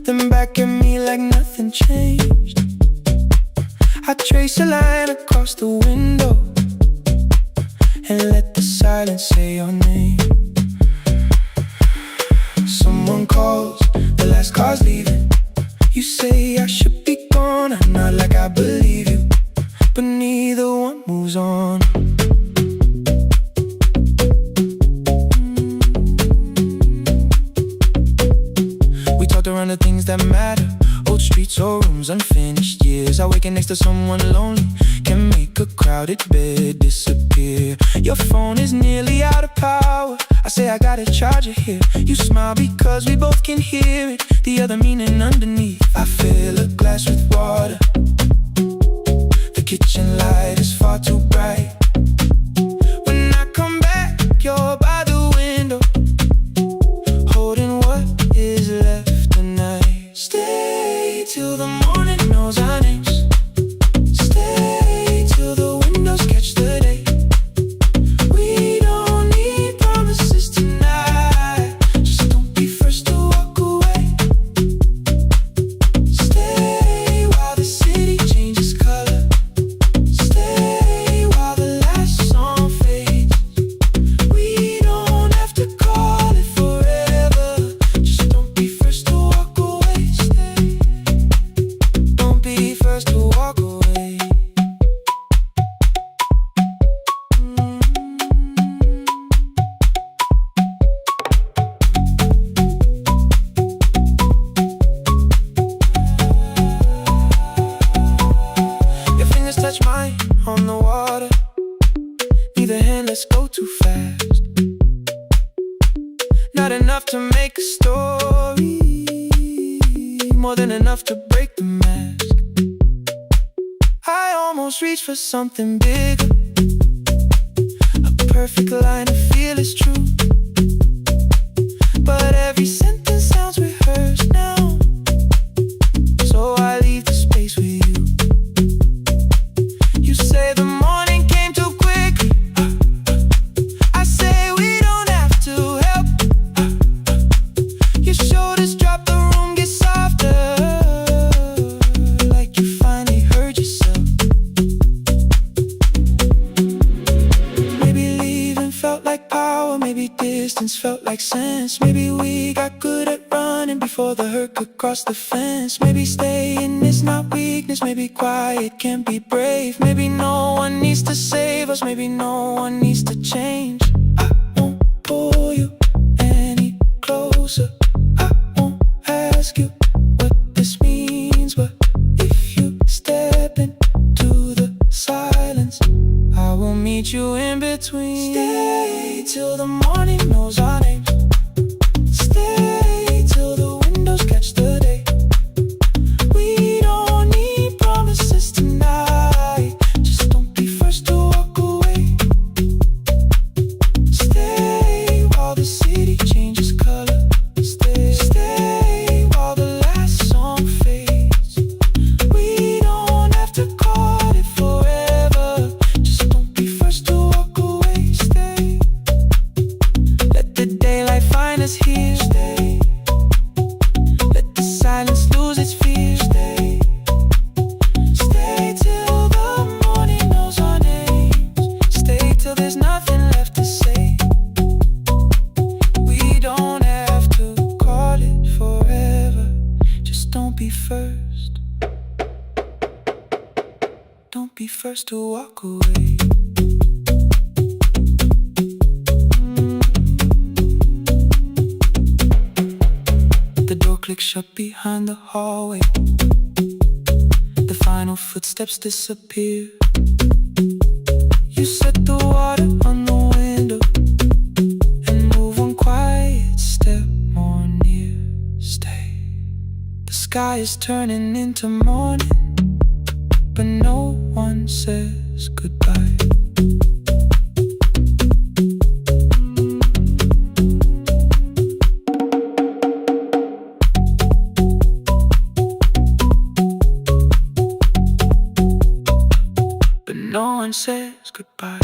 then back at me like nothing changed. I trace a line across the window and let the silence say your name. Someone calls, the last car's leaving. You say I should be gone, I nod like I believe you, but neither one moves on. We talked around the things that matter, old streets or rooms, unfinished years. I waking next to someone lonely can make a crowded bed disappear. Your phone is nearly out of power, I say I gotta charge it here. You smile because we both can hear it, the other meaning underneath. I fill a glass with water, the kitchen light is far too bright. When I come back, you're by the window, holding what is left tonight. Stay till the morning knows our names. Stay till the windows catch the day. We don't need promises tonight, just don't be first to walk away. Stay while the city changes color. Stay while the last song fades. We don't have to call it forever, just don't be first to walk away. Stay, don't be first to walk away. Your fingers touch mine on the water, neither hand, let's go too fast. Not enough to make a story, more than enough to break the mask. I almost reach for something bigger, a perfect line to feel is true, but every sentence sounds rehearsed now, so I leave the space with you. You say the morning came too quickly, I say we don't have to help. Your shoulders drop, the room gets softer, like you finally heard yourself. Maybe leaving felt like power, maybe distance felt like sense. Maybe we got good at running before the hurt could cross the fence. Maybe staying is not weakness, maybe quiet can be brave. Maybe no one needs to save us, maybe no one needs to change. I won't pull you any closer, I won't ask you what this means, but if you step into the silence, I will meet you in between. Stay till the morning knows our names. Stay till the windows catch the day. We don't need promises tonight, just don't be first to walk away. Stay while the city changes color. Stay while the last song fades. We don't have to call it forever, just don't be first to walk away. Stay, let the daylight find us here. Stay, let the silence lose its fear. Stay, stay till the morning knows our names. Stay till there's nothing left to say. We don't have to call it forever, just don't be first. Don't be first to walk away. The door clicks shut behind the hallway, the final footsteps disappear. You set the water on the window and move one quiet step more near. Stay, the sky is turning into morning, but no one says goodbye. But no one says goodbye.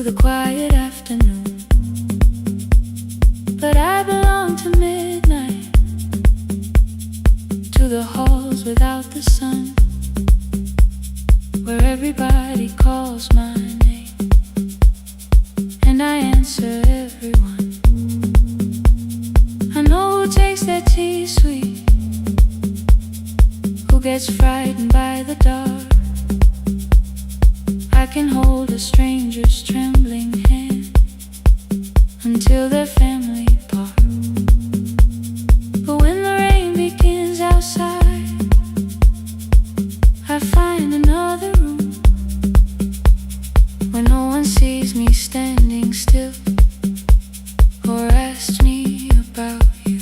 the quiet afternoon. But I belong to midnight, to the halls without the sun, where everybody calls my name, and I answer everyone. I know who takes their tea sweet, who gets frightened by the dark. I can hold a stranger's trembling hand until their family part. But when the rain begins outside, I find another room where no one sees me standing still or asks me about you.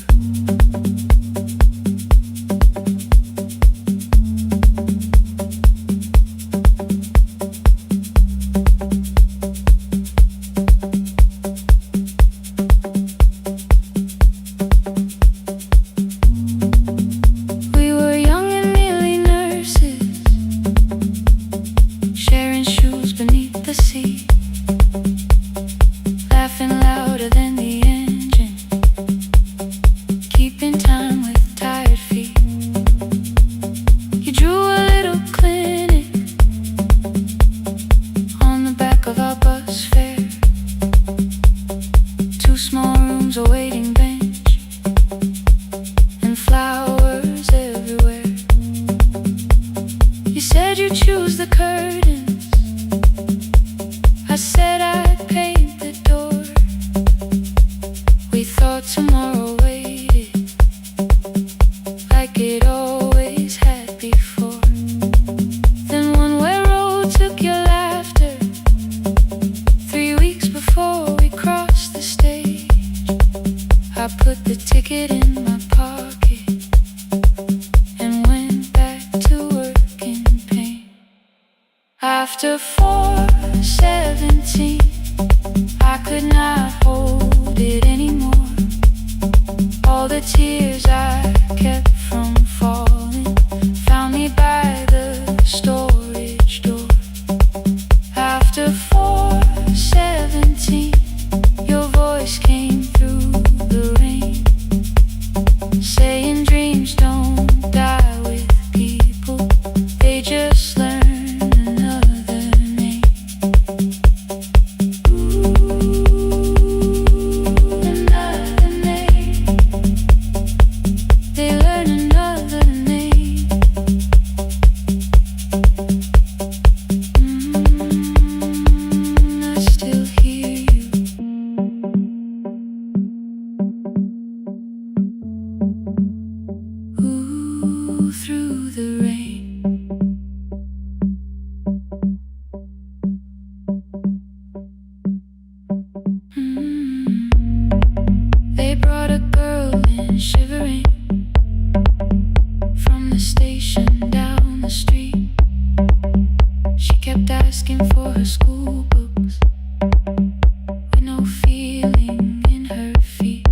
We were young and nearly nurses, sharing shoes beneath the sea, laughing louder than the engine, keeping time with tired feet. You drew a little clinic on the back of our bus fare, 2 small rooms, a waiting bench, and flowers everywhere. You said you'd choose the curtains, I said I'd paint the door. We thought tomorrow waited like it always had before. Then one way road took your laughter, 3 weeks before we crossed the stage. I put the ticket in my pocket and went back to work in pain. After 4:17, I could not hold it anymore. All the tears I kept from falling found me by the storage door. After 4:17, your voice came through the rain, saying dreams don't die with people, they just learn another name. Another name. They learn another name. I still hear you. Ooh, through the rain. They brought a girl in shivering from the station down the street. She kept asking for her school books with no feeling in her feet.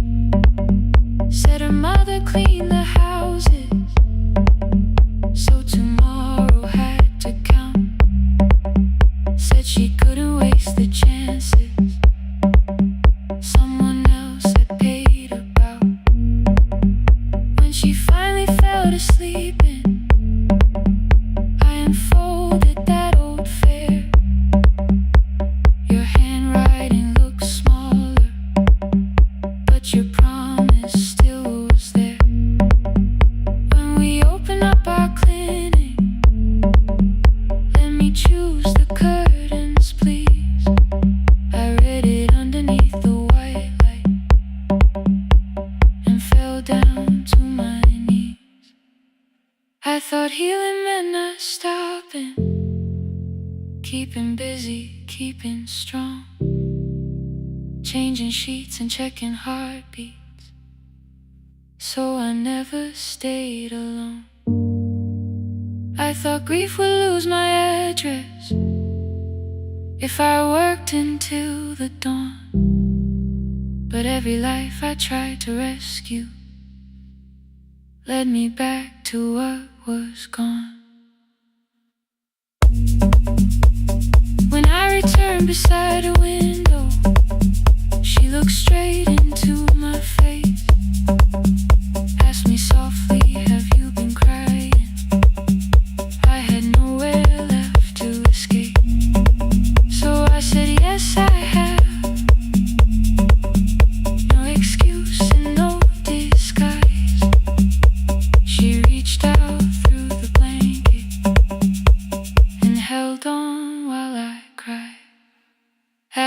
Said her mother cleaned the houses, so tomorrow had to count. Said she couldn't waste the chances someone else had paid about. When she finally fell to sleeping, I unfolded that old fare. Your handwriting looks smaller, but your promise still was there. When we opened up our clinic, let me choose the curtains, please. I read it underneath the white light and fell down to my knees. I thought healing meant not stopping, keeping busy, keeping strong, changing sheets and checking heartbeats, so I never stayed alone. I thought grief would lose my address if I worked until the dawn. But every life I tried to rescue led me back to what was gone. When I returned beside a window,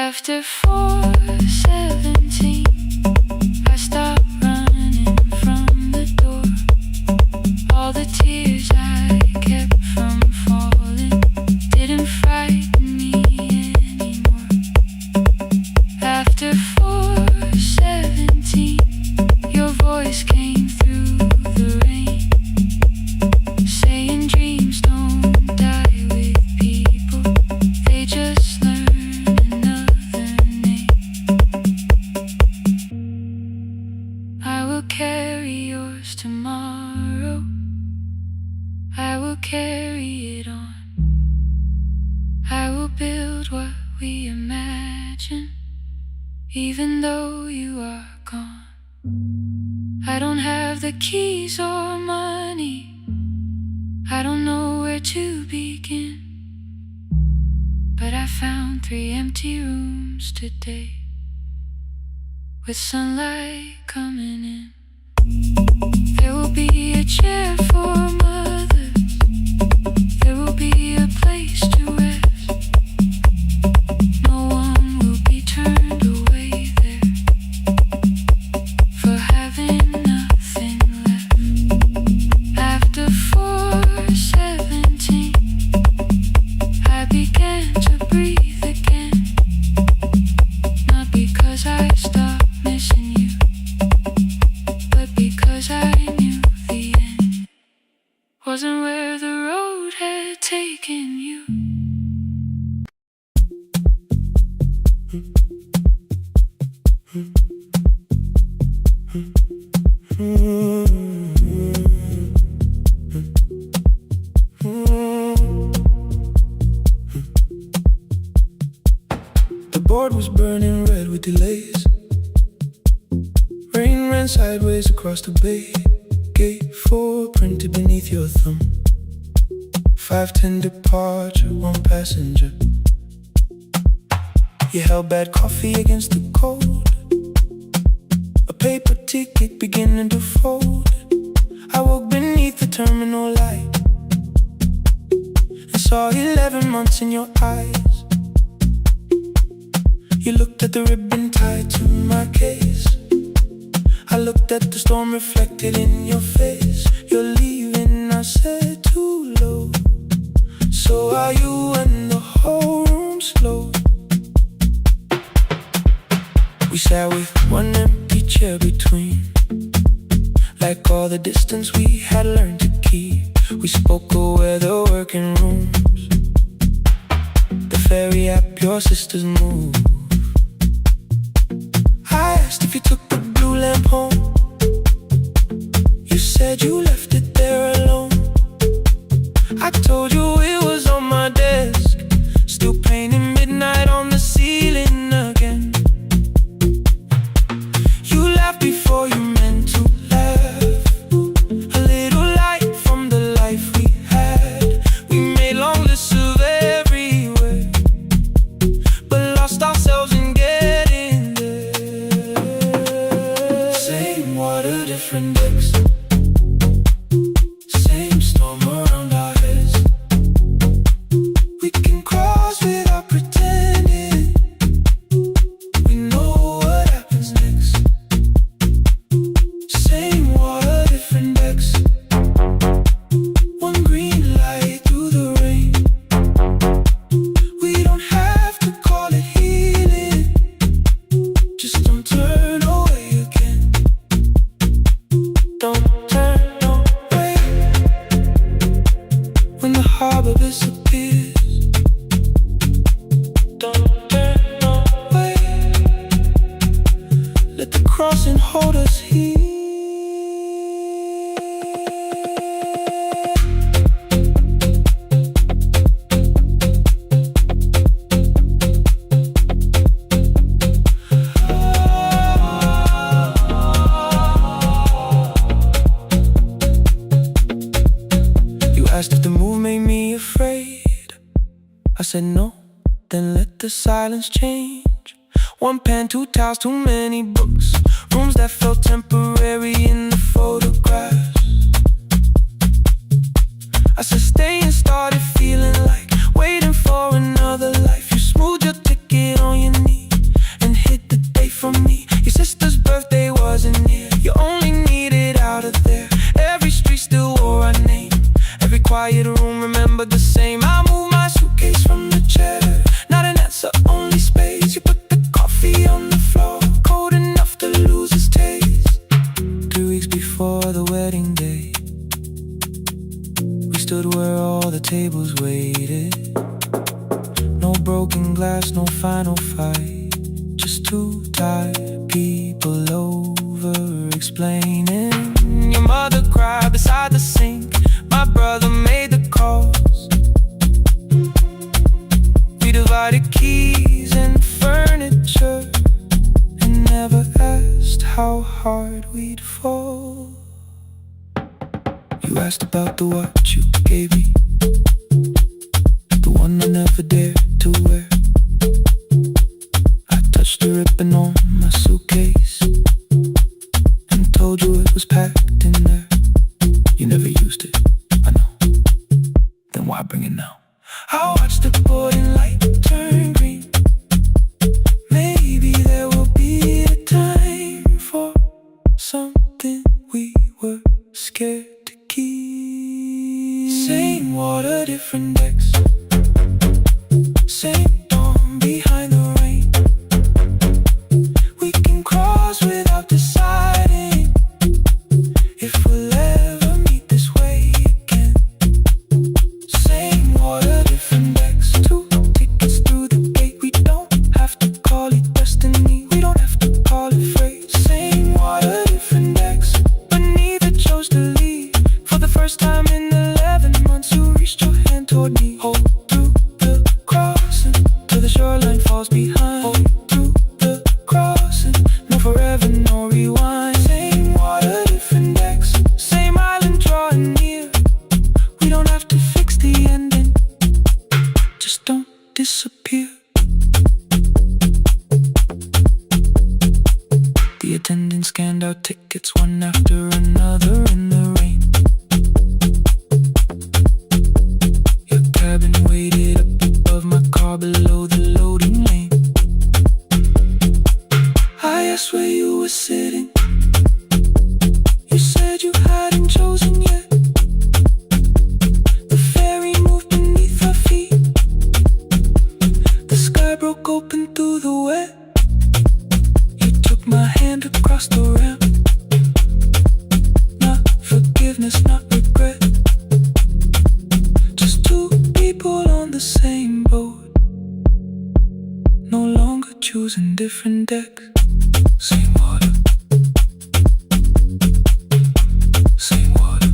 After 4:17, I stopped running from the door. All the tears I kept from falling didn't frighten me anymore. After 4:17, your voice came through the rain, saying dreams don't die with people, they just learn another name. I will carry yours tomorrow, I will carry it on. I will build what we imagine, even though you are gone. I don't have the keys or money, I don't know where to begin, but I found 3 empty rooms today, with sunlight coming in. There will be a chair for mothers, there will be a place to rest. No one will be turned away there for having nothing left. After 4:17, I began to breathe again, not because I stopped missing you, but because I knew the end wasn't where the road had taken you. The board was burning red with delays. Rain ran sideways across the bay. Gate 4 printed beneath your thumb. 5:10 departure, 1 passenger. You held bad coffee against the cold, a paper ticket beginning to fold. I woke beneath the terminal light and saw 11 months in your eyes. You looked at the ribbon tied to my case, I looked at the storm reflected in your face. You're leaving, I said, too low. So are you, and the whole room slowed. We sat with 1 empty chair between, like all the distance we had learned to keep. We spoke of weather, working rooms, the ferry app, your sister's move. I asked if you took the blue lamp home, you said you left it there alone. I told you it was on my desk, still painting midnight on the ceiling again. You laughed before you meant to laugh, a little light from the life we had. We made long lists of everywhere, but lost ourselves in getting there. Same water, different decks, same storm around our heads. We can cross without pretending we know what happens next. Same water, different decks, 1 green light through the rain. We don't have to call it healing, just don't turn away again. Don't turn away when the harbor disappears. Don't turn away, let the crossing hold us here. You asked if the move made me afraid. I said no, then let the silence change. 1 pen, 2 towels, too many books, rooms that felt temporary in the photographs. I said stay and started feeling like waiting for another life. You smoothed your ticket on your knee, glass, no final fight. Just two tired people over explaining. Your mother cried beside the sink. My brother made the calls. We divided keys and furniture and never asked how hard we'd fall. You asked about the watch you gave me, the one I never dared to wear. I touched the ribbon on my suitcase and told you it was packed in there. You never used it, I know. Then why bring it now? I watched the boarding light turn green. Maybe there will be a time for something we were scared to keep. Same water, different decks. Same dawn behind the rain. We can cross without deciding if we'll ever meet this way again. Same water, different decks. Two tickets through the gate. We don't have to call it destiny. We don't have to call it fate. Same water, different decks. But neither chose to leave. For the first time in 11 months, you reached your hand toward me. Hold through the crossing till the shoreline falls behind. Hold through the crossing, no forever, no rewind. Same water, different decks. Same island drawing near. We don't have to fix the ending. Just don't disappear. The attendant scanned our tickets one after another in the rain. Your cabin waited up above my car below the loading lane. I asked where you were sitting. You said you hadn't chosen yet. The ferry moved beneath our feet. The sky broke open through the wet. You took my hand across the ramp. Not forgiveness, not regret. Just two people on the same boat, no longer choosing different decks. Same water. Same water.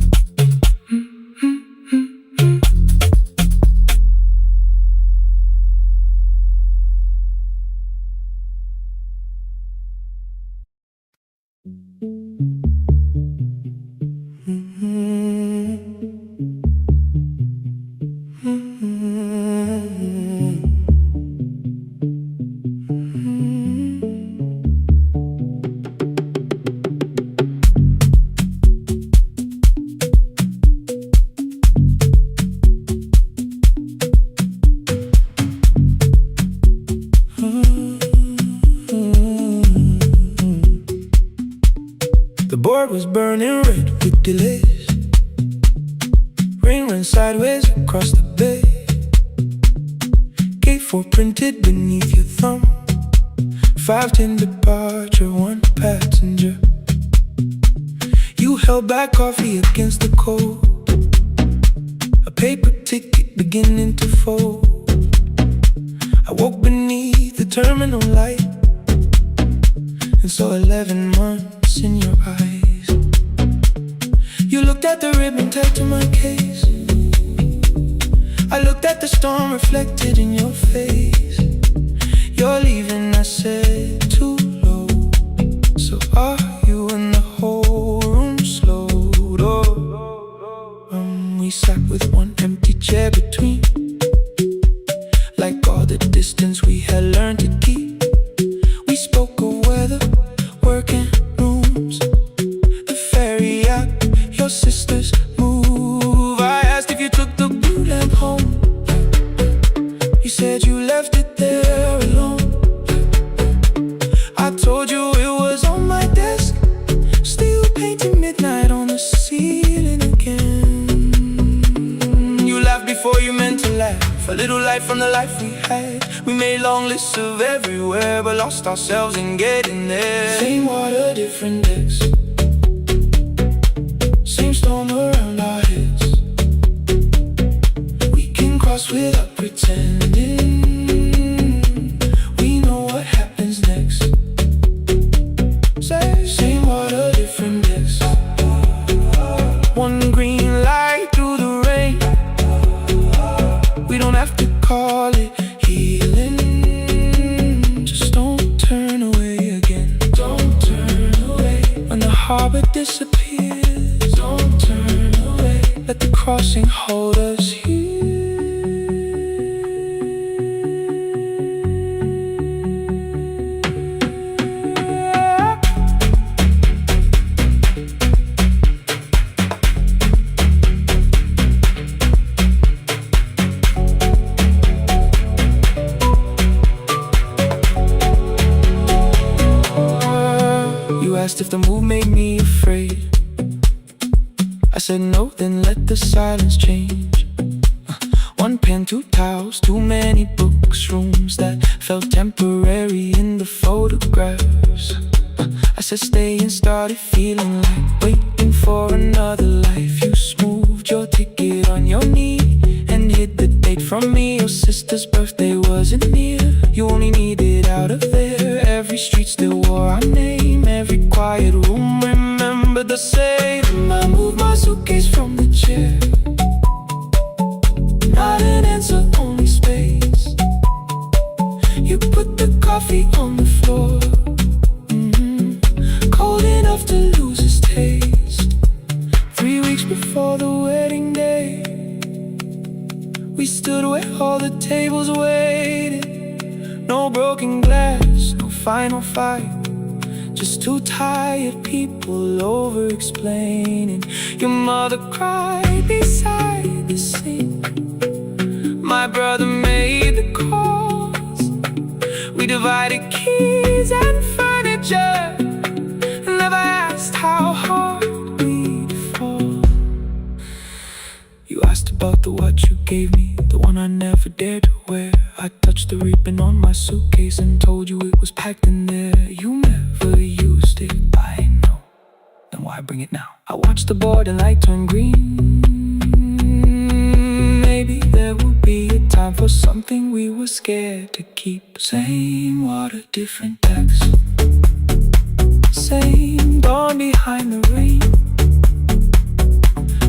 The board was burning red with delays. Rain ran sideways across the bay. Gate 4 printed beneath your thumb. 5:10 departure, 1 passenger. You held back coffee against the cold. A paper ticket beginning to fold. I woke beneath the terminal light and saw 11 months in your eyes. You looked at the ribbon tied to my case. I looked at the storm reflected in your face. You're leaving, I said, too low. So are you? And the whole room slowed up. We sat with one empty chair between, like all the distance we had learned to keep. We spoke of weather, work and rooms, the ferry app, your sister's move. I asked if you took the blue lamp home. You said you left it there alone. I told you it was on my desk, still painting midnight on the ceiling again. You laughed before you meant to laugh. A little light from the life we had. We made long lists of everywhere, but lost ourselves in getting there. Same water, different decks. Same storm around our heads. We can cross without pretending. disappears. Don't turn away, let the crossing hold us here. Asked if the move made me afraid. I said no, then let the silence change. One pen, two towels, too many books, rooms that felt temporary in the photographs. I said stay and started feeling like waiting for another life. You smoothed your ticket on your knee and hid the date from me. Your sister's birthday wasn't near. You only needed out of there. Every street still wore our name. Every quiet room remembered the same. I moved my suitcase from the chair. Not an answer, only space. You put the coffee on the floor, cold enough to lose its taste. 3 weeks before the wedding day, we stood where all the tables waited. No broken glass, no final fight, just two tired people over-explaining. Your mother cried beside the sink. My brother made the calls. We divided keys and furniture, never asked how hard we'd fall. You asked about the watch you gave me, the one I never dared to wear. I touched the ribbon on my suitcase and told you it was packed in there. You never used it, I know. Then why bring it now? I watched the border light turn green. Maybe there will be a time for something we were scared to keep. Same water, different decks. Same dawn behind the rain.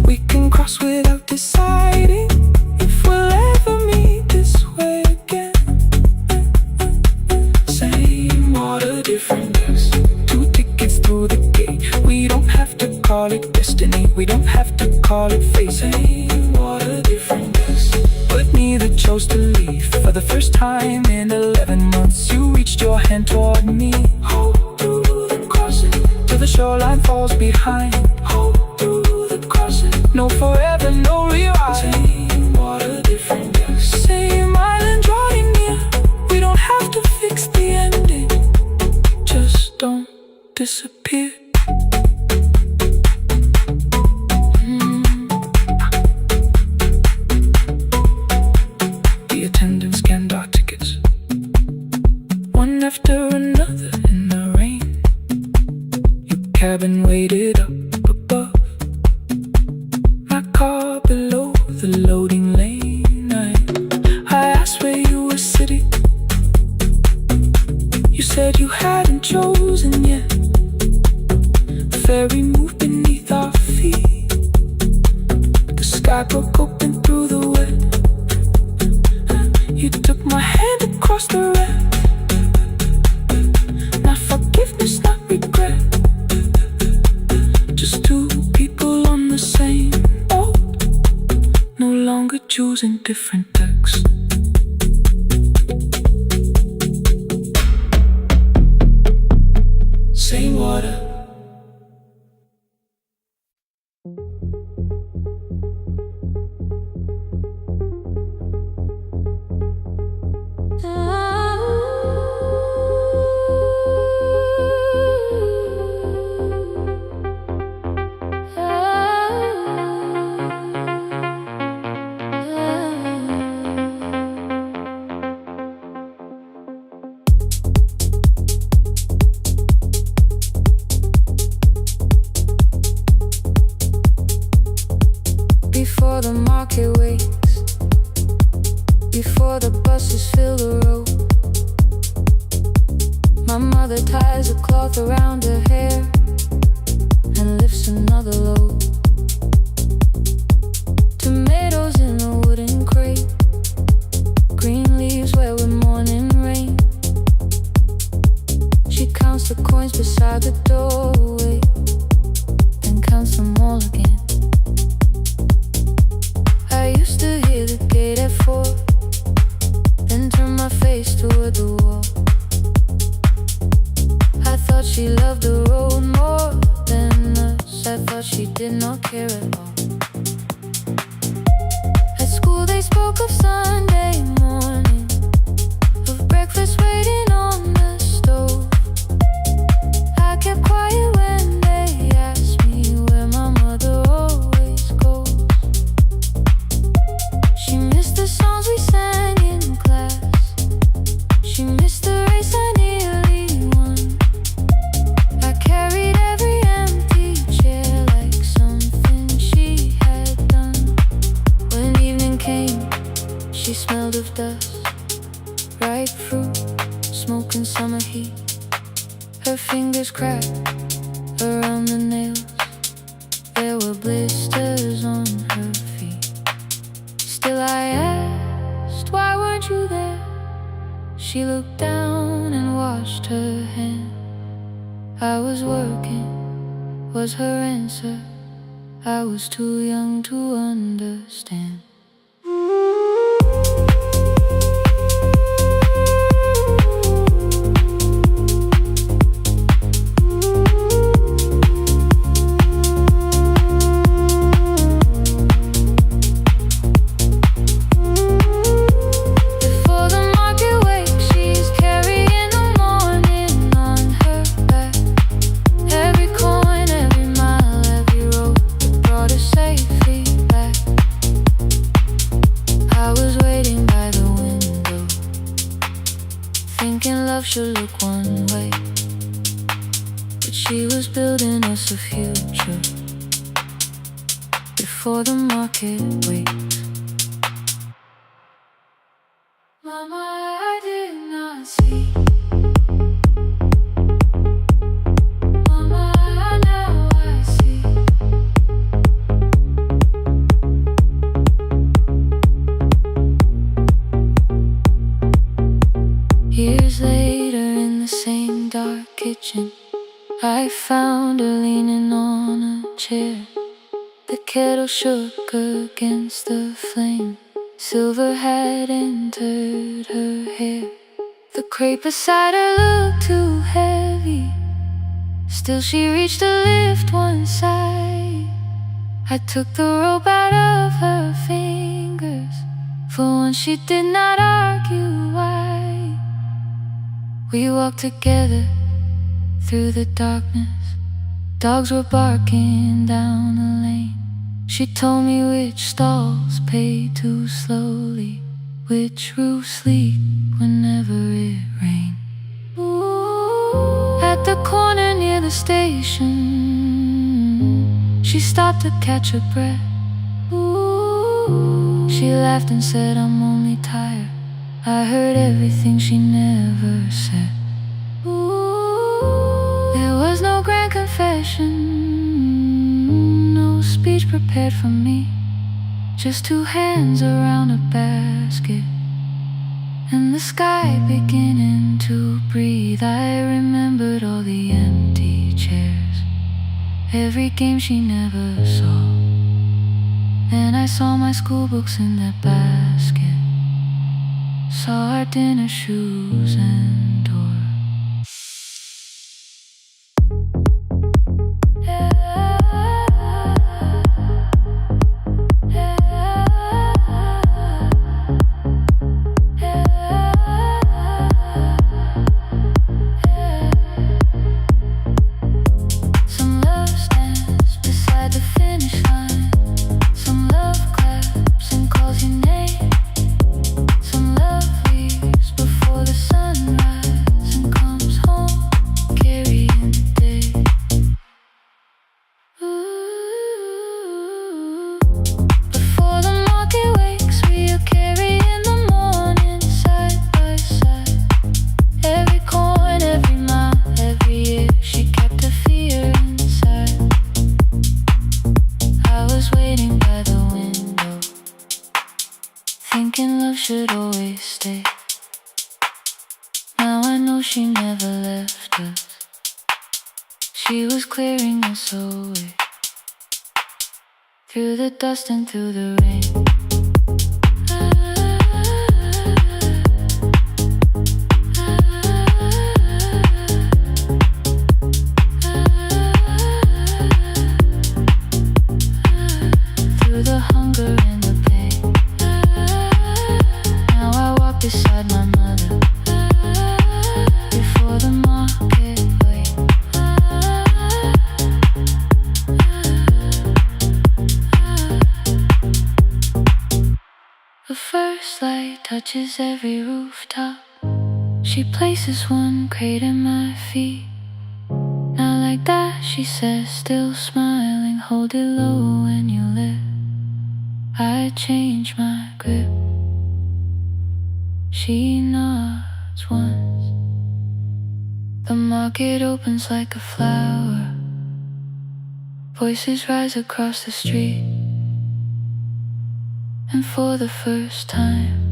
We can cross without deciding if we'll ever meet this way again. Same water, different decks. 2 tickets through the gate. We don't have to call it destiny, we don't have to call it fate. Same water, different decks. But neither chose to leave. For the first time in 11 months, you reached your hand toward me. Hold through the crossing till the shoreline falls behind. Hold through the crossing, no forever, no rewrite. Same water, different decks. Same island drawing near. We don't have to fix the ending, just don't disappear. The attendants scanned our tickets, one after another in the rain. Your cabin waited up above, my car below the loading lane. I asked where you were sitting. You said you hadn't chosen yet. The ferry moved beneath our feet. The sky broke open through the wet. You took my hand across the red. Not forgiveness, not regret. Just 2 people on the same boat, no longer choosing different decks. Same water. Before the market waits, before the buses fill the road, my mother ties a cloth around her hair and lifts another load. Tomatoes in a wooden crate, green leaves where we're mourning rain. She counts the coins beside the doorway, She missed the race I nearly won. I carried every empty chair like something she had done. When evening came, she smelled of dust, ripe fruit, smoke and summer heat. Her fingers cracked around the nails. There were blisters on her feet. Still I asked, why weren't you there? She looked down and washed her hand. I was working, was her answer. I was too young to understand. Should look one way, but she was building us a future before the market waits. Mama, I did not see. Mama, now I see. Years later, in the same dark kitchen, I found her leaning on a chair. The kettle shook against the flame. Silver had entered her hair. The crepe beside her looked too heavy. Still she reached to lift one side. I took the rope out of her fingers. For once she did not argue why. We walked together through the darkness. Dogs were barking down the lane. She told me which stalls pay too slowly, which roofs leak whenever it rained. Ooh. At the corner near the station, she stopped to catch her breath. Ooh. She laughed and said, I'm only tired. I heard everything she never said. Ooh, there was no grand confession, no speech prepared for me. Just two hands around a basket, and the sky beginning to breathe. I remembered all the empty chairs, every game she never saw. Then I saw my school books in that basket, saw our dinner shoes and door. Some love stands beside the finish line. Some love claps and calls your name. Some love leaves before the sunrise and comes home carrying the day. Ooh. Before the market wakes, we are carrying the morning side by side. Every coin, every mile, every year, she kept her fear inside. I was waiting by the window, thinking love should always stay. Now I know she never left us. She was clearing us away, through the dust and through the rain. Through the hunger and the pain. Now I walk beside my mother, before the market waits. The first light touches every rooftop. She places one crate at my feet. Not like that, she says, still smiling. Hold it low when you lift. I change my grip. She nods once. The market opens like a flower. Voices rise across the street. And for the first time,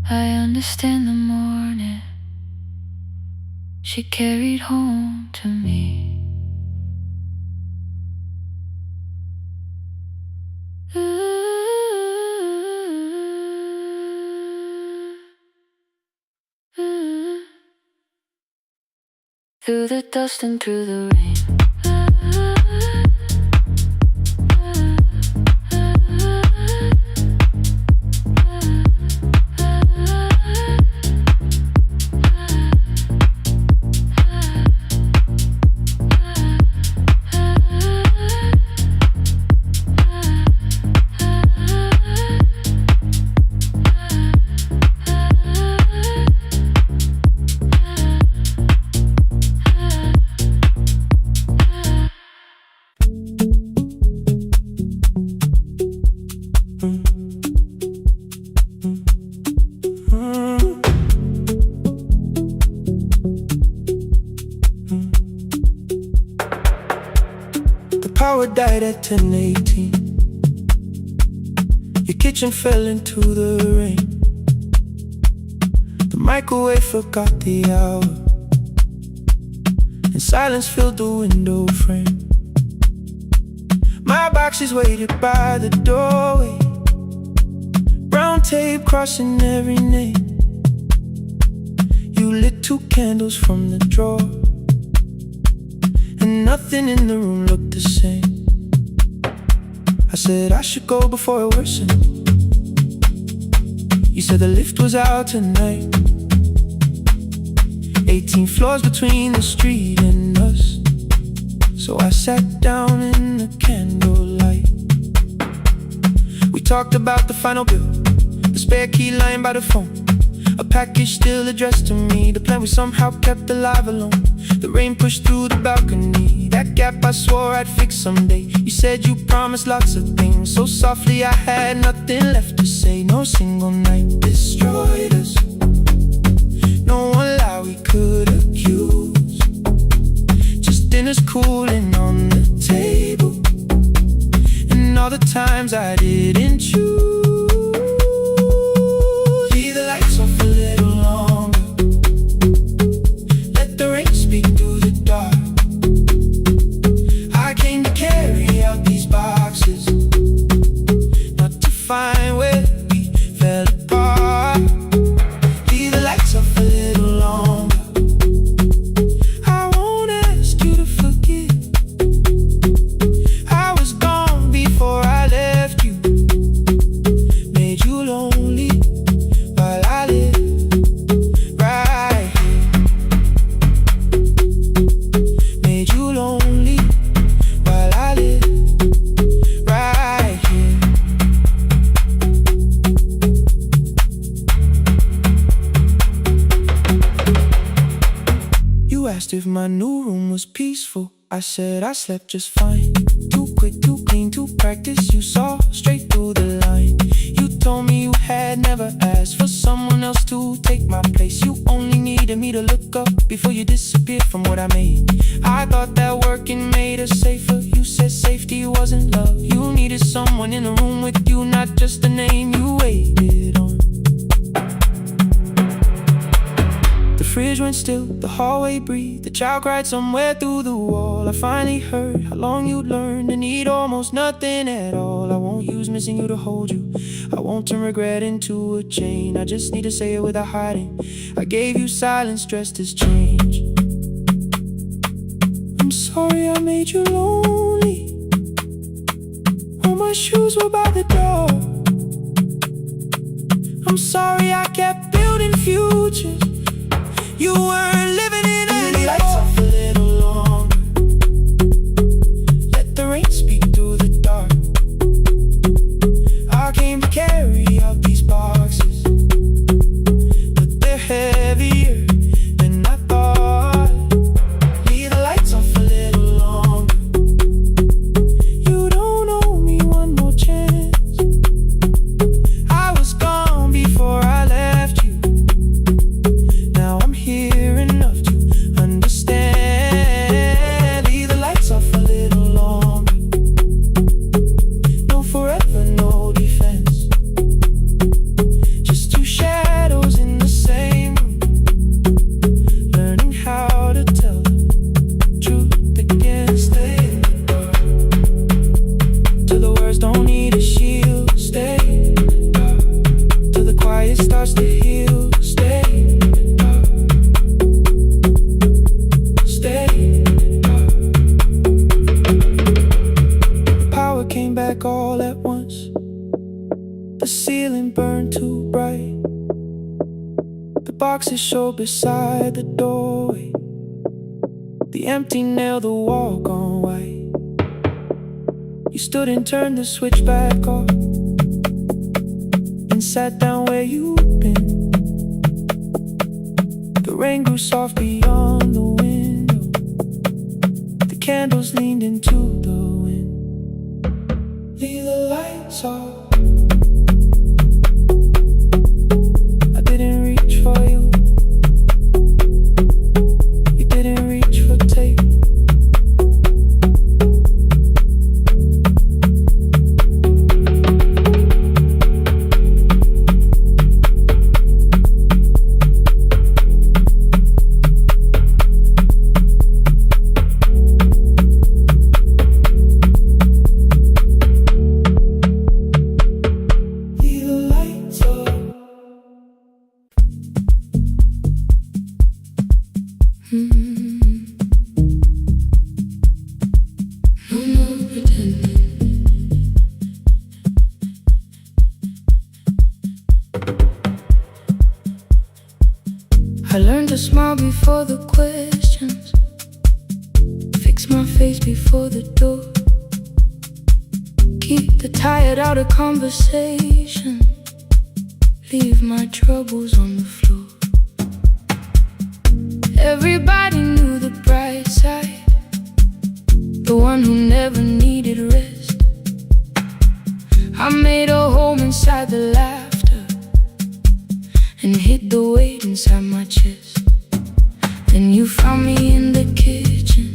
I understand the morning she carried home to me. Through the dust and through the rain. Power died at 10:18. Your kitchen fell into the rain. The microwave forgot the hour, and silence filled the window frame. My boxes waited by the doorway, brown tape crossing every name. You lit 2 candles from the drawer, and nothing in the room looked the same. I said I should go before it worsened. You said the lift was out tonight. 18 floors between the street and us. So I sat down in the candlelight. We talked about the final bill, the spare key lying by the phone, a package still addressed to me, the plan we somehow kept alive alone. The rain pushed through the balcony, that gap I swore I'd fix someday. You said you promised lots of things, so softly I had nothing left to say. No single night destroyed us, no one lie we could accuse. Just dinners cooling on the table, and all the times I didn't choose. Leave the lights off a little longer, let the rain speak through the dark. I came to carry out these boxes, not to find where we fell apart. Leave the lights off a little longer, I won't ask you to forget. I was gone before I left you, made you lonely while I lived right here. Made you lonely while I lived right here. You asked if my new room was peaceful. I said I slept just fine. Too quick, too clean, too practiced. You saw straight through the line. You told me you had never asked for someone else to take my place. You only needed me to look up before you disappeared from what I made. I thought that working made us safer. You said safety wasn't love. You needed someone in the room with you, not just a name you waited on. The fridge went still, the hallway breathed, the child cried somewhere through the wall. I finally heard how long you'd learned to need almost nothing at all. I won't use missing you to hold you, I won't turn regret into a chain. I just need to say it without hiding. I gave you silence dressed as change. I'm sorry I made you lonely. All my shoes were by the door. I'm sorry I kept building futures you weren't living in anymore. Lights off a little longer, let the rain speak through the dark. I came to carry out these boxes, but they're heavy. show beside the doorway, the empty nail, the wall gone white. You stood and turned the switch back off and sat down where you'd been. The rain grew soft beyond the window, the candles leaned into the wind. Leave the lights off. I didn't reach for you. You didn't reach for tape. I learned to smile before the questions, fix my face before the door, keep the tired out of conversation, leave my troubles on the floor. Everybody knew the bright side, the one who never needed rest. I made a home inside the laughter and hid the weight inside my chest. Then you found me in the kitchen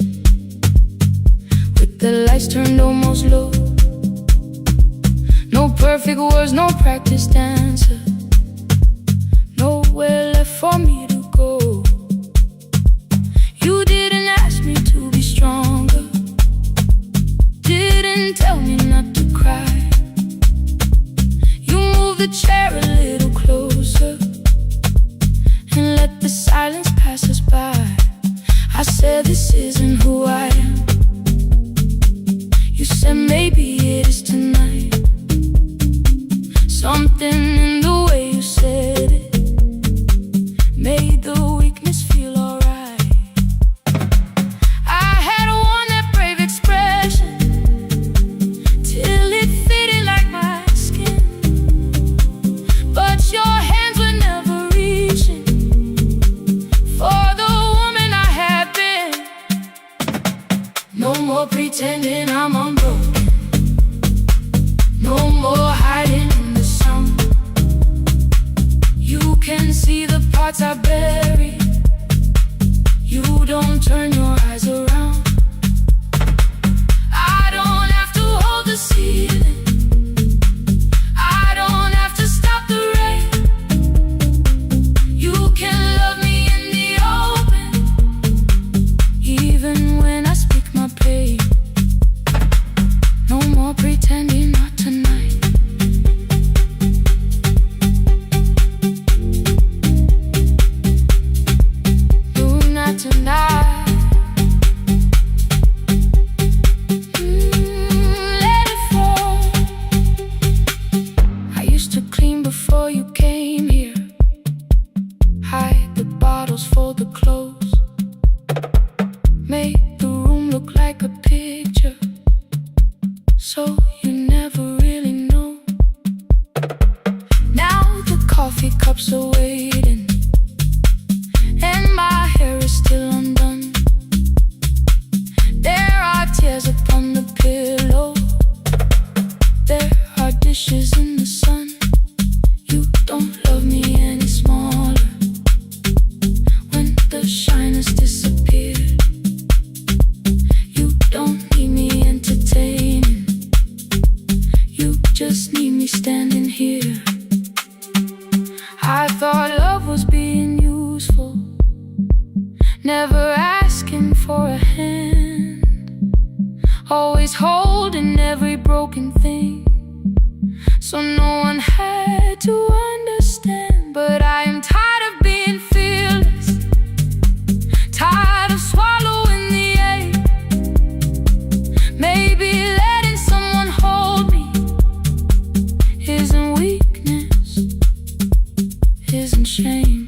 with the lights turned almost low. No perfect words, no practice dancer, nowhere left for me to go. You didn't ask me to be stronger, didn't tell me not to cry. You moved the chair a little closer and let the silence pass us by. I said this isn't who I am. You said maybe it is tonight. Something in the way you said it made the weakness feel alright. I had worn that brave expression till it fitted like my skin, but your hands were never reaching for the woman I had been. No more pretending I'm unbroken, no more hiding in the sound. You can see the parts I bury, you don't turn your eyes around. I don't have to hold the ceiling, I don't have to stop the rain. You can love me in the open, even when I speak my pain. No more pretending, not tonight. No, not tonight. Let it fall. I used to clean before you came here, hide the bottles, fold the clothes, make the room look like a picture, so you never really know. Now the coffee cups are waiting and my hair is still undone. There are tears upon the pillow, there are dishes in the sun. You don't love me any smaller when the shine has disappeared. You don't need me entertaining, you just need me standing here. I thought love was being useful, never asking for a hand, always holding every broken thing, so no one had to understand. But I am tired of being fearless, tired of swallowing the ache. Maybe letting someone hold me isn't weakness, isn't shame.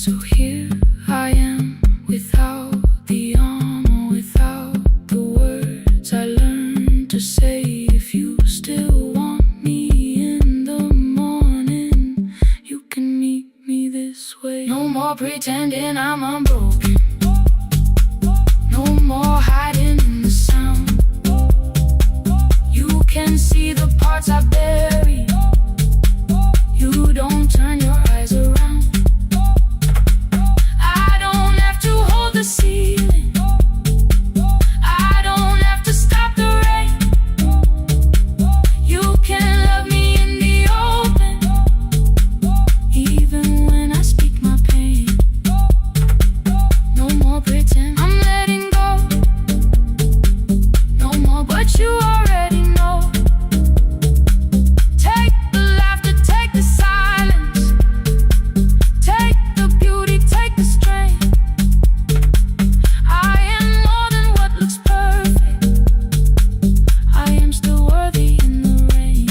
So here I am, without the armor, without the words I learned to say. If you still want me in the morning, you can meet me this way. No more pretending I'm unbroken, no more hiding in the sound. You can see the parts I bury. You don't turn your eyes around. I don't have to hold the ceiling, I don't have to stop the rain. You can love me in the open, even when I speak my pain. No more pretend, I'm letting go. No more, but you already know. Take the laughter, take the silence, take the beauty, take the strength. I am more than what looks perfect, I am still worthy in the rain.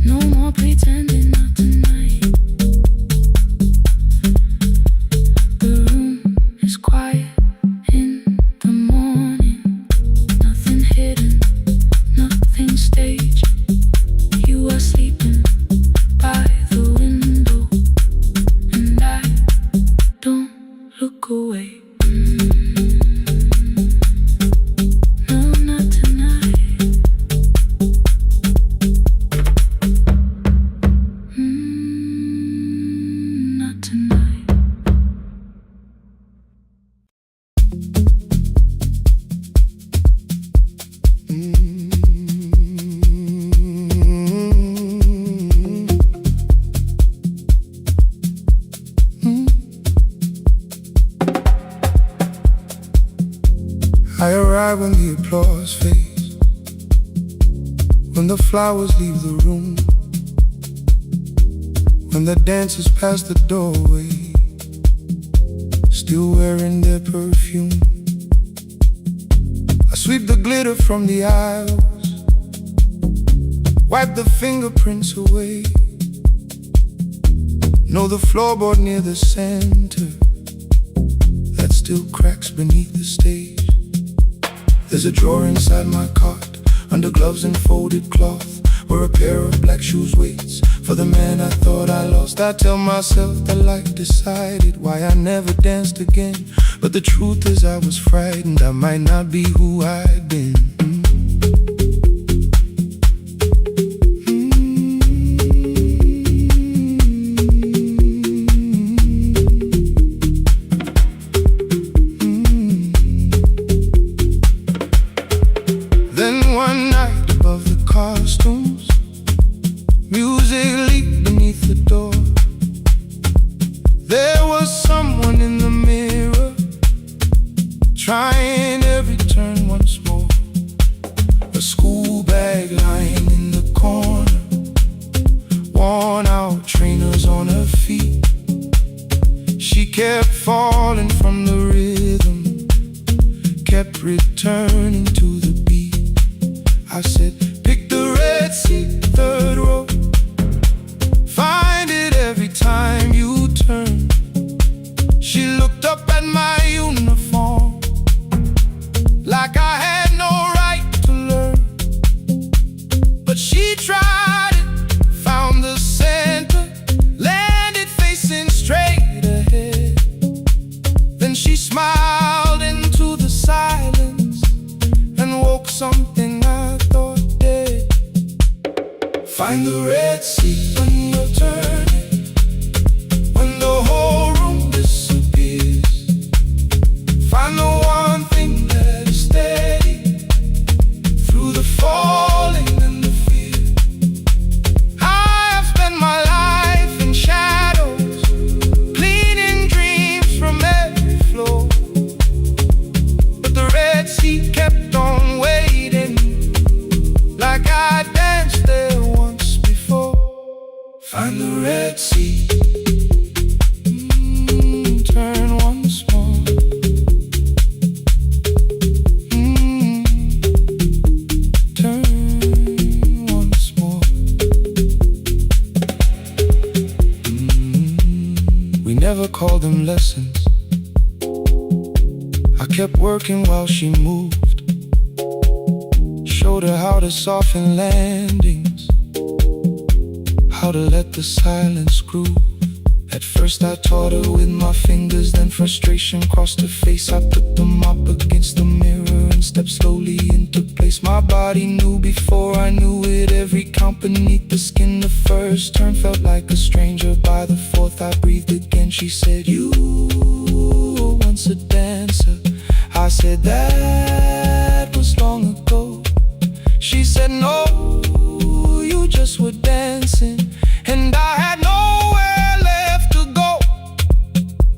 No more pretending, not tonight. The room is quiet in the morning. Nothing hidden, nothing staged. You are sleeping by the window, and I don't look away. No, not tonight. Not tonight. I arrive when the applause fades, when the flowers leave the room, when the dancers pass the doorway, still wearing their perfume. I sweep the glitter from the aisles, wipe the fingerprints away. Know the floorboard near the center that still cracks beneath the stage. There's a drawer inside my cart, under gloves and folded cloth, where a pair of black shoes waits for the man I thought I lost. I tell myself that life decided why I never danced again, but the truth is I was frightened I might not be who I'd been. Then one night above the costumes, music leaked beneath the door. There was someone in the mirror, trying every turn once more. A school bag lying in the corner, worn out trainers on her feet. She kept falling from the rhythm, kept returning to the beat. I said, pick the red seat, third row, find it every time you turn. She looked up at my uniform like I had no right to learn, but she tried it, found the center, landed facing straight ahead. Then she smiled into the silence, We never called them lessons. I kept working while she moved. Showed her how to soften landings, how to let the silence groove. At first I taught her with my fingers, then frustration crossed her face. I put them up against the mirror and stepped slowly into place. My body knew before I knew it, every count beneath the skin. The first turn felt like a stranger. By the fourth I breathed again. She said, "You were once a dancer." I said, "That was long ago." She said, "No, you just were dancing." And I had nowhere left to go.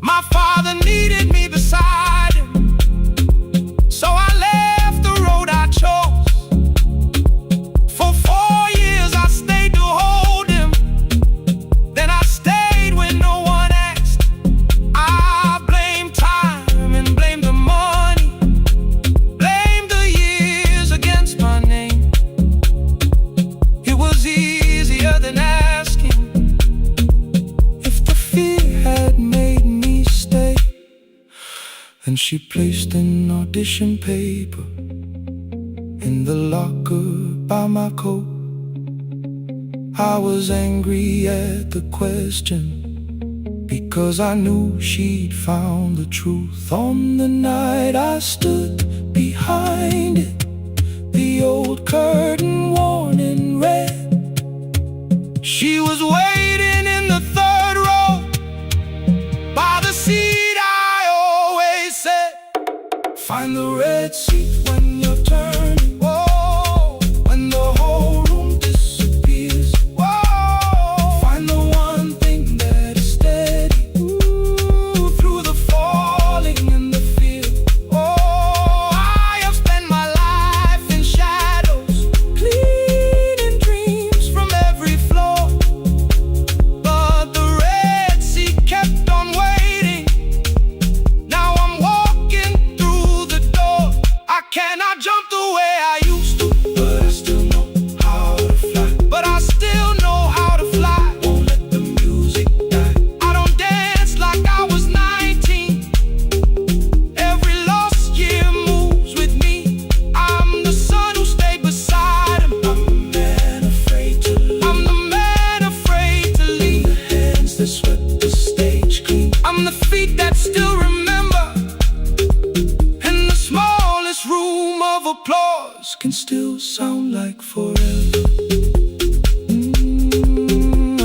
My father needed me beside him, so I left the road I chose. For 4 years I stayed to hold him, then I stayed when no one asked. I blamed time and blamed the money, blamed the years against my name. It was easier than asking if the fear had made me stay. Then she placed an audition paper in the locker by my coat. I was angry at the question, because I knew she'd found the truth. On the night I stood behind it, the old curtain worn in red. She was waiting in the third row, by the seat I always said, "Find the red seat when you're turning." Whoa, when the whole room disappears. Whoa, find the one thing that is steady. Ooh, through the falling and the fear. Oh, I have spent my life in shadows, cleaning dreams from every floor. But the red seat kept on waiting. Now I'm walking through the door. I cannot jump the way I used to, but I still know how to fly. But I still know how to fly. Won't let the music die. I don't dance like I was 19. Every lost year moves with me. I'm the son who stayed beside him. I'm the man afraid to leave. I'm the man afraid to leave. The hands that swept the stage clean. I'm the feet that still remember. And the smallest room of applause can still sound like forever.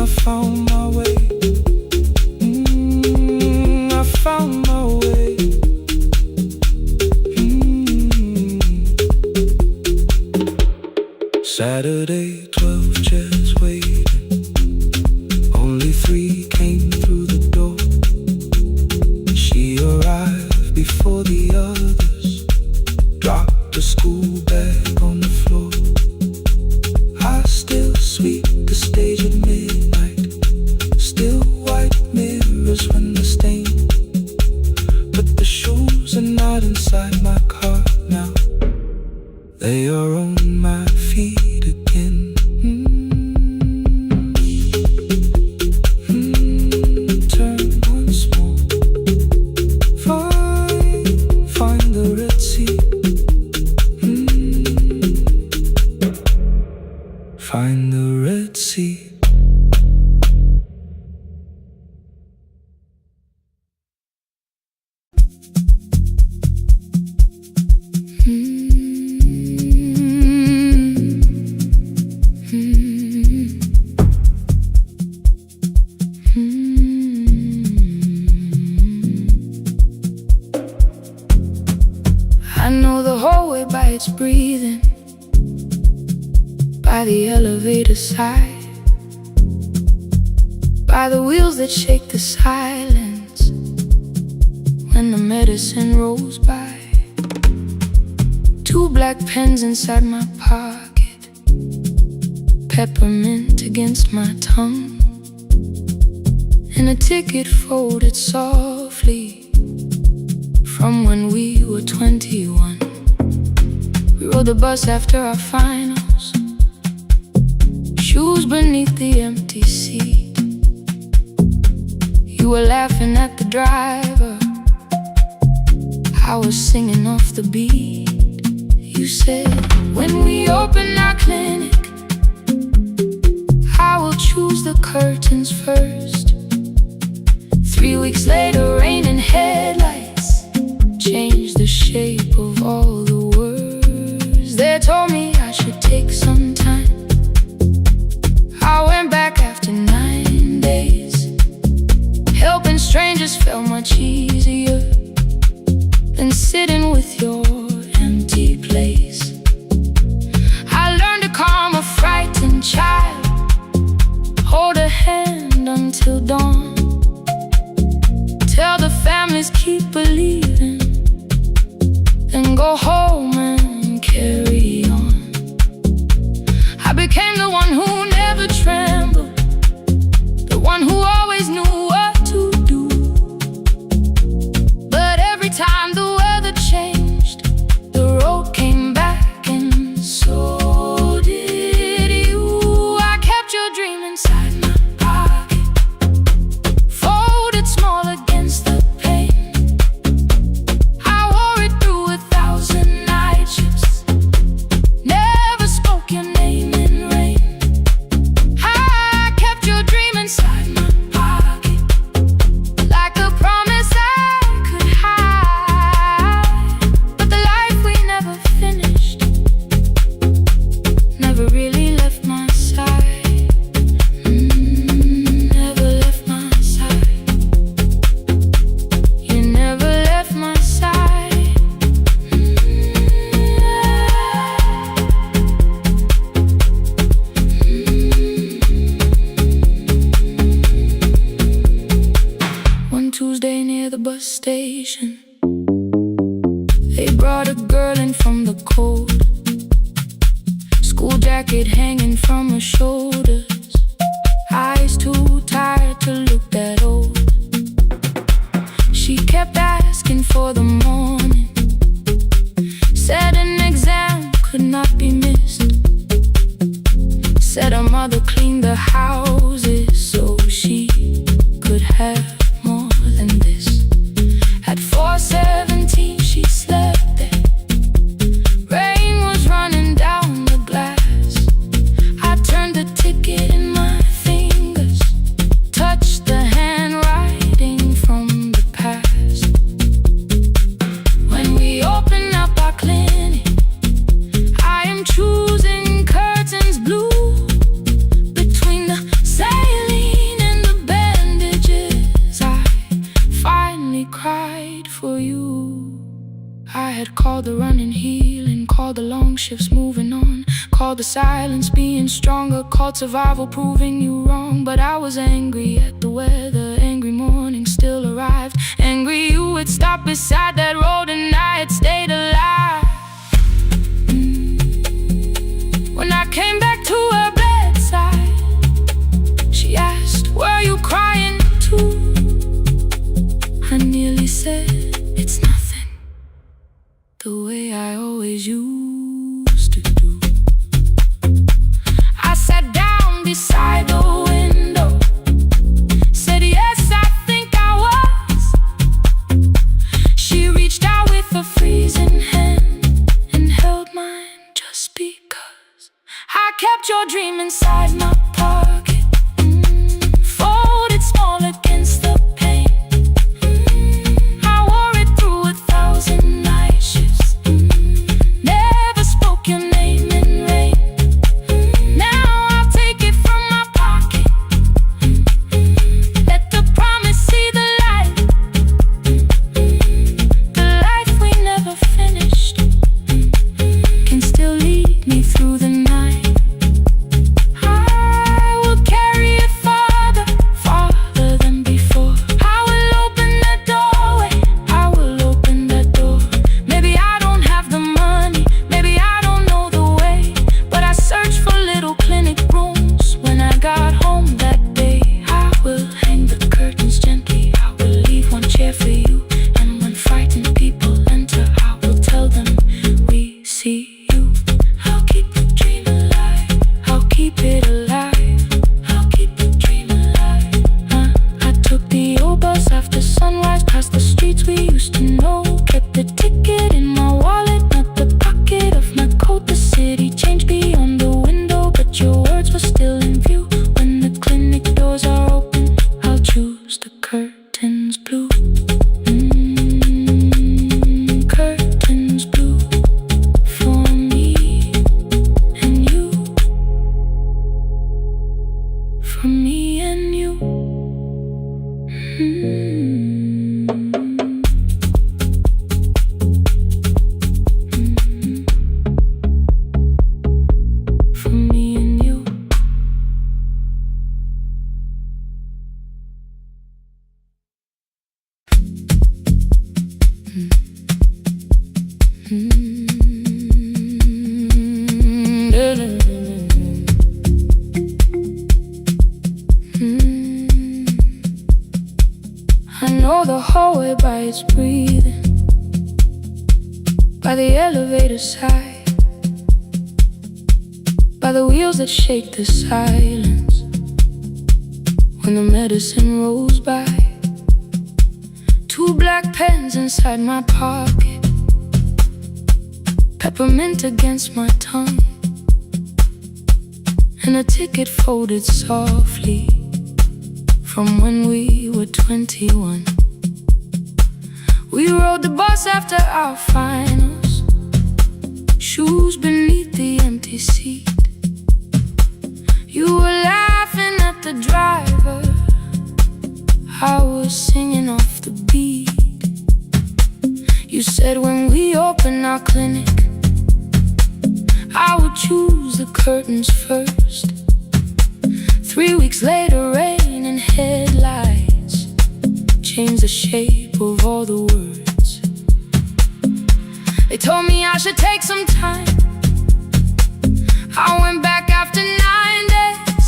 I found my way. I found my way. Saturday, 12 chairs waiting. Only 3 came through the door. She arrived before the others, dropped the school bag on the floor. I still sweep the stage at midnight, still white mirrors when the stain. But the shoes are not inside my car now. They are on my feet again. Turn once more. Find the red seat. Find the red seat. I know the hallway by its breathing, by the elevator side, by the wheels that shake the silence when the medicine rolls by. 2 black pens inside my pocket, peppermint against my tongue, and a ticket folded softly from when we were 21. We rode the bus after our finals, shoes beneath the empty seat. You were laughing at the driver. I was singing off the beat. You said, when we open our clinic, I will choose the curtains first. 3 weeks later, rain and headlights changed the shape of all the words. They told me I should take some time. I went back after 9 days. Helping strangers felt much easier than sitting with your empty place. I learned to calm a frightened child, hold a hand until dawn, tell the families keep believing, then go home and carry on. I became the one who never trembled, the one who always knew what to do. But every time the weather changed, the road came back, and so did you. I kept your dream inside my pocket, folded small against the pain. I wore it through 1,000 night shifts, never spoke your name in rain. I kept your dream inside my pocket, like a promise I could hide. But the life we never finished never really left my side. Never left my side. You never left my side. One Tuesday near the bus station, they brought a girl in from the cold, school jacket hanging from her shoulders, eyes too tired to look that old. She kept asking for the morning, said an exam could not be missed, said her mother cleaned the houses so she could have more than this. At 4:17 she slept there. Rain was running down the glass. I turned the ticket in my fingers, touched the handwriting from the past. When we open up our clinic, I am choosing curtains blue. Between the saline and the bandages, I finally cried for you. I had called the running healing, called the long shifts moving on, called the silence being stronger, called survival proving you wrong. But I was angry at the weather, angry morning still arrived, angry you had stopped beside that road and I had stayed alive. When I came back to her bedside, she asked, were you crying too? I nearly said, it's nothing, the way I always used to do. I sat down beside the window, said yes, I think I was. She reached out curtains blue. Curtains blue for me and you. For me and you. For me and you. I know the hallway by its breathing, by the elevator side, by the wheels that shake the silence when the medicine rolls by. 2 black pens inside my pocket, peppermint against my tongue, and a ticket folded softly from when we were 21. We rode the bus after our finals, shoes beneath the empty seat. You were laughing at the driver, I was singing off the beat. You said when we open our clinic, I would choose the curtains first. 3 weeks later, rain and headlights changed the shape of all the words. They told me I should take some time. I went back after 9 days.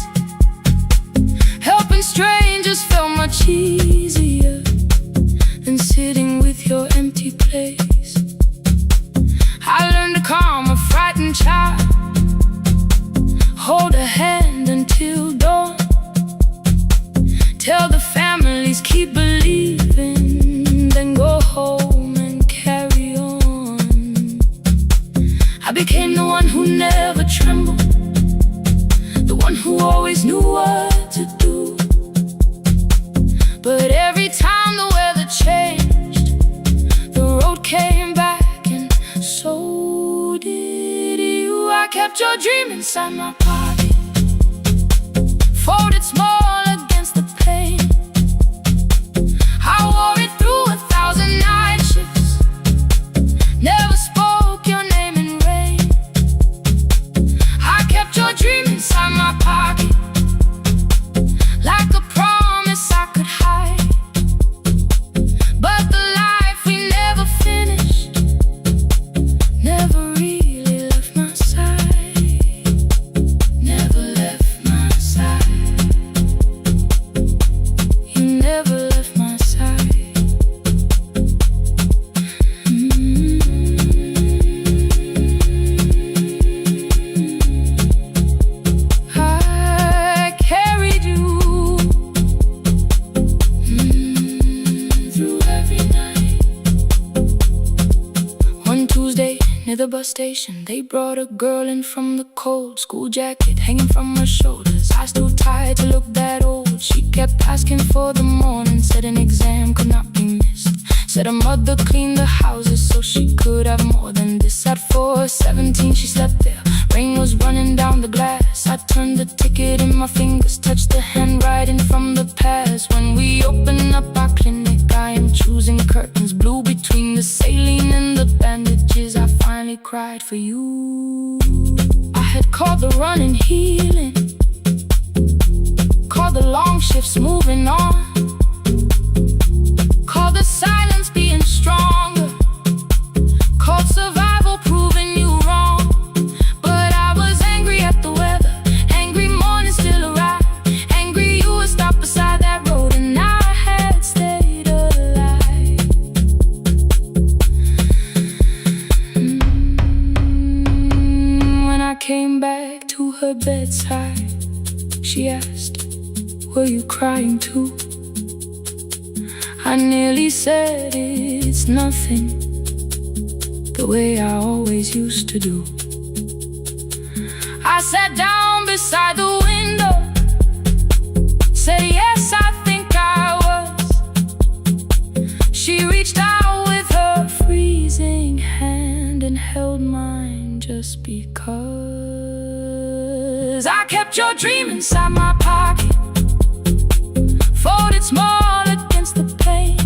Helping strangers felt much easier than sitting with your empty place. I learned to calm a frightened child, hold a hand until dawn, tell the families keep believing, then go home and carry on. I became the one who never trembled, the one who always knew what to do. But every time the weather changed, the road came back, and so did you. I kept your dream inside my pocket, folded small against the pain. I wore it through 1,000 night shifts, never spoke your name in rain. I kept your dream inside my pocket, like a promise I could hide. But the life we never finished never really left my side. Never left my side. You never left my side. I carried you through every night. One Tuesday near the bus station, they brought a girl in from the cold, school jacket hanging from her shoulders, eyes too tired to look that old. She kept asking for the morning, said an exam could not be missed, said her mother cleaned the houses so she could have more than this. At 4:17 she slept there, rain was running down the glass. I turned the ticket in my fingers, touched the handwriting from the past. When we open up our clinic, I am choosing curtains blue between the saline and the bandages. I finally cried for you. I had called the run and healing, called the long shifts moving on, called the silence being stronger, called survival proving you wrong. But I was angry at the weather, angry morning still arrived, angry you were stopped beside that road and I had stayed alive. When I came back to her bedside, she asked, were you crying too? I nearly said it's nothing, the way I always used to do. I sat down beside the window, said yes, I think I was. because I kept your dream inside my pocket, folded small against the pain.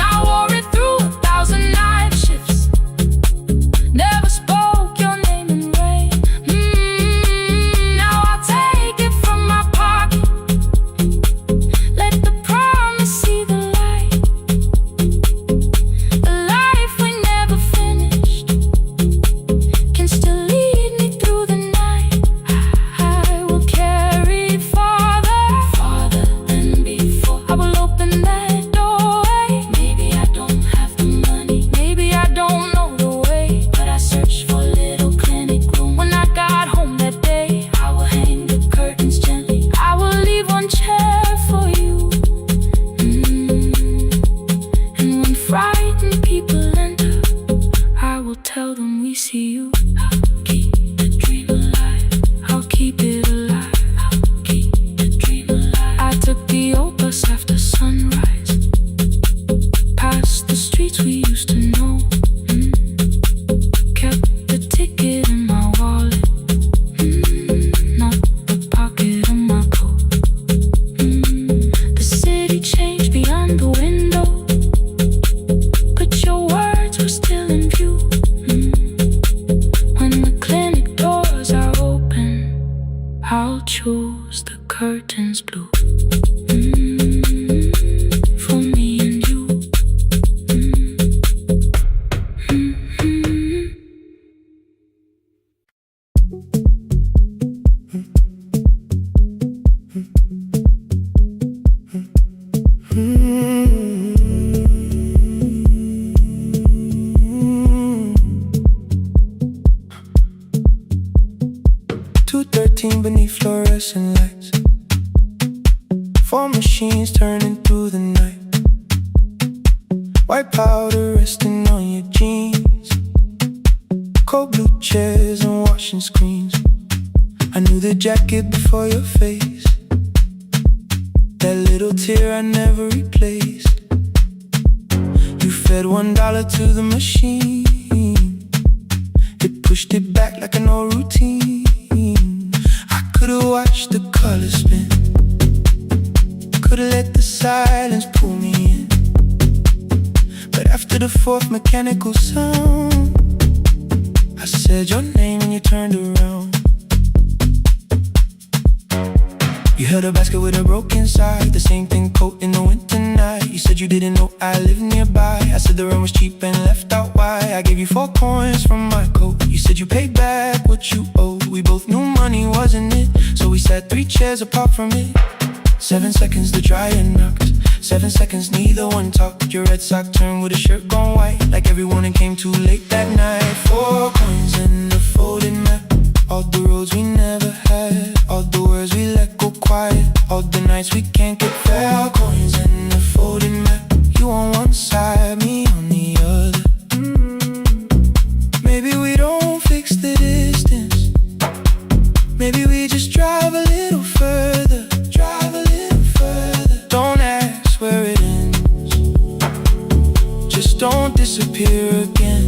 I wore it through 1,000 night shifts, never spoke your name in rain. Now I'll take it from my pocket, let the promise see the light. The life we never finished can still lead me through the night. I will carry it farther, farther than before. I will open that doorway. Maybe I don't have the money, maybe I don't know the way, but I searched for a little clinic room. When I got home that day, I will hang the curtains gently. I will leave one chair for you. And when frightened people enter, I will tell them we see you. I'll keep the dream alive, I'll keep it alive, I'll keep the dream alive. I took the old bus after sunrise, past the streets we used to know. Kept the ticket in my wallet, not the pocket of my coat. The city changed beyond the window, but your words were still in view. When the clinic doors are open, I'll choose the curtains blue. For me and you. 2:13 beneath fluorescent lights, 4 machines turning through the night. White powder resting on your jeans, cold blue chairs and washing screens. I knew the jacket before your face, that little tear I never replaced. You fed $1 to the machine, it pushed it back like an old routine. I could've watched the colors spin, could've let the silence pull me in, but after the 4th mechanical sound, I said your name and you turned around. You held a basket with a broken side, the same thing coat in the winter night. You said you didn't know I lived nearby. I said the rent was cheap and left out why. I gave you 4 coins from my coat. You said you paid back what you owed. We both knew money wasn't it, so we sat 3 chairs apart from it. 7 seconds the dryer knocked, 7 seconds neither one talked. Your red sock turned with a shirt gone white, like everyone and came too late that night. 4 coins and a folded map, all the roads we never had, all the words we let go quiet, all the nights we can't get fair. Coins and a folded map, you on one side, me on the other. Maybe we don't fix the distance, maybe we just drive a little further, drive a little further. Don't ask where it ends, just don't disappear again.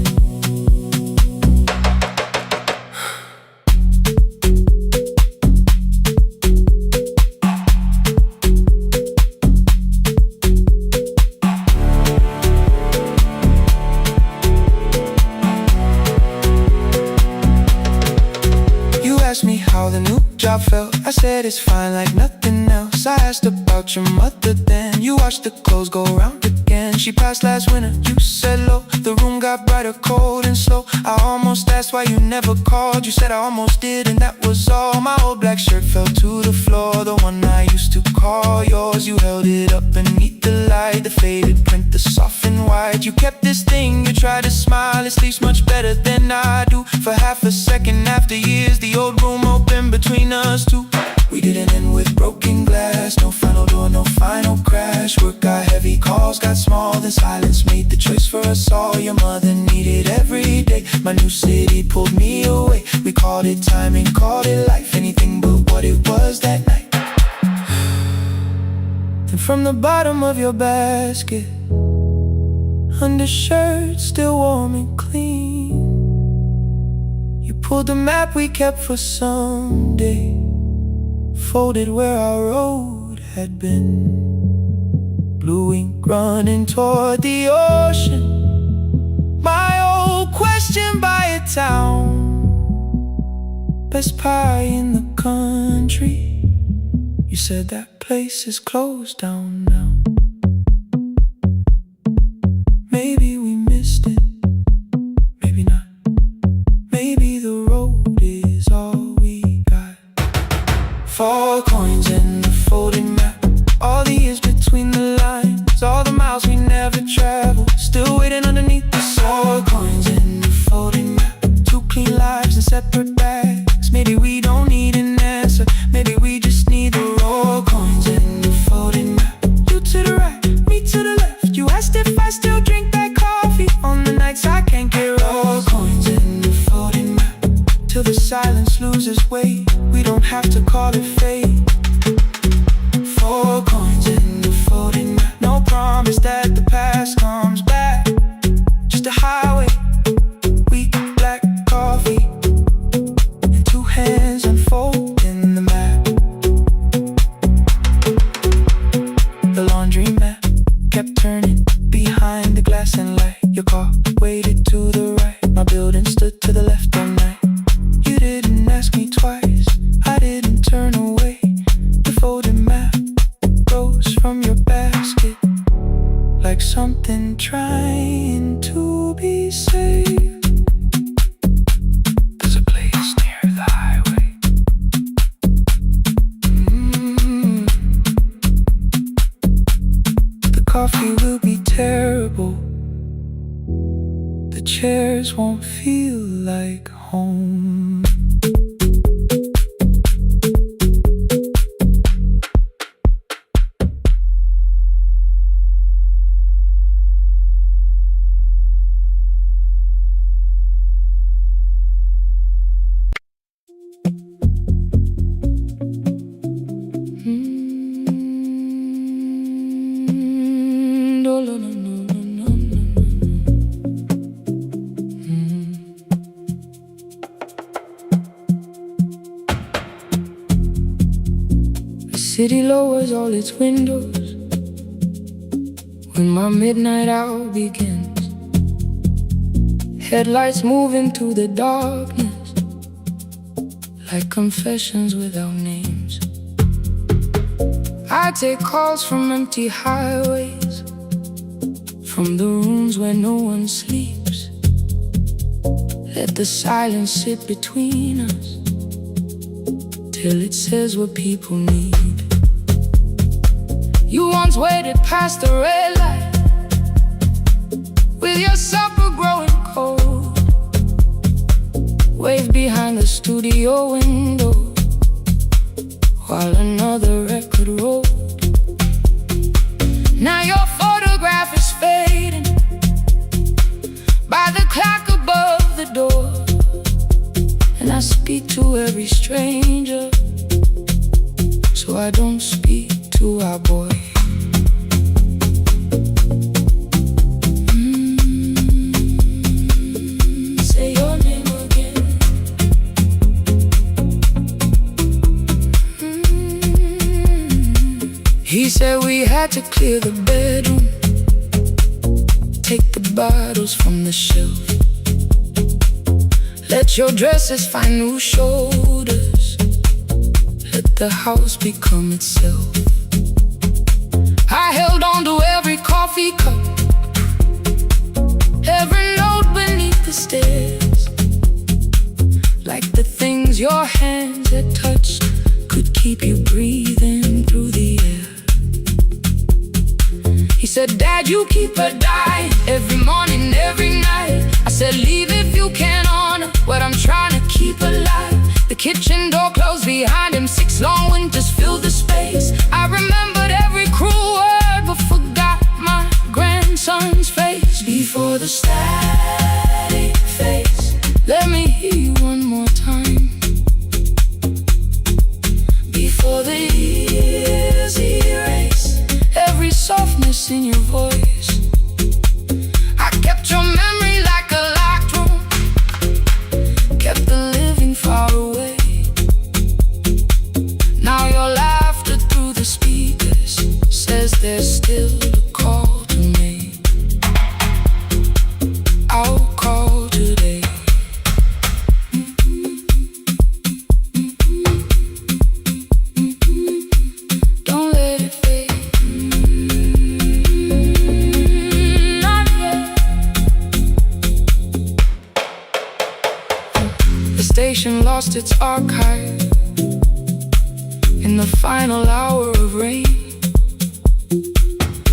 Asked me how the new job felt, I said it's fine like nothing else. I asked about your mother then, you watched the clothes go round again. She passed last winter, you said low, the room got brighter, cold and slow. I almost asked why you never called, you said I almost did and that was all. My old black shirt fell to the floor, the one I used to call yours. You held it up beneath the light, the faded print, the soft and white. You kept this thing, you tried to smile, it sleeps much better than I do. For half a second after years, the old room opened between us two. We didn't end with broken glass, no final door, no final crash. Work got heavy, calls got small, then silence made the choice for us all. Your mother needed every day, my new city pulled me away. We called it timing, called it life, anything but what it was that night. Then from the bottom of your basket, undershirt still warm and clean, Pulled the map we kept for someday, folded where our road had been. Blue ink running toward the ocean. My old question by a town. Best pie in the country. You said that place is closed down now. Maybe we missed it, maybe not. Maybe the road is all we got. 4 coins in the folded map. All the years between the lines, all the miles we never traveled, still waiting underneath the 4 coins in the folded map. 2 clean lives in separate bags. Maybe we don't need an answer, maybe we just need the raw coins in the folded map. You to the right, me to the left. You asked if I still drink that coffee on the nights I can't get raw coins in the folded map. Till the silence loses weight, we don't have to call it fate. 4 coins in the folded map. No promise that the past comes back, just a highway, weak black coffee, and 2 hands unfolding the map. The laundry mat kept turning behind the glass and light. Your car waited to the right, my building stood to the left all night. You didn't ask me twice, I didn't turn away. The folded map rose from your basket, like something trying to be saved. There's a place near the highway. The coffee will be terrible, the chairs won't feel like home. The city lowers all its windows when my midnight hour begins. Headlights move into the darkness like confessions without names. I take calls from empty highways, from the rooms where no one sleeps. Let the silence sit between us till it says what people need. You once waited past the red light with your supper growing cold, waved behind the studio window while another record rolled. Now your photograph is fading by the clock above the door, and I speak to every stranger, so I don't speak to our boy. Say your name again. He said we had to clear the bedroom, take the bottles from the shelf, let your dresses find new shoulders, let the house become itself. I held on to every coffee cup, every note beneath the stairs, like the things your hands had touched could keep you breathing through the air. He said, Dad, you keep her dying every morning, every night. I said, leave if you can honor what I'm trying to keep alive. The kitchen door closed behind him, 6 long winters filled the space. I remembered every cruel word but forgot my grandson's face. Before the static fades, let me hear you one more time. Before the years erase every softness in your voice, I kept your memory like a locked room, kept the until the call to me. I'll call today. Don't let it fade. Not yet. The station lost its archive in the final hour of rain.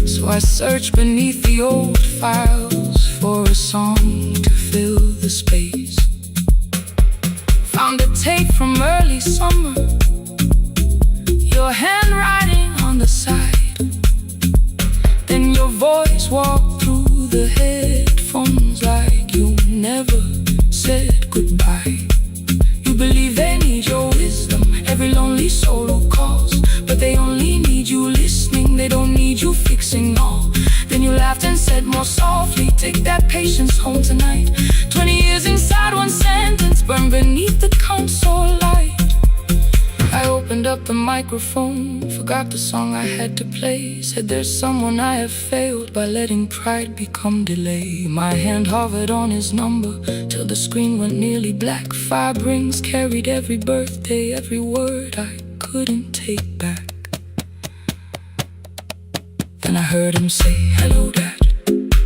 So I searched beneath the old files for a song to fill the space. Found a tape from early summer, your handwriting on the side. Then your voice walked through the headphones like you never said goodbye. You believe they need your wisdom, every lonely soul who calls, but they only need you listening, they don't need you fixing all. Then you laughed and said more softly, take that patience home tonight. 20 years inside one sentence, burned beneath the console light. I opened up the microphone, forgot the song I had to play. Said there's someone I have failed by letting pride become delay. My hand hovered on his number till the screen went nearly black. 5 rings carried every birthday, every word I couldn't take back. Then I heard him say, hello dad.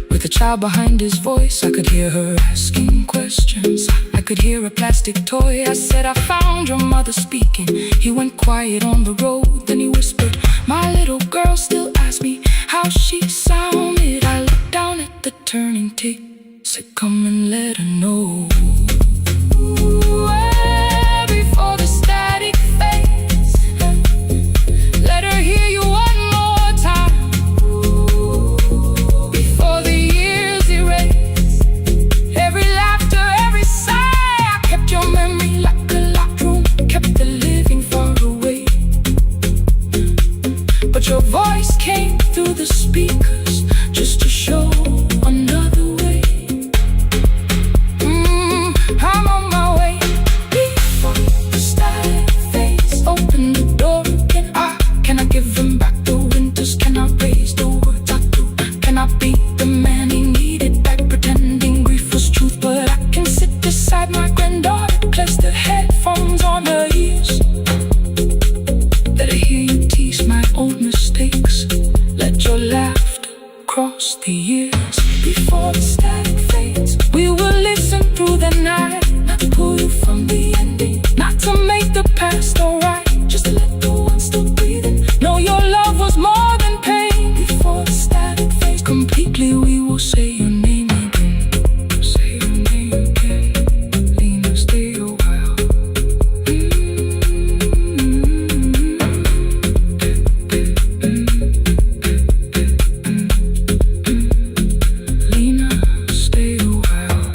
With a child behind his voice, I could hear her asking questions. I could hear a plastic toy. I said, I found your mother speaking. He went quiet on the road, then he whispered, my little girl still asks me how she sounded. I looked down at the turning tape, said come and let her know. Before the static fades, let her hear you one more time. Before the years erase every laughter, every sigh. I kept your memory like a locked room, kept the living far away. But your voice came through the speakers just to show another way. I'm on my way. Before the static fades, open the door again. Can I give him back the winters? Can I raise the words I do? Can I be the man he needed back, pretending grief was truth? But I can sit beside my granddaughter, place the headphones on her ears. Let her hear you tease my old mistakes. Let your laughter cross the years. Before the static fades, we will listen through the night, not to pull you from the ending, not to make the past alright, just to let the one still breathing know your love was more than pain. Before the static fades completely, we will say your name again. Say your name again. Lena, stay a while. Lena, stay a while.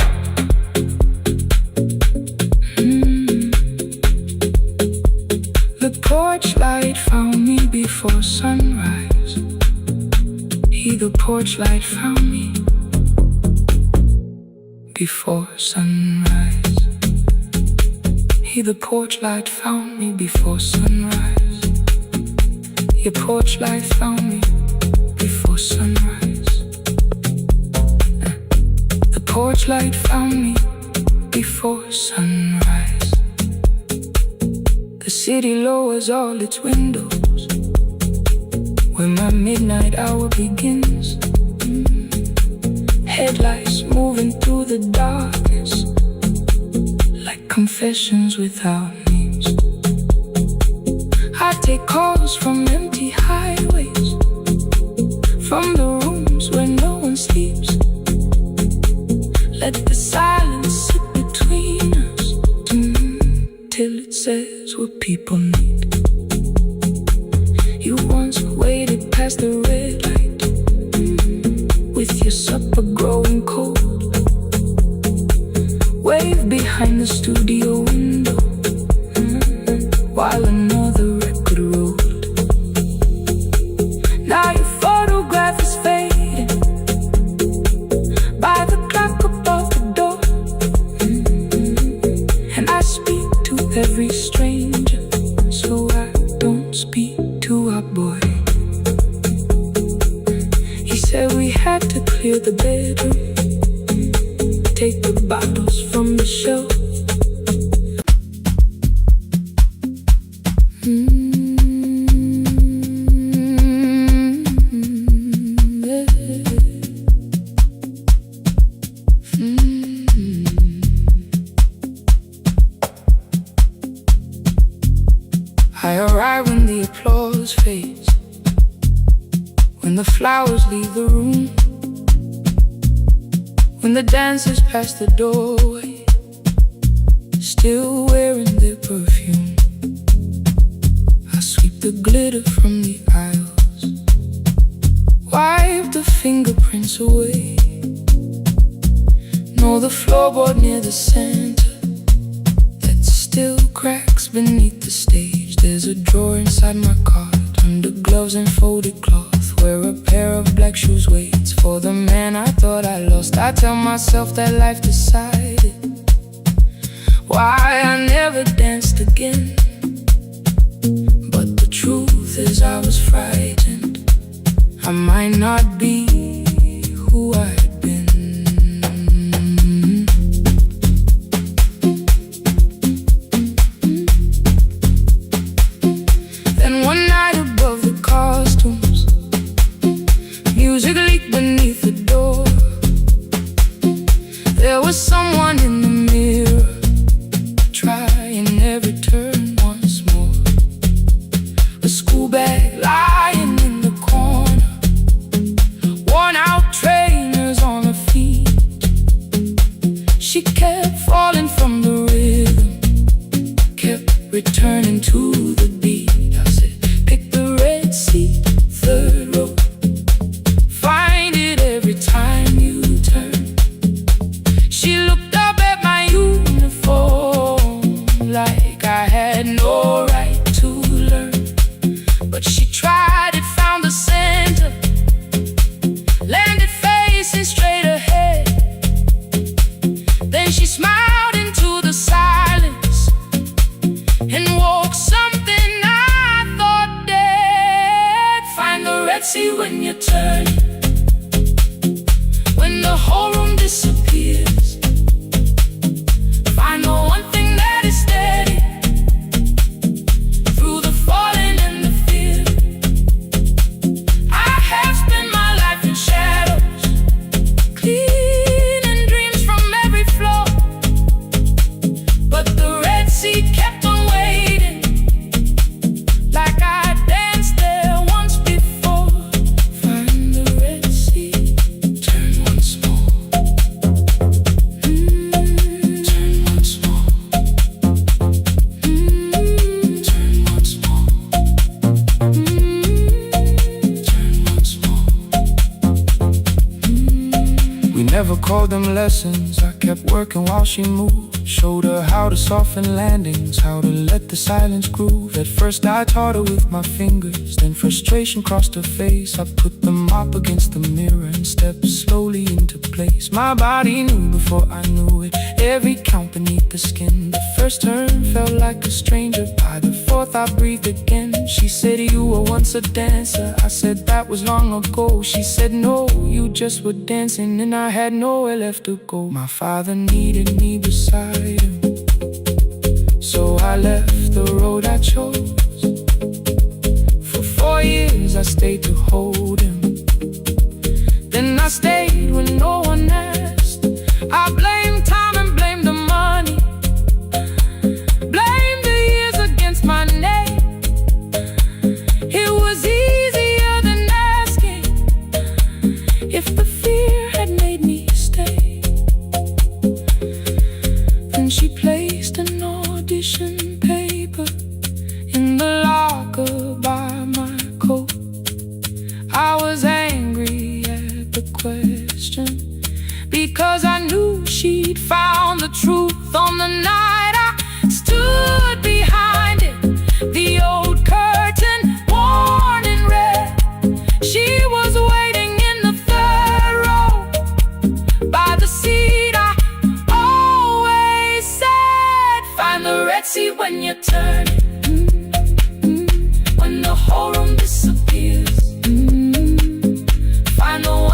The porch light found me before sunrise. The porch light found me before sunrise. The porch light found me before sunrise. Your porch light found me before sunrise. The porch light found me before sunrise. The city lowers all its windows when my midnight hour begins. Headlights moving through the darkness like confessions without names. I take calls from empty highways, from the rooms where no one sleeps. Let the silence sit between us till it says what people need. You once waited past the red light with your supper growing cold. Wave behind the studio window while another record rolled. Now your photograph is fading by the clock above the door. And I speak to every stranger, so I don't speak to our boy. said we had to clear the bedroom, take the bottles from the shelf. I arrive when the applause fades, when the flowers leave the room, when the dancers pass the doorway, still wearing their perfume. I sweep the glitter from the aisles, wipe the fingerprints away. Know the floorboard near the center that still cracks beneath the stage. There's a drawer inside my cart, under gloves and folded cloth, where a pair of black shoes waits for the man I thought I lost. I tell myself that life decided why I never danced again, but the truth is I was frightened. I might not be who I had been. Then one night above the costumes, music leaked beneath the door. There was someone in the mirror, trying every turn once more. A school bag lying in the corner, worn out trainers on her feet. She kept falling from the rhythm, kept returning to the beat. I said, pick the red seat, third row, find it every time you turn. She looked up at my uniform like I had no right to learn, but she tried it, found the center, landed facing straight ahead. Then she smiled into the silence and woke something I thought dead. Find the red sea when you turn, when the whole room disappears. Find the one thing that is steady through the falling and the fear. I have spent my life in shadows, cleaning dreams from every floor, but the red sea kept on waiting, like I danced there once before. Find the red sea, turn once more, turn once more, turn once more, turn once more. We never called them lessons. I kept working while she moved, showed her how to soften landings, how to let the silence groove. At first I taught her with my fingers, then frustration crossed her face. I put them up against the mirror and stepped slowly into place. My body knew before I knew it, every count beneath the skin. The first turn felt like a stranger, by the fourth I breathed again. She said, you were once a dancer. I said, that was long ago. She said, no, you just were dancing, and I had nowhere left to go. My father needed me beside him, so I left the road I chose. For 4 years I stayed to hold him, then I stayed when no one asked. I blamed time and blamed the money, blamed the years against my name. It was easier than asking if the fear had made me stay. Then she placed an audition paper in the locker by my coat. I was angry at the question, because I knew she'd found the truth on the night I stood behind it. The old curtain, worn in red, she was waiting in the third row, by the seat I always said. Find the red sea when you turn it, when the whole room disappears. Find the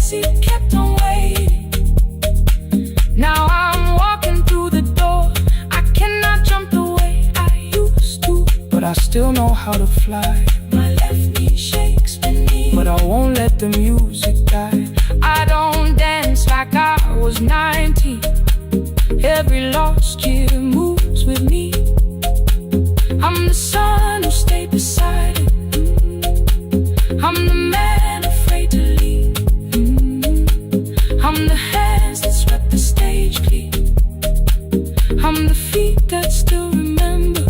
seat kept on waiting. Now I'm walking through the door. I cannot jump the way I used to, but I still know how to fly. my left knee shakes beneath. But I won't let the music die. I don't dance like I was 19. Every lost year moves with me. I'm the son who stayed beside it. I'm the man afraid to leave. I'm the hands that swept the stage clean. I'm the feet that still remember.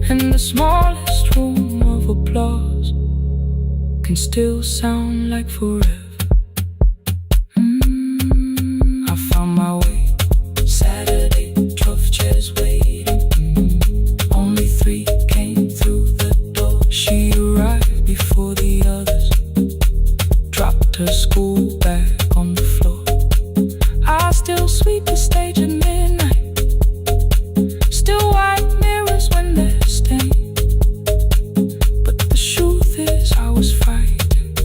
And the smallest room of applause can still sound like forever. I found my way. Saturday, 12 chairs waiting. Only 3 came through the door. She arrived before the others, dropped her school bag on the floor. I still sweep the stage at midnight. Still wipe mirrors when they're stained. But the truth is I was fighting.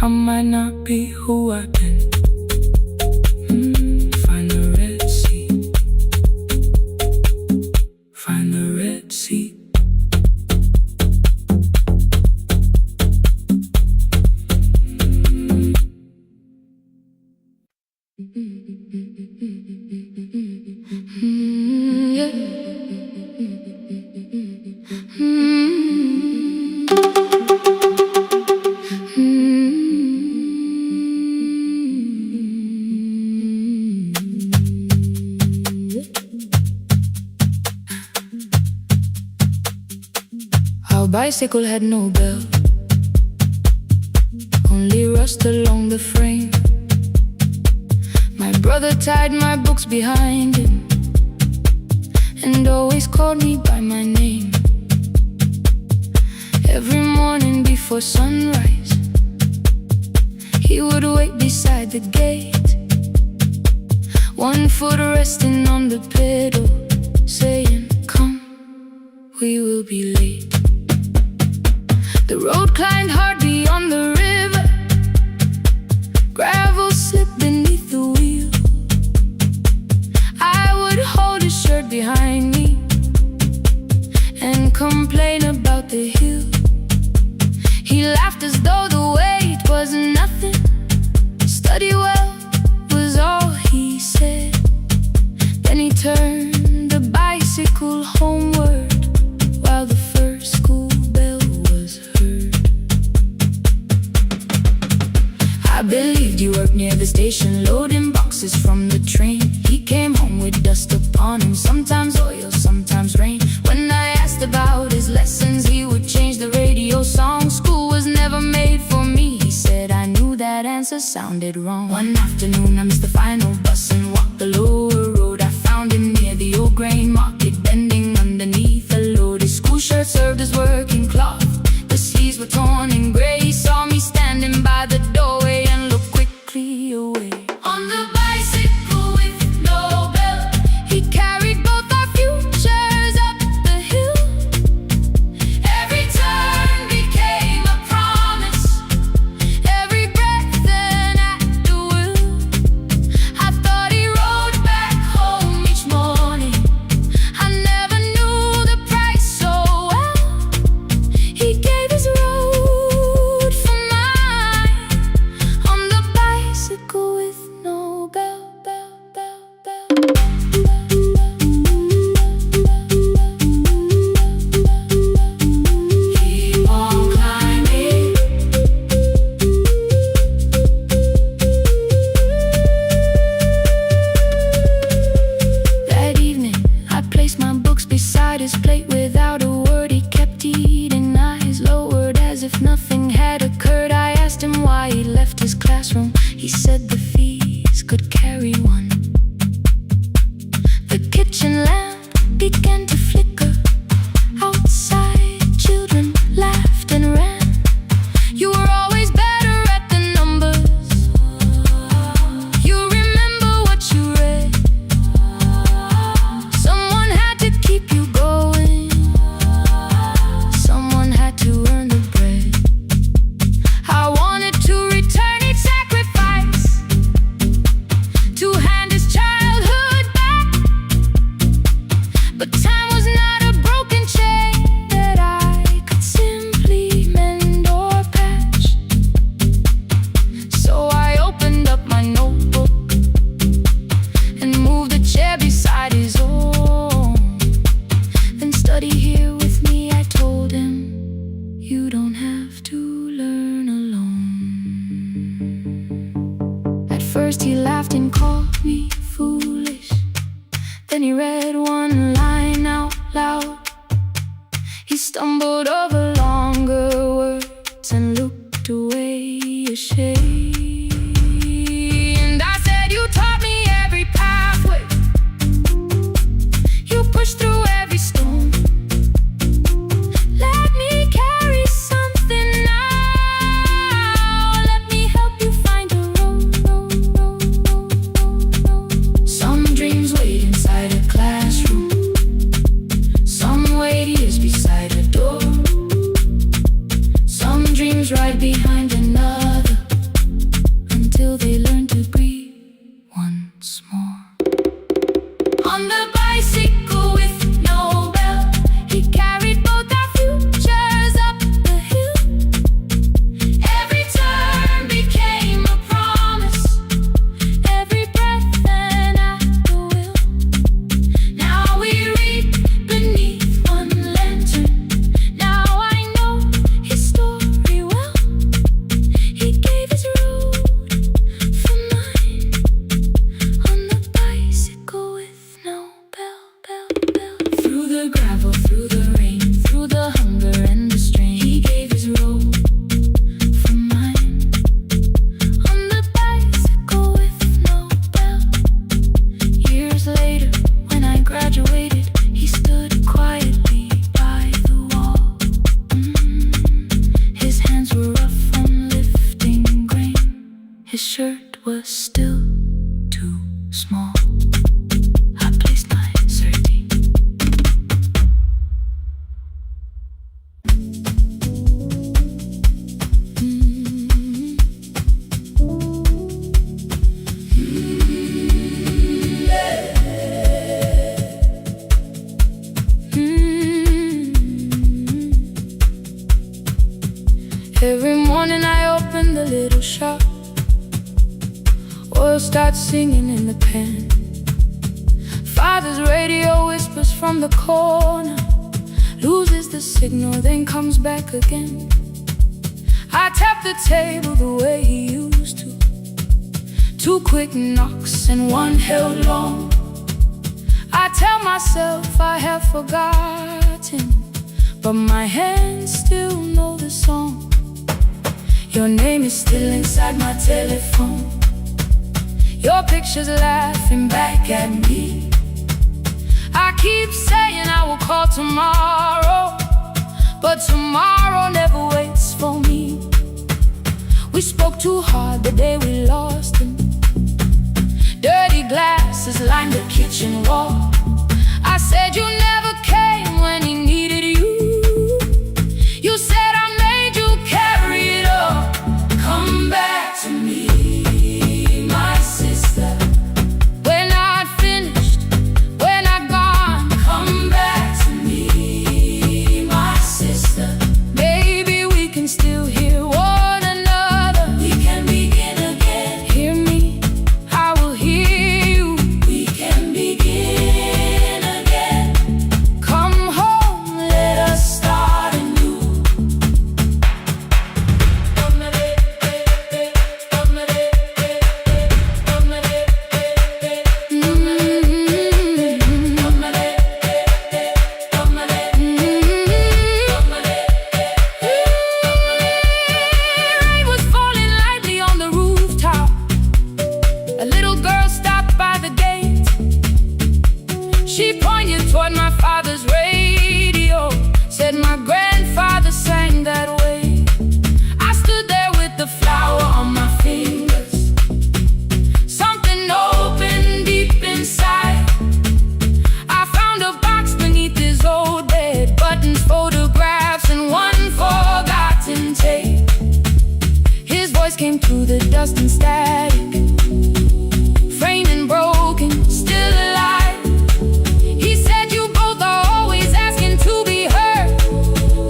I might not be who I've been. Find the red sea. Find the red sea. Our bicycle had no bell, only rust along the frame. My brother tied my books behind him and always called me by my name. Every morning before sunrise, he would wait beside the gate, one foot resting on the pedal, saying, "Come, we will be late." The road climbed hard beyond the river. Gravel slipped beneath the wheel. I would hold his shirt behind me and complain about the hill. He laughed as though the weight was nothing. Study well was all he said. Then he turned the bicycle homeward while the first school bell was heard. I believed you worked near the station, loading boxes from the train. He came home with dust upon him, sometimes oil, sometimes rain. When I asked about his lessons, he would change the radio song. School was never made for me, he said. I knew that answer sounded wrong. One afternoon I missed the final bus and walked the lower road. I found him near the old grain market, bending underneath a load. His school shirt served as working cloth. The sleeves were torn and gray. He saw me standing by the doorway and looked quickly away. On the bicycle with no bell, he carried both our futures up the hill. Every turn became a promise, every breath an act of will. I thought he rode back home each morning. I never knew the price so well. He gave his road for mine on the bicycle with no bell, bell, bell, bell. Keep on climbing. That evening, I placed my books beside his plate. Without a word, he kept eating, eyes lowered as if nothing had occurred. I asked him why he left his classroom. He said the fees could carry one. The kitchen lamp began to flicker. Outside, children laughed and ran. You were always better at the numbers. You remember what you read. Someone had to keep you going. Someone had to earn the bread. I wanted to laughed and called me foolish. Then he read one line out loud. He stumbled over longer words and looked away ashamed. And I said, you taught me every pathway, you pushed through every stone. Let me carry something now. Let me help you find a road. Some dreams wait inside a classroom, some wait years beside a door, some dreams right behind another, until they learn to breathe once more. On the bicycle with no bell, he carried both our futures up the hill. Every turn became a promise, every breath an act of will. Now we read beneath one lantern. Now I know his story well. He gave his road for mine, on the bicycle with no bell. Through the gravel, through the rain, through the hunger and the strain, he gave his road for mine, on the bicycle with no bell. Years later, when I graduated, he stood quietly by the wall. His hands were rough on lifting grain, his shirt was still too small. I placed my sardine. Every morning I open the little shop, oil starts singing in the pan. Father's radio whispers from the corner, loses the signal, then comes back again. I tap the table the way he used to, 2 quick knocks and 1 held long. I tell myself I have forgotten, but my hands still know the song. Your name is still inside my telephone, your picture's laughing back at me. I keep saying I will call tomorrow, but tomorrow never waits for me. We spoke too hard the day we lost him. Dirty glasses lined the kitchen wall. I said you never came when he needed you. You said I made you carry it all. Come back to me, my sister. We're not finished, we're not gone. Come back to me, my sister. Baby, we can still hear one another. We can begin again. Hear me, I will hear you. We can begin again. Come home, let us start anew. Rain was falling lightly on the rooftop. A little girl stopped by the gate. She pointed toward my father's radio, said my grandfather sang that way. I stood there with the flower on my fingers. Something opened deep inside. I found a box beneath his old bed, buttons, photographs, and 1 forgotten tape. His voice came through the dust and static, framed and broken, still alive. He said you both are always asking to be heard.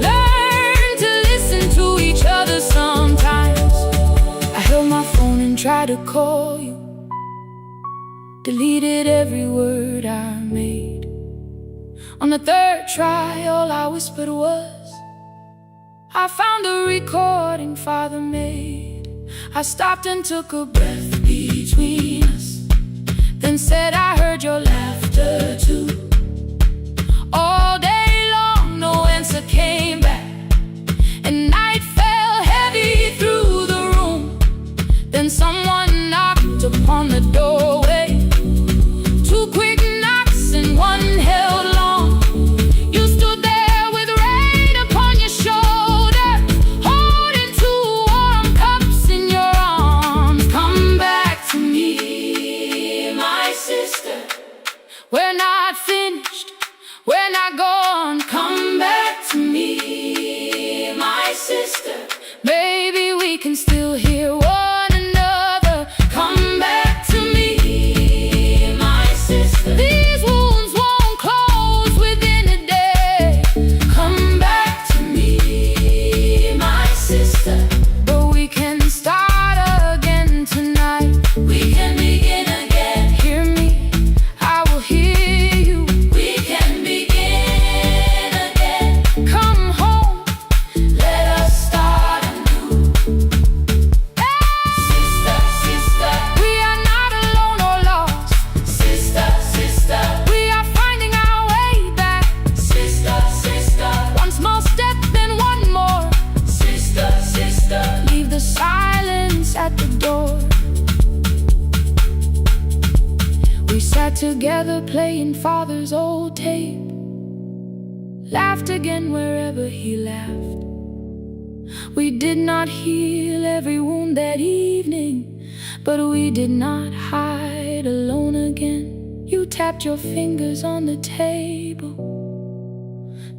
Learn to listen to each other sometimes. I held my phone and tried to call you, deleted every word I made. On the 3rd try, all I whispered was, I found a recording Father made. I stopped and took a breath between us. then said I heard your laughter too. All day long no answer came back, and night fell heavy through the room. Then someone knocked upon the doorway. Two quick knocks and one held long. You stood there with rain upon your shoulder, holding two warm cups in your arms. Come back to me, my sister. We're not finished, we're not gone. Come back to me, my sister. Maybe we can still hear one another. Come back to me, my sister. These wounds won't close within a day. Come back to me, my sister. But we can start again tonight. We can begin again. Hear me, I will hear you. We can begin again. Come home, let us start anew. Sister, sister, we are not alone or lost. Sister, sister, we are finding our way back. Sister, sister, one small step, then one more. Sister, sister, leave the silence at the door. We sat together playing father's old tape, laughed again wherever he laughed. We did not heal every wound that evening, but we did not hide alone again. You tapped your fingers on the table,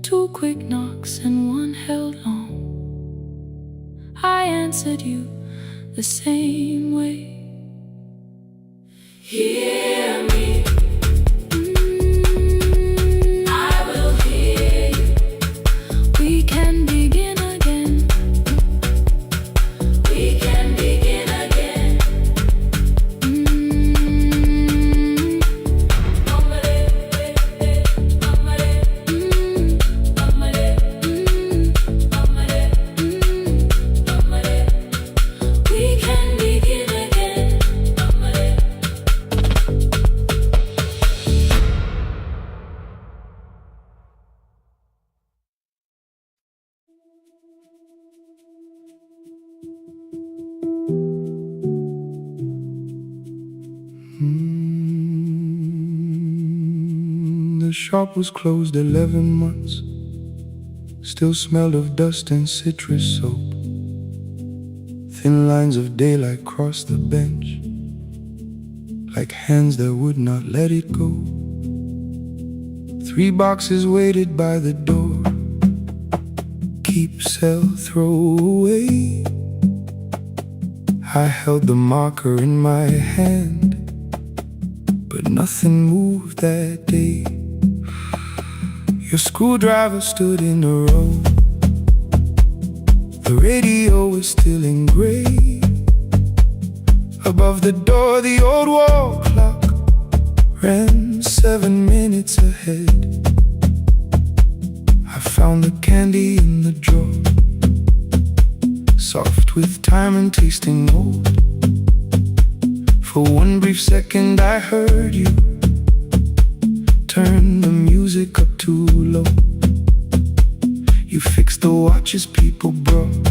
two quick knocks and one held long. I answered you the same way. Hear me, I will hear you. We can begin again. We can begin again. We can begin again. The shop was closed 11 months. Still smelled of dust and citrus soap. Thin lines of daylight crossed the bench, like hands that would not let it go. 3 boxes waited by the door. Keep, sell, throw away. I held the marker in my hand, but nothing moved that day. Your screwdriver stood in a row. The radio was still in gray. Above the door, the old wall clock ran 7 minutes ahead. I found the candy in the drawer, soft with time and tasting old. For one brief second I heard you turn the music up too low. You fixed the watches people brought,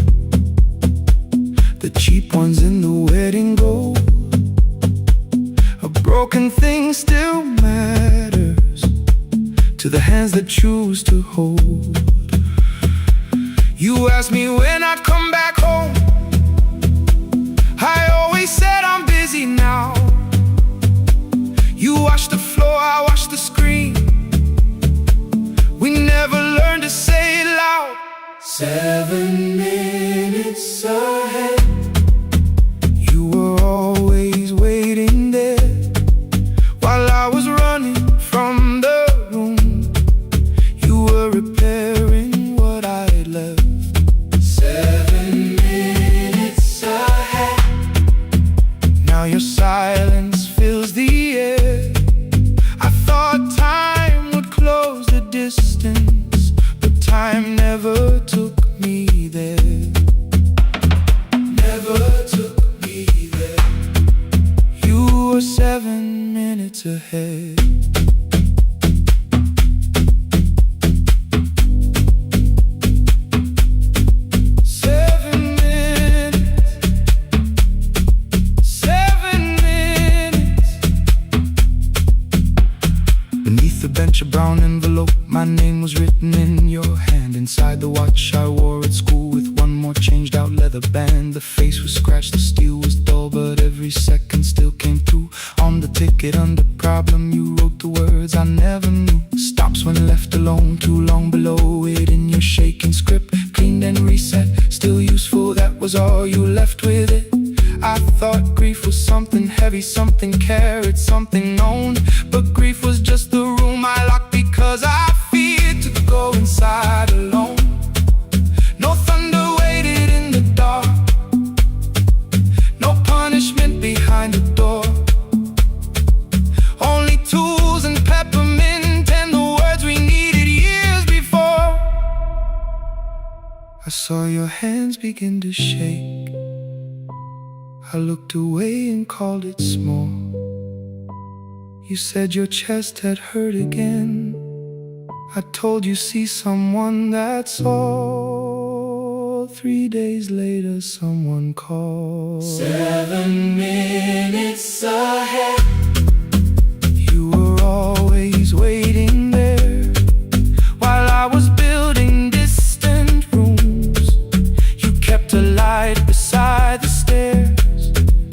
the cheap ones in the wedding gold. A broken thing still matters to the hands that choose to hold. You asked me when I'd come back home. I always said I'm busy now. You washed the floor, I washed the screen. We never learned to say it loud. 7 minutes ahead. You were always waiting there while I was running from the room. You were repairing what I had left. 7 minutes ahead. Now your silence fills the air. I thought time would close the distance, but time never took me there. Never minutes ahead. Beneath a bench, a brown envelope, my name was written in your hand. Inside the watch I wore at school with one more changed out leather band. The face was scratched, the steel was dull, but every second still came through. On the ticket under problem you wrote the words I never knew. Stops when left alone, too long below it in your shaking script. Cleaned and reset, still useful, that was all you left with it. I thought grief was something heavy, something carried, something known. But grief was just the room I locked because I feared to go inside alone. No thunder waited in the dark, no punishment behind the door. Only tools and peppermint and the words we needed years before. I saw your hands begin to shake. I looked away and called it small. You said your chest had hurt again. I told you see someone, that's all. 3 days later someone called. 7 minutes ahead. You were always waiting there while I was building distant rooms. You kept a light beside the stairs.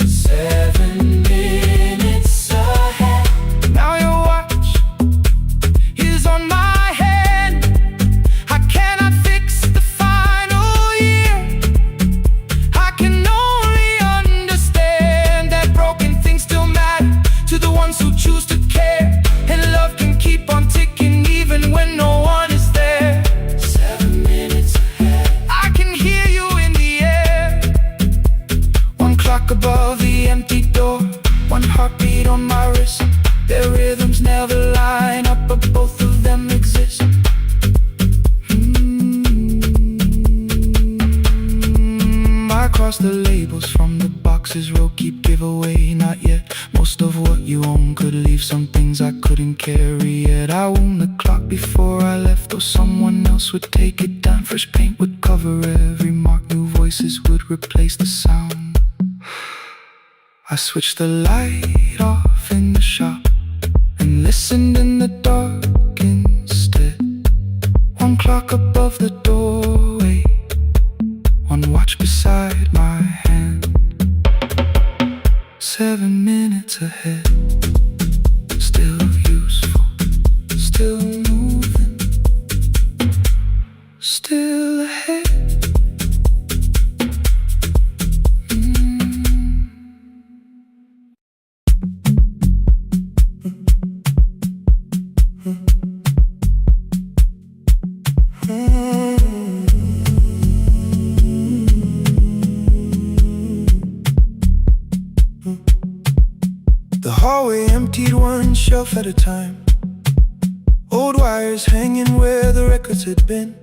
7 minutes ahead. Now your watch is on my hand. I cannot fix the final year. I can only understand that broken things still matter to the ones who choose to care. And love can keep on ticking even when no one is there. 7 minutes ahead. I can hear you in the air. One clock above the empty door, one heartbeat on my wrist. Their rhythms never line up, but both of them exist. I cross the labels from the boxes, row keep giveaway, not yet. Most of what you own could leave, some things I couldn't carry yet. I wound the clock before I left, though someone else would take it down. Fresh paint would cover every mark, new voices would replace the sound. I switched the light off in the shop and listened in the dark instead. One clock above the doorway, one watch beside my hand. 7 minutes ahead, still useful, still moving, still ahead. The hallway emptied one shelf at a time. Old wires hanging where the records had been.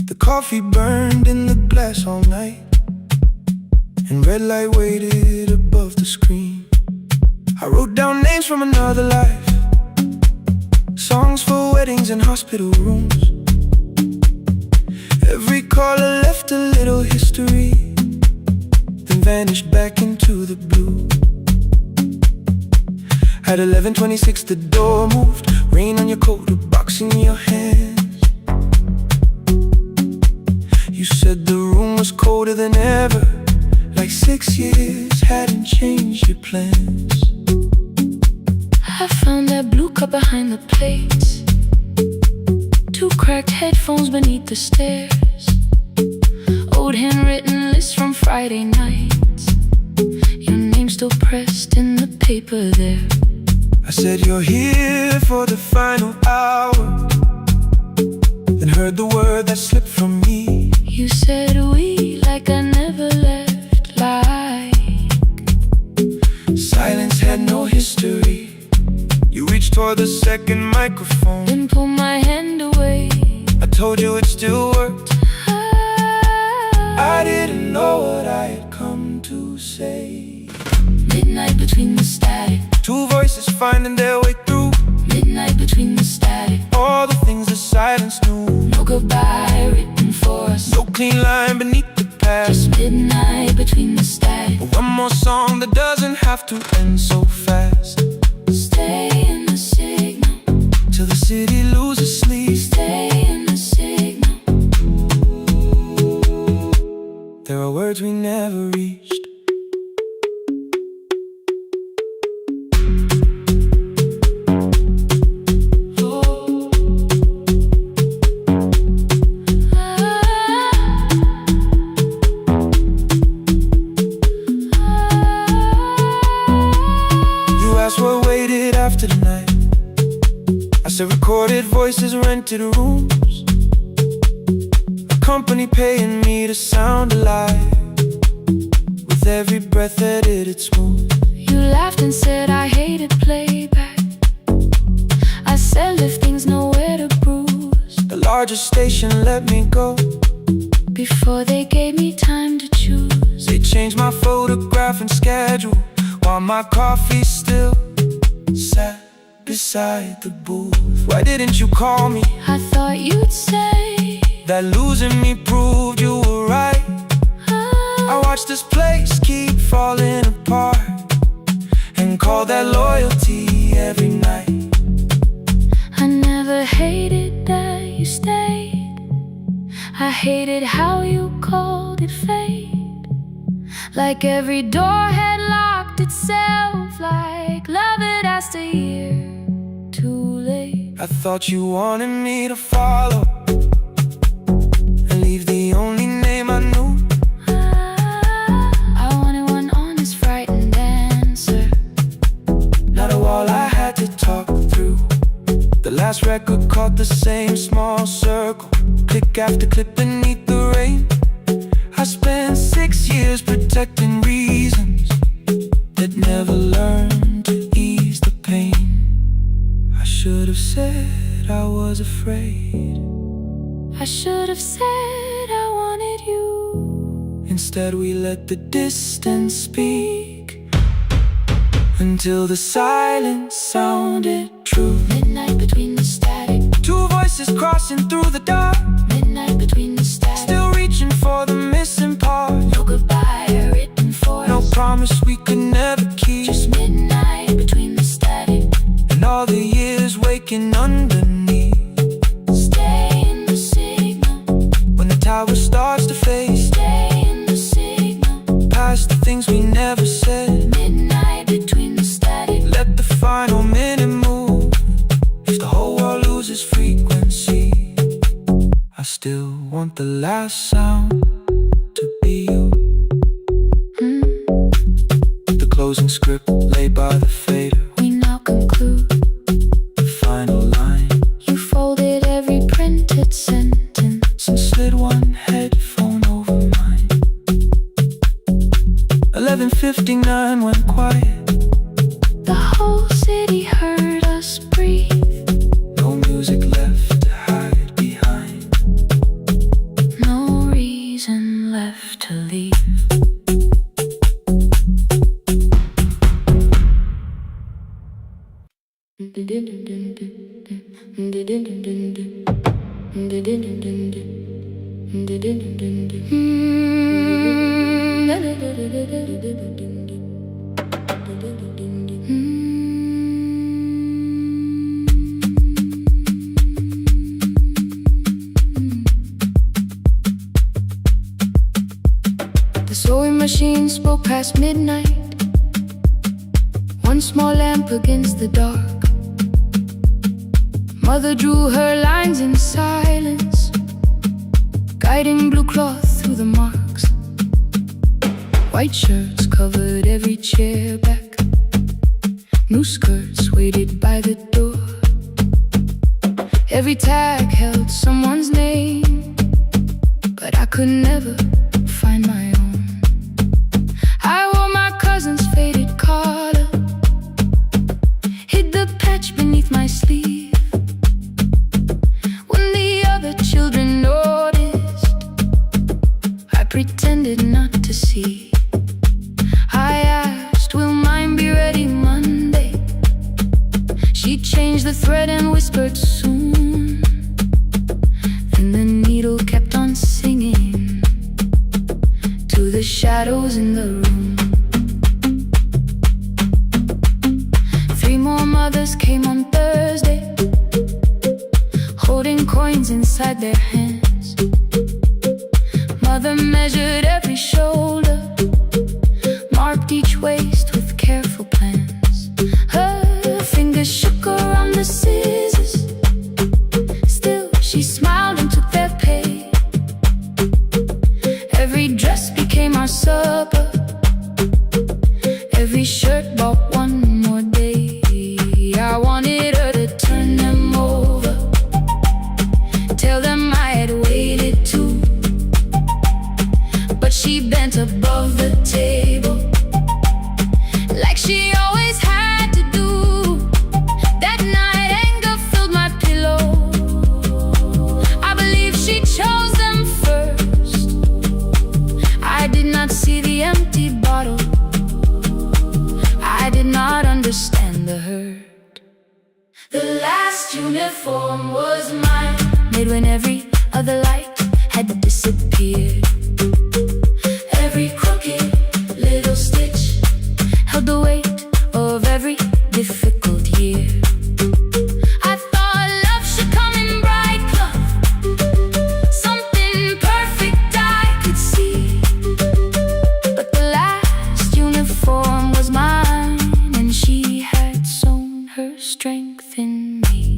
The coffee burned in the glass all night, and red light waited above the screen. I wrote down names from another life, songs for weddings and hospital rooms. Every caller left a little history, then vanished back into the blue. At 11:26 the door moved, rain on your coat, a box in your hands. You said the room was colder than ever, like 6 years hadn't changed your plans. I found that blue cup behind the plates, 2 cracked headphones beneath the stairs, old handwritten lists from Friday nights, your name still pressed in the paper there. I said you're here for the final hour, then heard the word that slipped from me. You said we like I never left, like silence had no history. You reached toward the second microphone, then pulled my hand away. I told you it still worked. I didn't know what I had come to say. Midnight between the static, 2 voices finding their way through. Midnight between the static, All the things the silence knew. no goodbye written for us. No clean line beneath the past. Just midnight between the static. One more song that doesn't have to end so fast. Stay in the signal, Till the city loses sleep. stay in the signal. There are words we never reached. You asked what waited after the night. I said recorded voices, rented rooms, a company paying me to sound alive, with every breath edited smooth. You laughed and said I hated playback. I said if things nowhere to bruise, The largest station let me go. before they gave me time to choose. They changed my photograph and schedule, while my coffee still sat beside the booth. Why didn't you call me? I thought you'd say That losing me proved you were right. I watched this place keep falling apart, and call that loyalty every night. I never hated that you stayed. I hated how you called it fate. Like every door had locked itself, like love had asked a year too late. I thought you wanted me to follow and leave the only name I knew. I wanted one honest, frightened answer. Not a wall I had to talk through. The last record caught the same small circle, click after click beneath the rain. I spent 6 years protecting reasons that never learned to ease the pain. I should have said I was afraid. I should have said I wanted you. Instead we let the distance speak, until the silence sounded true. Midnight between the static, Two voices crossing through the dark, midnight between the static. still reaching for the missing part. No goodbye written for No us. promise we could never keep. Just midnight between the static. And all the years waking underneath. Stay in the signal, When the tower starts to fade, stay in the signal. past the things we never said. Midnight between the static. Let the final minute move. If the whole world loses frequency, I still want the last sound to be you. The closing script laid by the fader. We now conclude. The final line. You folded every printed sentence. And slid one headphone over mine. 11:59 went quiet. The whole city heard us breathe. No music left to hide behind. No reason left to leave. The sewing machine spoke past midnight. One small lamp against the dark. Mother drew her lines in silence, guiding blue cloth through the marks. White shirts covered every chair back. New skirts waited by the door. Every tag held someone's name, but I could never find my own. I wore my cousin's faded collar, hid the patch beneath my sleeve. When the other children noticed, I pretended not to see. I asked, will mine be ready Monday? the shadows in the room. 3 more mothers came on Thursday, holding coins inside their hands. Mother measured every shoulder, marked each waist with careful plans. Her fingers shook around the scissors, still she smiled and took their pay. Every dress became our supper, every shirt bought one more day. I wanted her to turn them over, tell them I had waited too, but she bent above the table like she always had to do. That night anger filled my pillow. I believe she chose them first. I did not see the empty bottle, I did not understand the hurt. The last uniform was mine, made when every other light had disappeared. Every crooked little stitch held the weight of every difficult year. I thought love should come in bright color, something perfect I could see. But the last uniform was mine, and she had sown her strength in me.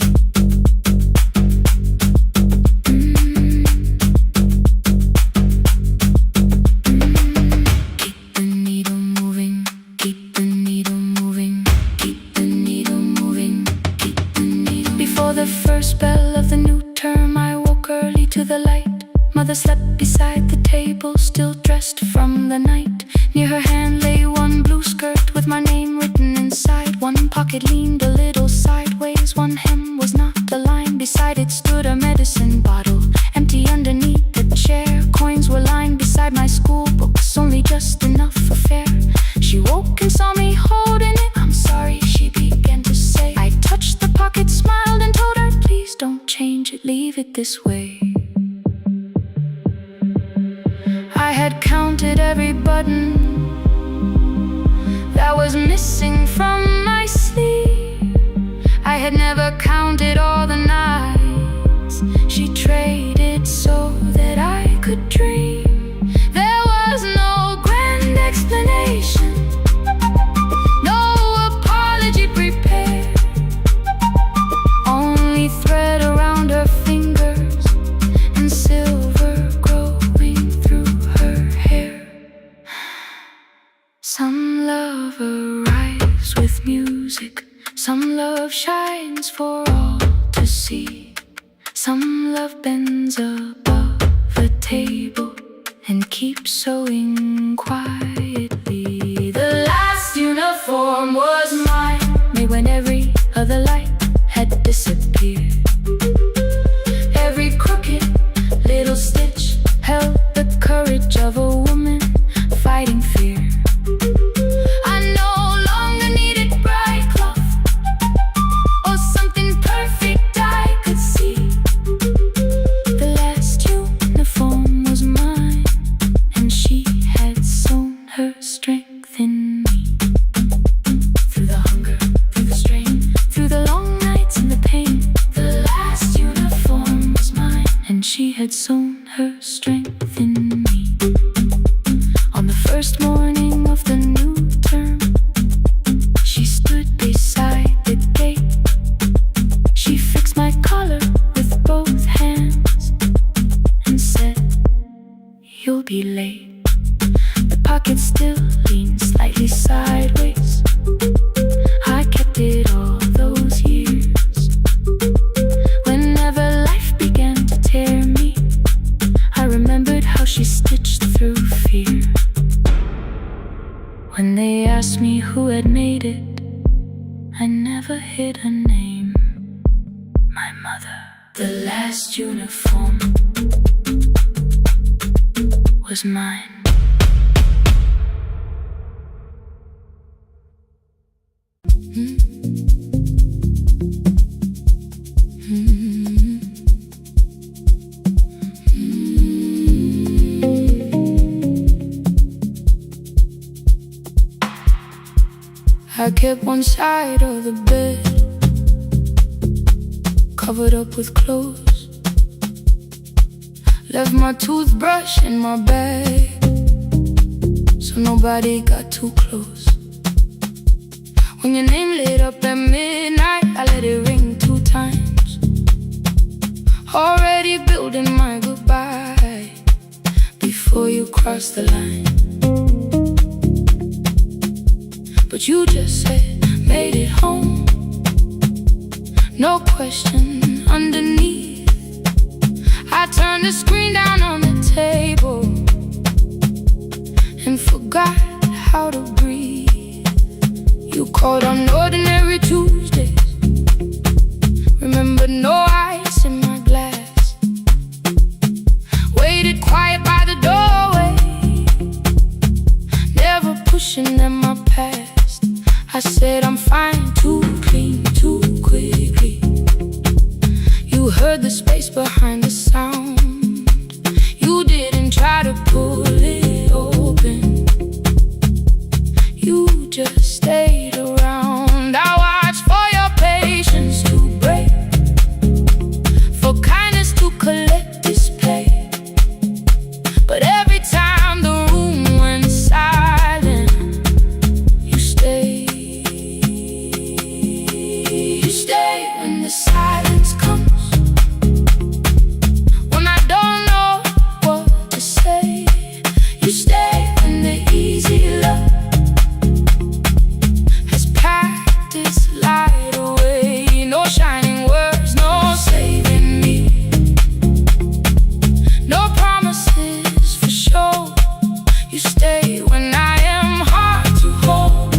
Keep the needle moving, keep the needle moving, keep the needle moving, keep the needle. Before the first bell of the new term, I woke early to the light. Mother slept beside the table, still dressed from the night. Near her hand lay one blue skirt with my name written inside. One pocket leaned a little sideways, one hem was not aligned. Beside it stood a medicine bottle, empty underneath the chair. Coins were lying beside my school books, only just enough for fare. She woke and saw me holding it. I'm sorry, she began to say. I touched the pocket, smiled and told her, please don't change it, leave it this way. I had counted every button that was missing from my sleeve. I had never counted all the nights she traded so that I could dream. There was no grand explanation, no apology prepared, only thread around her fingers and silver growing through her hair. Some love arrives with music, some love shines for all to see. Some love bends above the table and keeps sewing quietly. The last uniform was mine, made when every other light had disappeared. Every crooked little stitch held the courage of a woman fighting fear. I no longer needed bright cloth or something perfect I could see. The last uniform was mine, and she had sown her strength in me. Through the hunger, through the strain, through the long nights and the pain, the last uniform was mine, and she had sown her strength in me. On the first morning of the new term, she stood beside the gate. She fixed my collar with both hands and said, you'll be late. The pocket still leaned slightly sideways. I kept it all those years. Whenever life began to tear me, I remembered how she stitched through fear. When they asked me who had made it, I never hid her name. My mother. The last uniform was mine. I kept one side of the bed covered up with clothes. Left my toothbrush in my bag so nobody got too close. When your name lit up at midnight, I let it ring 2 times. Already building my goodbye before you cross the line. But you just said, made it home. No question underneath. I turned the screen down on the table and forgot how to breathe. You called on ordinary Tuesdays. Remember, no ice in my glass. Waited quiet by the doorway, never pushing at my past. I said I'm fine, too clean, too quickly. You heard the space behind the sound. You didn't try to pull it open. You just stayed around. I watched for your patience to break, for kindness to collect display. But every time the room went silent, you stayed. You stay when the silence comes, when I don't know what to say. You stay when the easy love has packed its light away. No shining words, no saving me, no promises for sure. You stay when I am hard to hold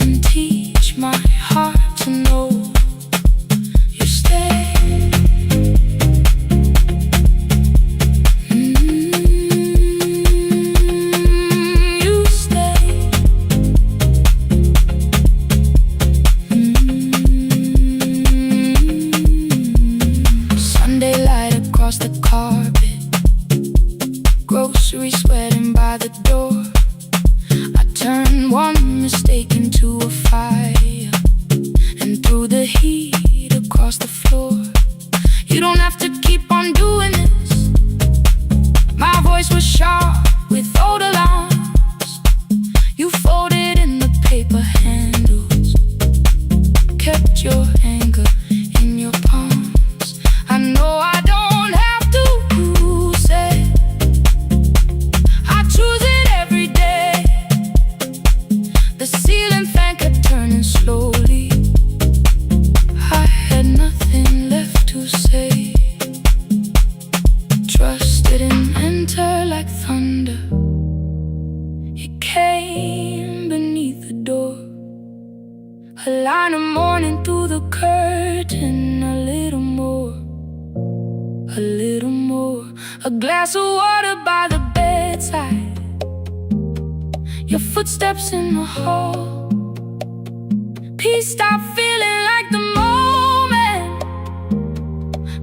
and teach my heart to know. You stay. You stay. Sunday light across the carpet, groceries sweating by the door. I turned one mistake into a fire and threw the heat across the floor. You don't have to keep on doing this. My voice was sharp with old alarms. You folded in the paper handles, kept your anger in your palms. I know I don't have to say, I choose it every day. The ceiling fan kept turning slowly. I had nothing left to say. Trust didn't enter like thunder. It came beneath the door. A line of morning through the curtain. A little more, a little more. A glass of water by the bedside. Your footsteps in the hall. Peace stopped feeling like the moment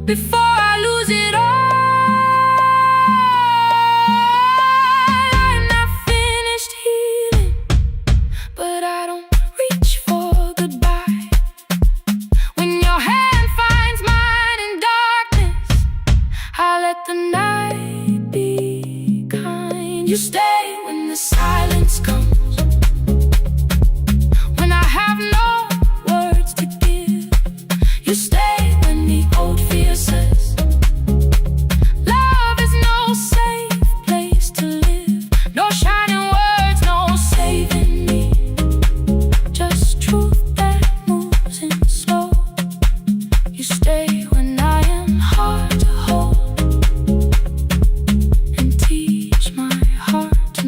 before I lose it all. I'm not finished healing, but I don't reach for goodbye. When your hand finds mine in darkness, I let the night be kind. You stay when the silence comes, when I have no words to give. You stay when the old fear says love is no safe place to live. No shining words, no saving me, just truth that moves in slow. You stay when I am hard to hold and teach my heart to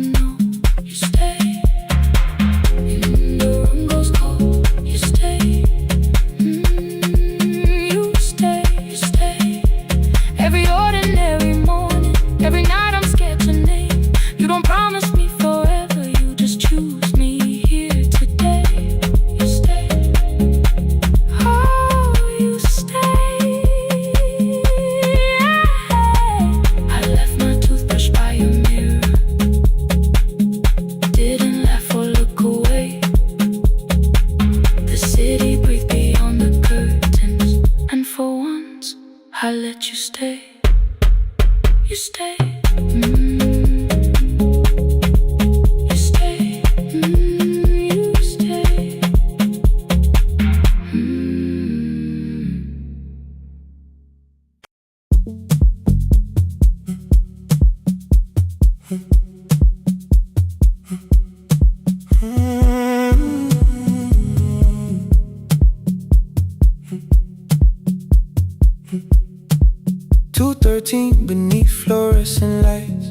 routine beneath fluorescent lights.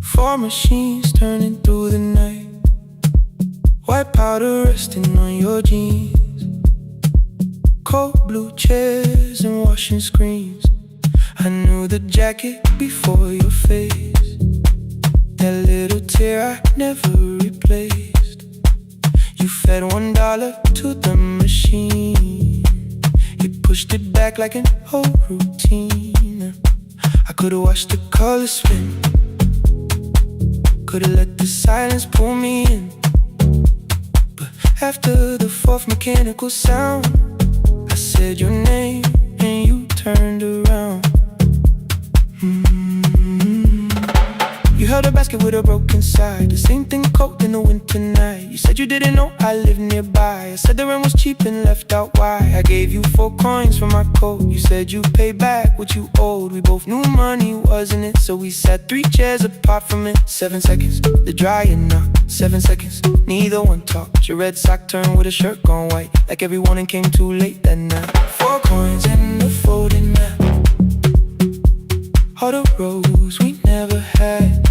Four machines turning through the night. White powder resting on your jeans. Cold blue chairs and washing screens. I knew the jacket before your face. That little tear I never replaced. You fed $1 to the machine. You pushed it back like an old routine. I could've watched the colors spin. Could've let the silence pull me in. But after the fourth mechanical sound, I said your name and you turned around. You held a basket with a broken side. The same thing cold in the winter night. You said you didn't know I lived nearby. I said the rent was cheap and left out why. I gave you 4 coins for my coat. You said you'd pay back what you owed. We both knew money wasn't it, so we sat 3 chairs apart from it. 7 seconds, the dryer knocked. 7 seconds, neither one talked. Your red sock turned with a shirt gone white, like everyone came too late that night. 4 coins and a folding map. All the roads we never had.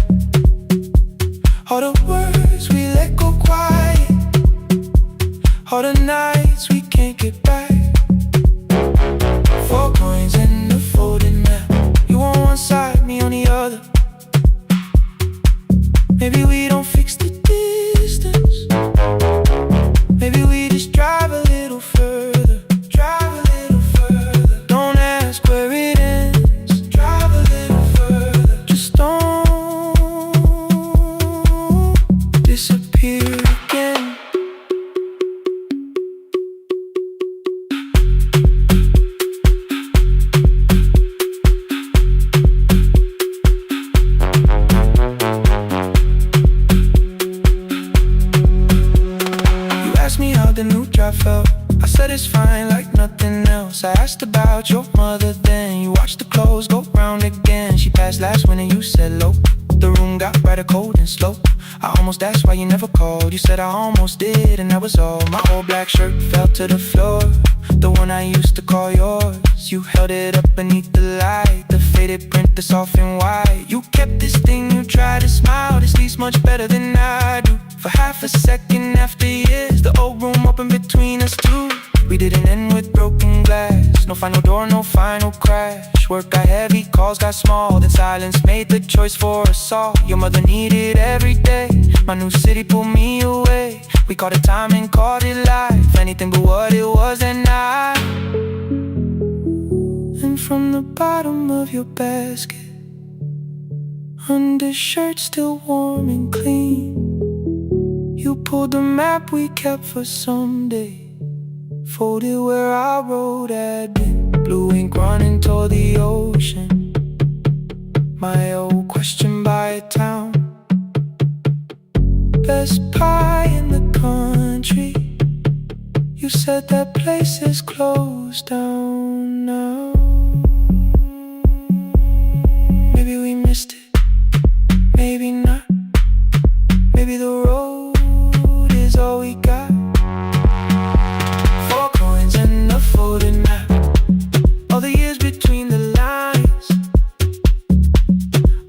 All the words we let go quiet. All the nights we can't get back. 4 coins and a folding map. You on one side, me on the other. Maybe we don't fix the distance. Maybe we just drive a little further. Drive a little further. Don't ask where it ends. Drive a little further. Just don't disappear again. You asked me how the new drive felt. I said it's fine like nothing else. I asked about your mother then. You watched the clothes go round again. She passed last winter, you said low. The room got brighter, cold and slow. I almost asked why you never called. You said I almost did and that was all. My old black shirt fell to the floor, the one I used to call yours. You held it up beneath the light, the faded print, the soft and white. You kept this thing, you tried to smile. This sleeps much better than I do. For half a second after years, the old room opened between us two. We didn't end with broken glass. No final door, no final crash. Work got heavy, calls got small. Then silence made the choice for us all. Your mother needed every day. My new city pulled me away. We called it time and called it life. Anything but what it was that night. And from the bottom of your basket, undershirt still warm and clean, you pulled the map we kept for someday. Folded where our road had been. Blue ink running toward the ocean. My old question by a town. Best pie in the country. You said that place is closed down now. Maybe we missed it, maybe not. Maybe the road is all we got. 4 coins and a folding map. All the years between the lines.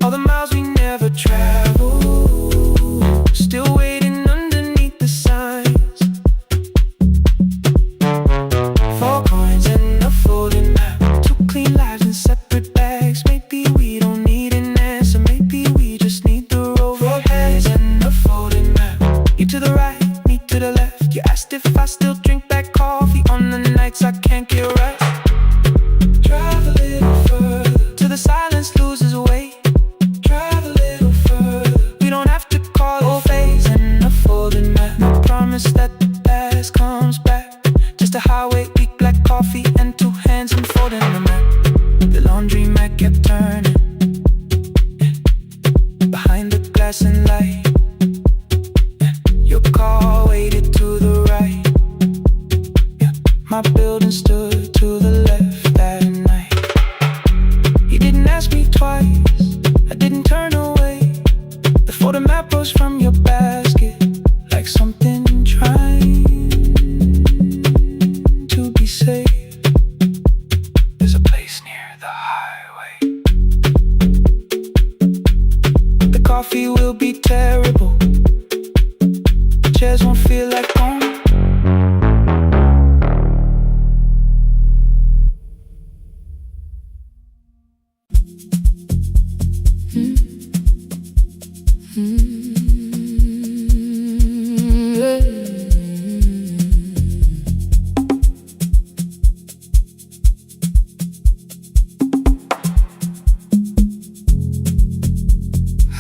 All the miles we never traveled. Still waiting underneath the signs. 4 coins and a folding map. 2 clean lives in separate bags. Maybe we don't need an answer. Maybe we just need the road. 4 hands and a folding map. You to the right, me to the left. You asked if I still drink that coffee on the nights I can't get right. Drive a little further till the silence loses weight. Drive a little further. We don't have to call it phase and a folding map. No promise that the past comes back. Just a highway, weak black coffee and 2 hands unfolding the map. The laundry mat kept turning behind the glass and light. Your car waited to the right. My building stood to the left that night. You didn't ask me twice, I didn't turn away. The photo map rose from your basket like something trying to be safe. There's a place near the highway. terrible. Chairs won't feel like home.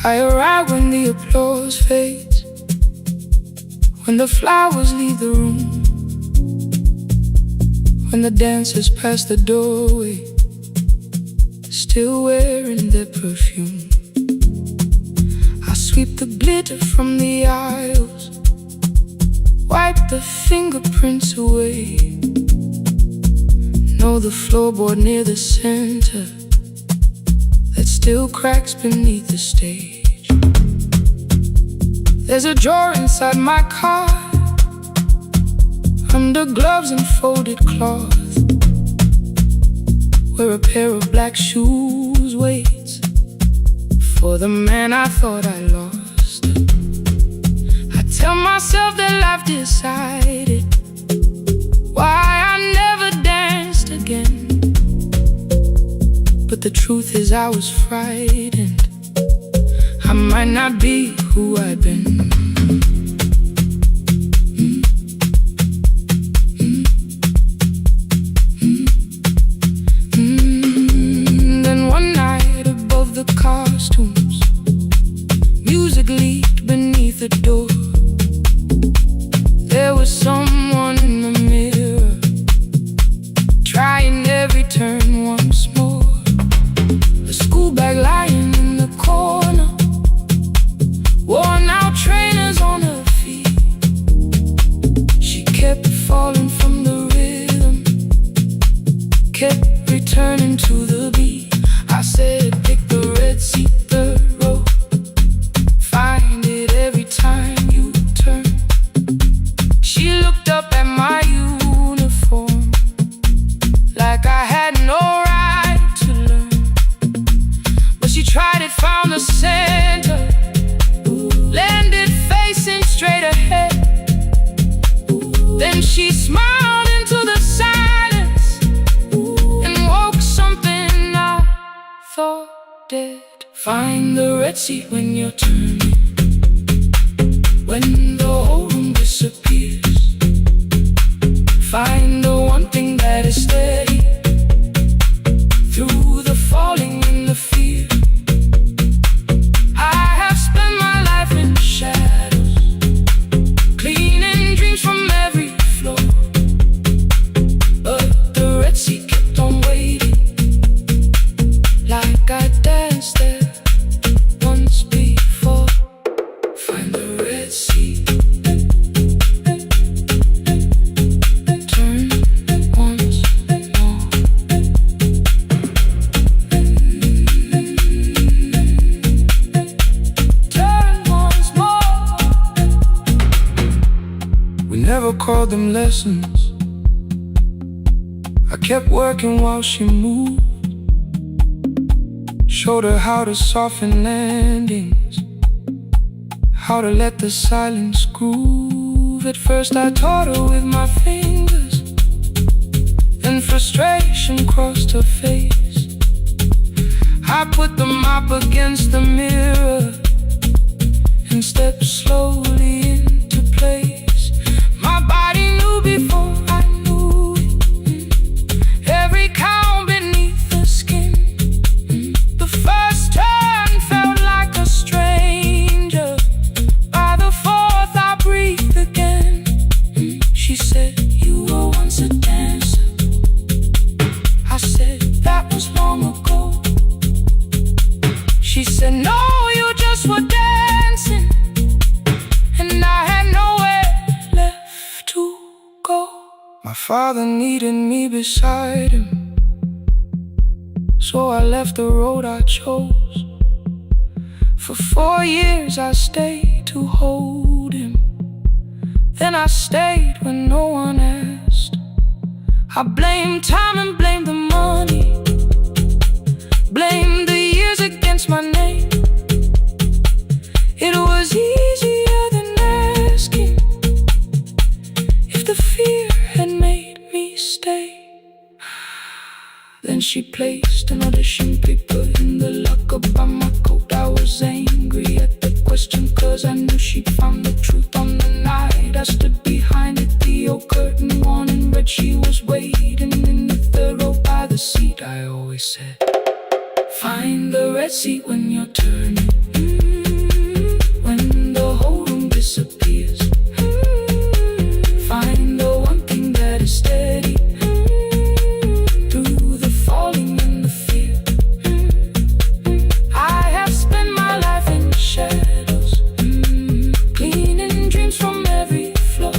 I arrive when the applause fades, when the flowers leave the room, when the dancers pass the doorway, still wearing their perfume. I sweep the glitter from the aisles, wipe the fingerprints away. Know the floorboard near the center that still cracks beneath the stage. There's a drawer inside my car, under gloves and folded cloth, where a pair of black shoes waits for the man I thought I lost. I tell myself that life decided why I never danced again, but the truth is I was frightened. I might not be who I've been. Then one night above the costumes, music leaked beneath the door. There was someone in the mirror, trying every turn once more. A school bag lying in the corner, worn out trainers on her feet. She kept falling from the rhythm, kept returning to the beat. I said, pick the red seat, third row, find it every time you turn. She looked up at my uniform like I had no right to learn, but she tried it, found the center, landed facing straight ahead. Then she smiled into the silence and woke something I thought dead. Find the red seat when you're turning, when the whole room disappears. Find the one thing that is steady through the falling and the fear. I have spent my life in shadows, cleaning dreams from every floor, but the red seat kept on waiting, like I danced there once before. Find the red seat, turn once more. Turn once more. We never called them lessons. I kept working while she moved, showed her how to soften landings, how to let the silence groove. At first I taught her with my fingers, then frustration crossed her face. I put the mop against the mirror and stepped slowly into place. My body knew before I knew it, every count beneath the skin. The first turn felt like a stranger, by the fourth I breathed again. She said, you were once a dancer. I said, that was long ago. She said, no, you just were dancing, and I had nowhere left to go. My father needed me beside him, so I left the road I chose. For 4 years I stayed to hold him, then I stayed when no one asked. I blamed time and blamed the money, blamed the years against my name. It was easier than asking if the fear had made me stay. Then she placed an audition paper in the locker by my coat. I was angry at the question, cause I knew she'd found the truth on the night I stood behind it. The old curtain worn in red, she was waiting in the third row by the seat. I always said, find the red seat when you're turning. When the whole room disappears, find the one thing that is steady through the falling and the fear. I have spent my life in shadows, cleaning dreams from every floor,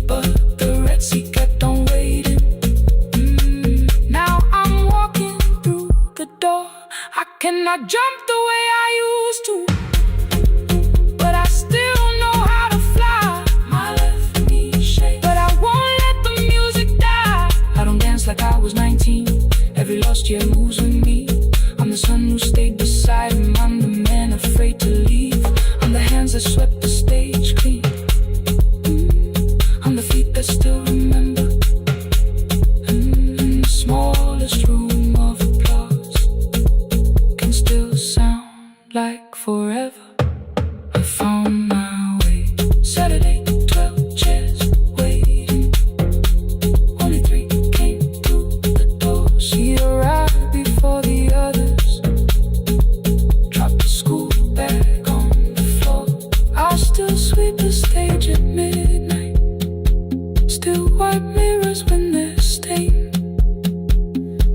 but the red sea kept on waiting. Now I'm walking through the door. I cannot jump the way I used to, but I still know how to fly. My left knee shakes, but I won't let the music die. I don't dance like I was 19. Every lost year moves with me. I'm the son who stayed beside him. I'm the man afraid to leave. I'm the hands that swept the stage clean. I'm the feet that still remember. In the smallest room of applause can still sound like forever. I found my way. Saturday, 12 chairs waiting. Only 3 came through the door. She arrived before the others. Dropped the school bag on the floor. I'll still sweep the stage at midnight. Still wipe mirrors when they're stained.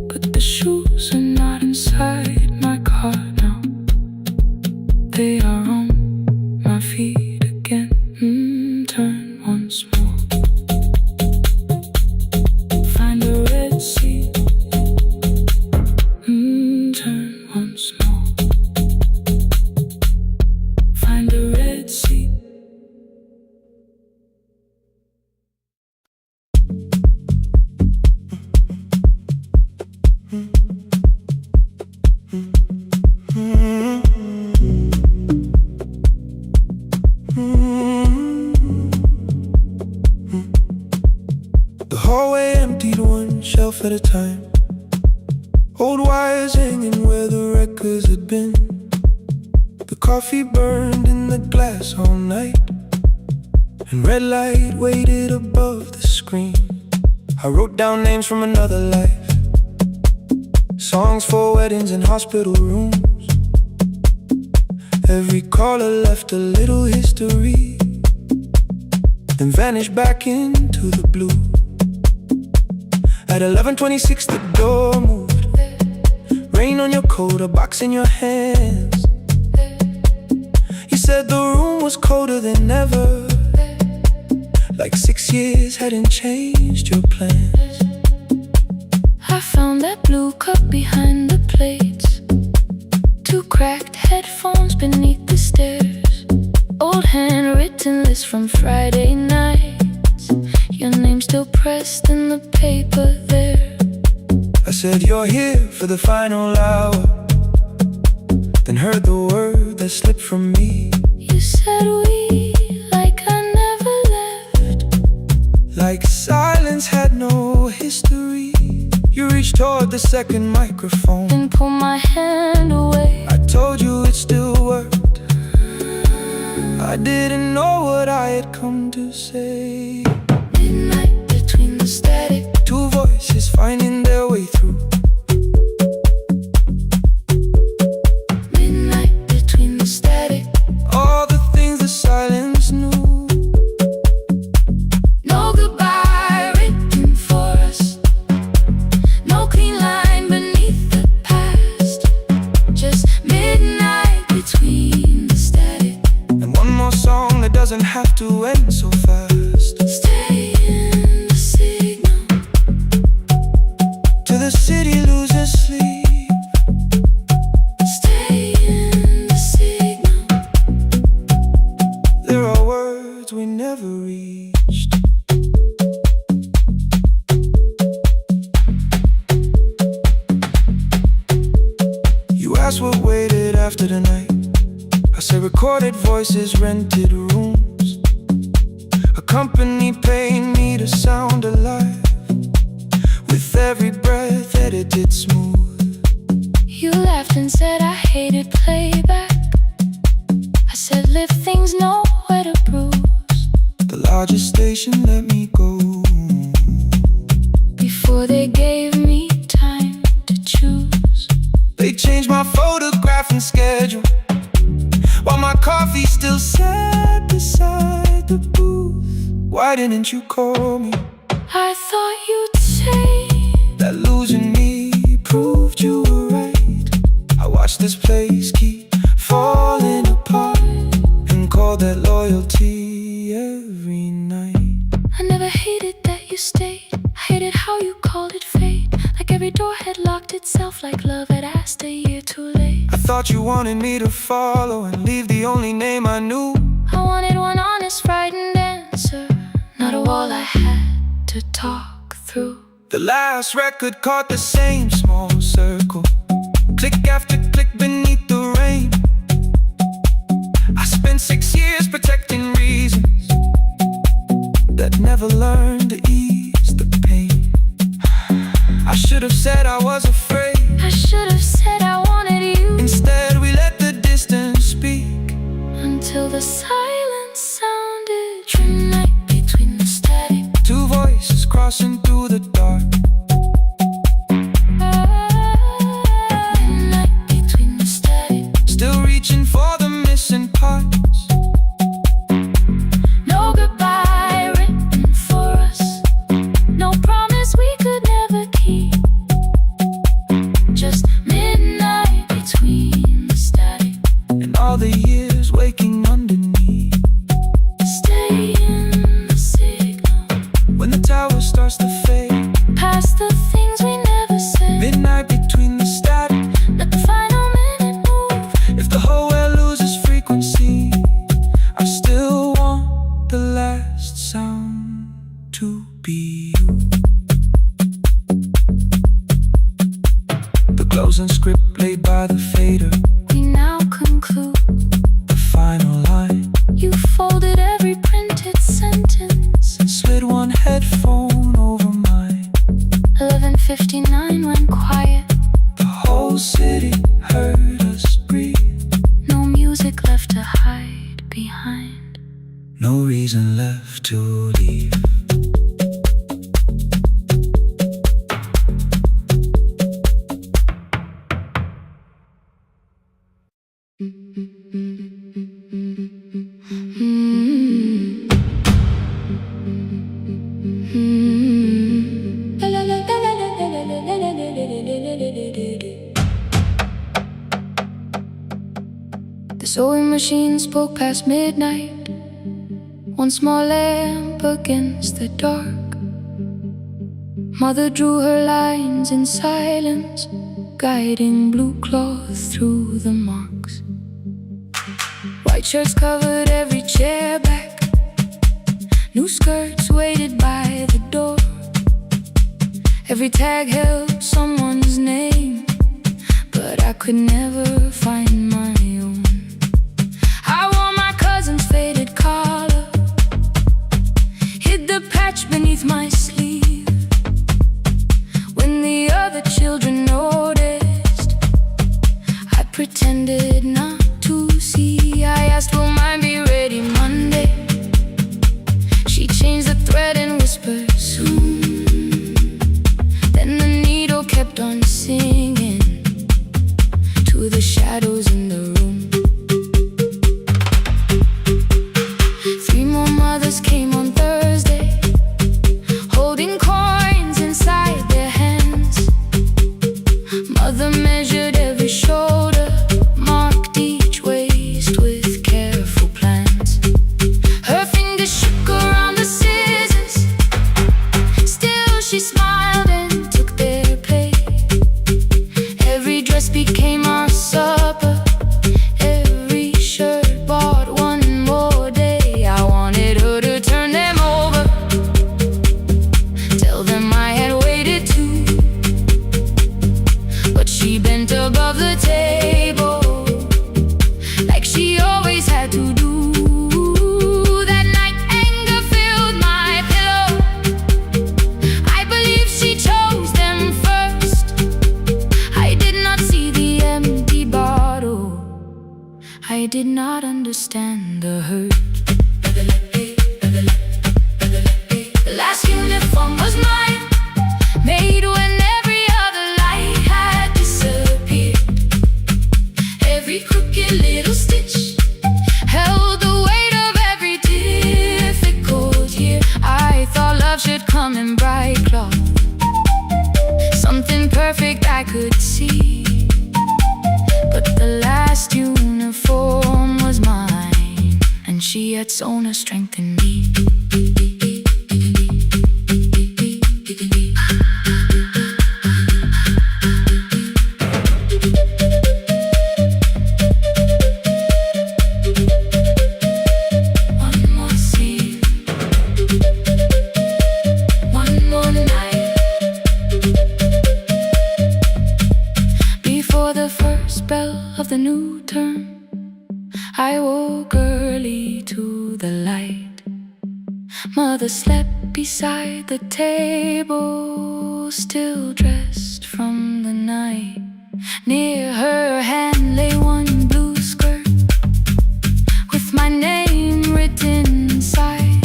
But the shoes are not inside my car now. They are on my feet again. Turn once more. Find a red seat. Turn once more. Find a red seat. The hallway emptied one shelf at a time. Old wires hanging where the records had been. The coffee burned in the glass all night, and red light waited above the screen. I wrote down names from another life, songs for weddings and hospital rooms. Every caller left a little history, then vanished back into the blue. At 11:26 the door moved. Rain on your coat, a box in your hands. You said the room was colder than ever, like 6 years hadn't changed your plans. I found that blue cup behind the plates. 2 cracked headphones beneath the stairs. Old handwritten list from Friday nights. Your name still pressed in the paper there. I said you're here for the final hour, then heard the word that slipped from me. You said we, like I never left. Like silence had no history. You reached toward the second microphone and pulled my hand away. I told you it still worked. I didn't know what I had come to say. Midnight between the static. 2 voices finding their way through. Midnight between the static. All the things the silence knew. No goodbye written for us. No clean line beneath the past. Just midnight between the static. And one more song that doesn't have to end so fast. Stay in the signal Till the city loses sleep. Stay in the signal. There are words we never reached. You asked what waited after the night. Recorded voices, rented rooms, a company paying me to sound alive, with every breath edited smooth. You laughed and said I hated playback. I said live things nowhere to bruise. The largest station let me go before they gave me time to choose. They changed my photograph and schedule, while my coffee still sat beside the booth. Why didn't you call me? I thought you'd say that losing me proved you were right. I watched this place keep falling apart and called that loyalty every night. I never hated that you stayed. I hated how you called it fate. Like every door had locked itself, like love had asked a year too late. I thought you wanted me to follow and leave the only name I knew. I wanted one honest, frightened answer, not a wall I had to talk through. The last record caught the same small circle, click after click beneath the rain. I spent 6 years protecting reasons that never learned to ease the pain. I should have said I was afraid. I should have said I wanted you. Instead we let the distance speak, until the silence sounded midnight between the static. Two voices crossing through the dark. Midnight between the static. Still reaching for the missing parts. No goodbye written for us, no promise we could never keep. Just midnight between the static And all the years waking underneath. stay in the signal. When the tower starts to fade, Past the things we never said. midnight between the static. Let the final minute move. If the whole world loses frequency, I still want the last sound to be you. The closing script played by the fader, We now conclude. the final line, You folded every printed sentence. and slid one headphone over mine. 11:59 went quiet. The whole city heard us breathe. No music left to hide behind. No reason left to leave. The sewing machine spoke past midnight, one small lamp against the dark. Mother drew her lines in silence, guiding blue cloth through the marks. White shirts covered every chair back, new skirts waited by the door. Every tag held someone's name, but I could never find my own. I wore my cousin's faded collar, hid the patch beneath my sleeve. When the other children noticed, I pretended not to see. I asked, will mine be ready Monday? She changed the thread and whispered, soon. Then the needle kept on singing to the shadows in the room. 3 more mothers came on Thursday, holding coins inside their hands. Mother measured every shoulder, marked each waist with careful plans. Her fingers shook around the scissors, still she smiled and took their pay. Every dress became our supper, every shirt bought one more day. I wanted her to turn did not understand the hurt. The last uniform was mine, made when every other light had disappeared. Every crooked little stitch held the weight of every difficult year. I thought love should come in bright cloth, something perfect I could see. But the last uniform was mine, and she had sewn her strength in me. The new term, I woke early to the light. Mother slept beside the table, still dressed from the night. Near her hand lay one blue skirt with my name written inside.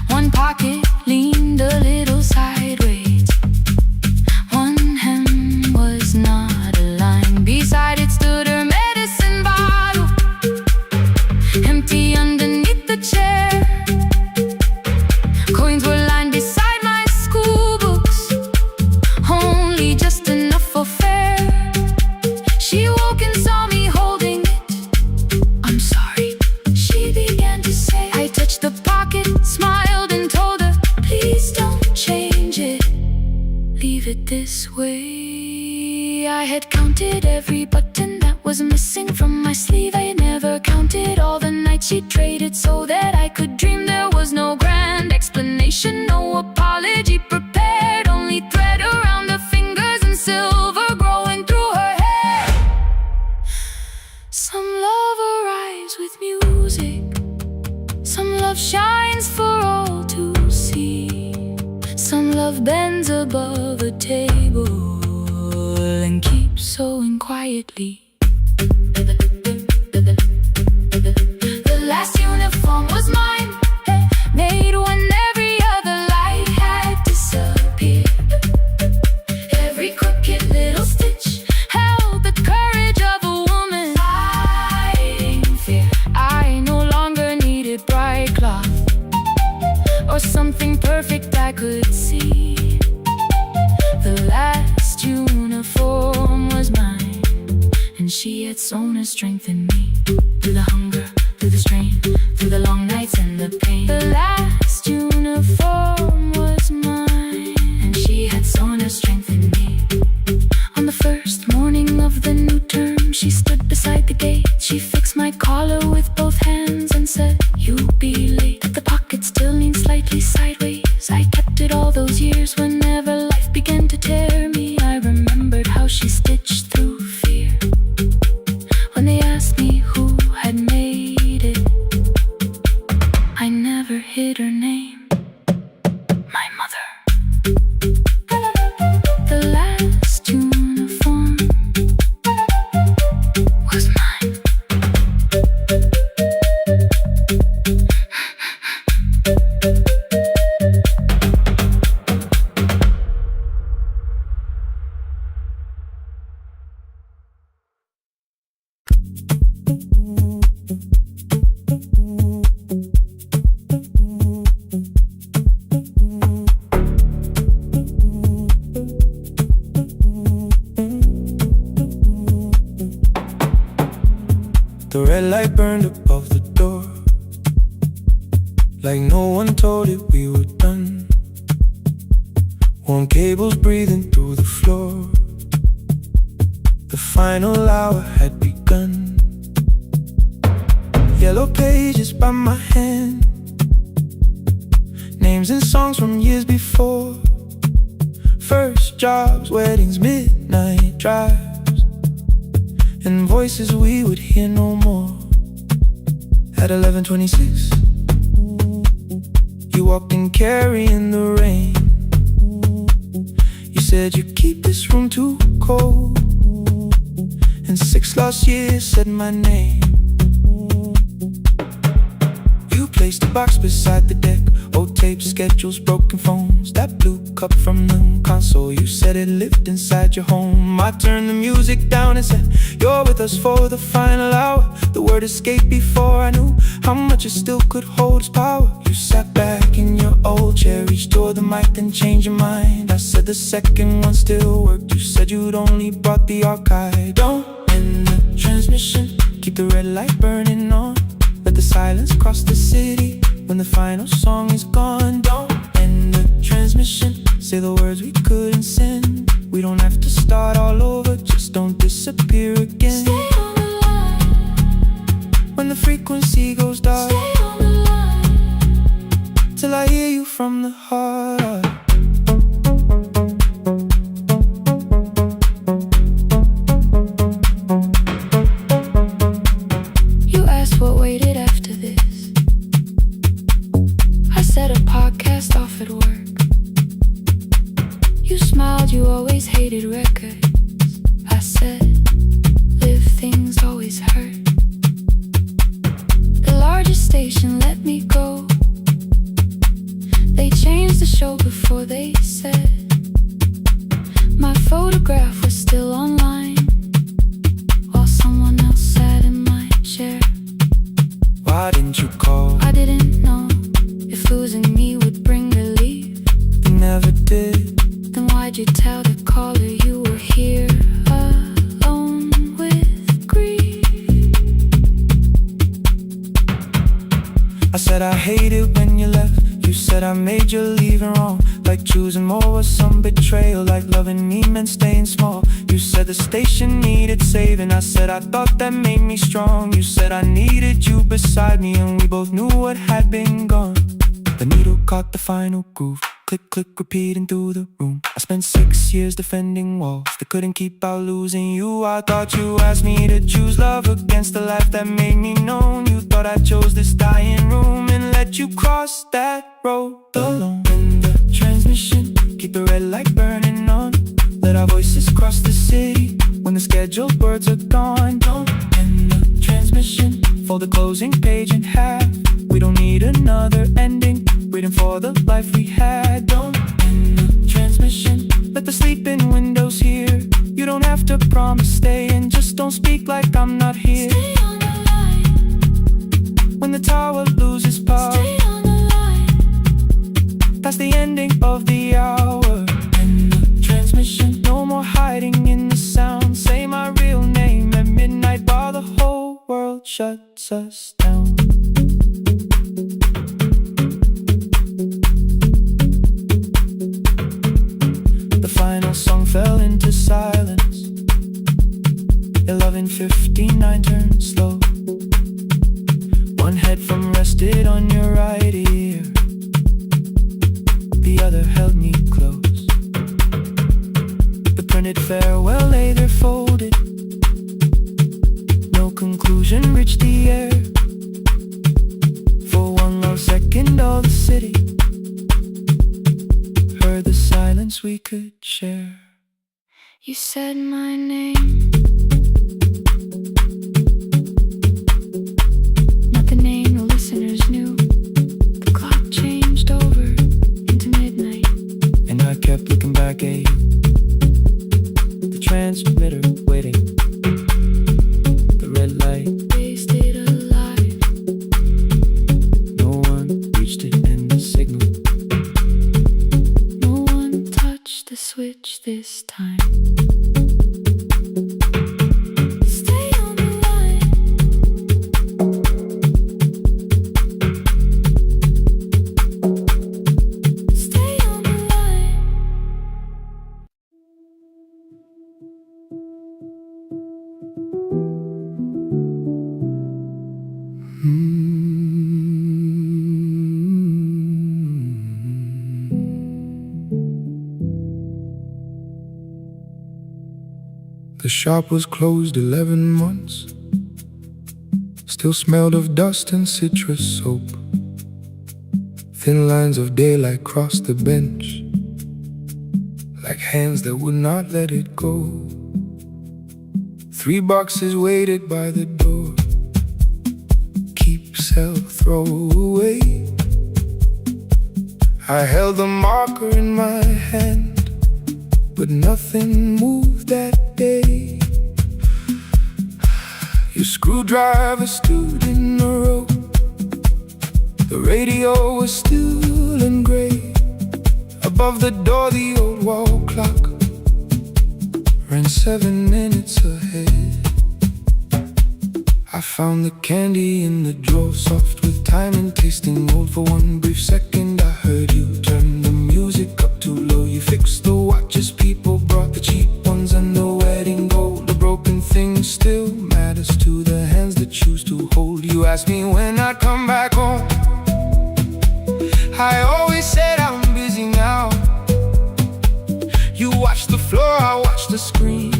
One pocket leaned a little sideways, one hem was not aligned. Beside it stood her empty underneath the chair. Coins were lined beside my school books, only just enough for fare. She woke and saw me holding it. I'm sorry, she began to say. I touched the pocket, smiled and told her, please don't change it, leave it this way. I had counted every button that was missing from my sleeve. I had never counted all the nights she traded so that I could dream. There was no grand explanation, no apology prepared, only thread around her fingers and silver growing through her hair. Some love arrives with music, some love shines for all to see. Some love bends above a table and keeps sewing quietly. The last uniform was mine, made when every other light had disappeared. Every crooked little stitch held the courage of a woman fighting fear. I no longer needed bright cloth or something perfect I could see. The last uniform was mine, and she had sewn her strength in me. Through the hunger, through the strain, through the long nights and the pain. The last uniform was mine, and she had sewn her strength in me. On the first morning of the new term, she stood beside the gate. She fixed my collar with both hands and said, you'll be late. The pocket still leaned slightly sideways. I kept it all those years. Whenever life began to tear me, I remembered how she stitched through fear. When they asked me who had made it, I never hid her name, my mother. The last uniform was mine. The red light burned above the door, like no one told it we were done. Warm cables breathing through the floor. The final hour had begun. Yellow pages by my hand, names and songs from years before. First jobs, weddings, midnight drives, and voices we would hear no more. At 11:26, you walked in carrying the rain. You said you keep this room too cold, and 6 lost years said my name. replaced the box beside the deck. Old tapes, schedules, broken phones. That blue cup from the console, you said it lived inside your home. I turned the music down and said, you're with us for the final hour. The word escaped before I knew how much it still could hold its power. You sat back in your old chair, reached toward the mic, then changed your mind. I said the second one still worked. You said you'd only brought the archive. Don't end the transmission, keep the red light burning on. Let the silence cross the city when the final song is gone. Don't end the transmission, say the words we couldn't send. We don't have to start all over, just don't disappear again. Stay on the line. When the frequency goes dark, Stay on the line. till I hear you from the heart. You asked what waited after this. I said a podcast off at work. You smiled, you always hated records. I said, live things always hurt. The largest station let me go. They changed the show before they said my photograph was still online, while someone else sat in my chair. Why didn't you call? I didn't know if losing me would bring relief. You never did. Then why'd you tell the caller you were here alone with grief? I said I hate it when you left. You said I made you leaving wrong, like choosing more was some betrayal, like loving me meant staying small. You said the station needed saving. I said I thought that made me strong. You said I needed you beside me, and we both knew what had been gone. The needle caught the final groove. Click, click, repeating through the room. I spent 6 years defending walls that couldn't keep out losing you. I thought you asked me to choose love against the life that made me known. You thought I chose this dying room and let you cross that road alone. In the transmission, keep the red light burning on. Let our voices cross the city when the scheduled words are gone. Don't end the transmission, fold the closing page in half. We don't need another ending, waiting for the life we had. Don't end the transmission, let the sleeping windows hear. You don't have to promise staying, just don't speak like I'm not here. Stay on the line. When the tower loses power, Stay on the line. that's the ending of the hour. End the transmission, no more hiding in the sound. Say my real name at midnight while the whole world shuts us down. The final song fell into silence. 11:59 turned slow. One headphone rested on your right ear, the other held me close. The printed farewell lay there folded. No conclusion reached the air. For one long second all the city heard the silence we could share. You said my name, not the name the listeners knew. The clock changed over into midnight, And I kept looking back at you, the transmitter waiting, the red light. they stayed alive. No one reached it in the signal. No one touched the switch this time. Stay on the line. Stay on the line. The shop was closed 11 months. Still smelled of dust and citrus soap. Thin lines of daylight crossed the bench, like hands that would not let it go. 3 boxes waited by the door, keepsakes sell, throw away. I held the marker in my hand, but nothing moved that day. Your screwdriver stood in the road. The radio was still and gray. Above the door, the old wall clock ran 7 minutes ahead. I found the candy in the drawer, soft with time and tasting old. For one brief second I heard you turn the music up too low. You fixed the watches, people brought the cheap ones and the wedding gold. The broken thing still matters to the hands that choose to hold. You asked me when I'd come back home. I always said I'm busy now. You watched the floor, I watched the screen.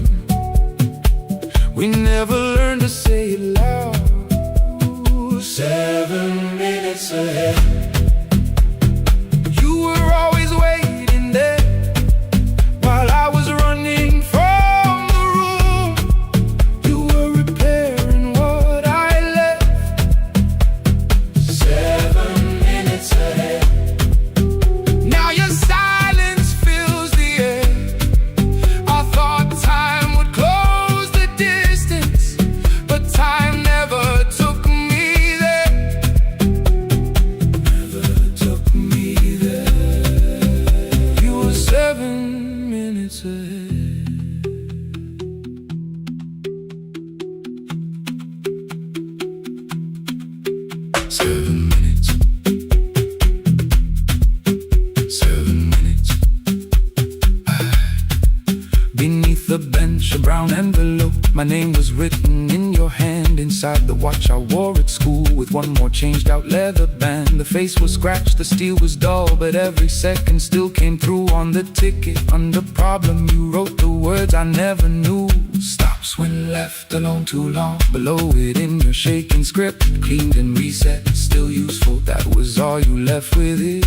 We never learned to say it loud. 7 minutes ahead. You were always waiting there while I was running from the room. You were repairing what I left. 7 minutes ahead. Now your silence fills the air. I thought time would close the distance, but time never took me there. Never took me there. You were 7 minutes ahead. 7 minutes. 7 minutes. Beneath the bench, a brown envelope. My name was written in your hand. Inside the watch I wore at school, with one more changed out leather band. The face was scratched, the steel was dull, but every second still came through on the ticket. Under problem you wrote the words I never knew. Stops when left alone too long. Below it in your shaking script, cleaned and reset, still useful. That was all you left with it.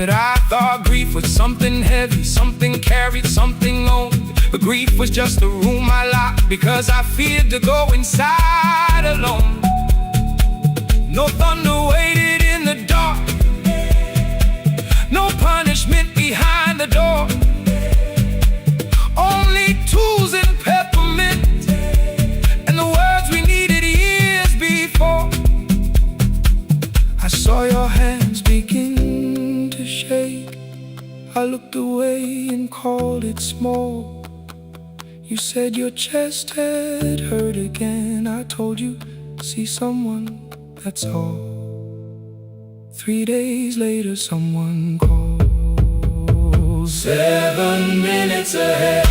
I thought grief was something heavy, something carried, something owned. But grief was just a room I locked because I feared to go inside alone. No thunder waited in the dark, no punishment behind the door. Only tools and peppermint, and the words we needed years before. I saw your hands begin to shake. I looked away and called it small. You said your chest had hurt again. I told you, see someone, that's all. 3 days later someone called. 7 minutes ahead.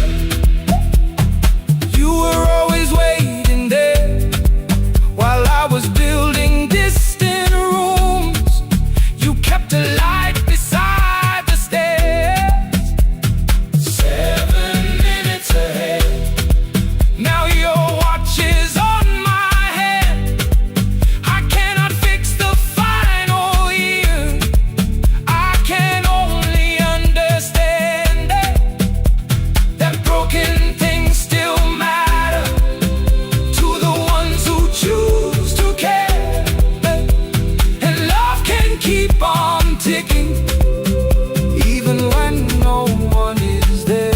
You were always waiting there while I was building distant rooms. You kept a light beside the stairs. 7 minutes ahead. Now your watch is on my head. I cannot fix the final year. I can only understand that broken things still matter to the ones who choose to care. And love can keep on ticking even when no one is there.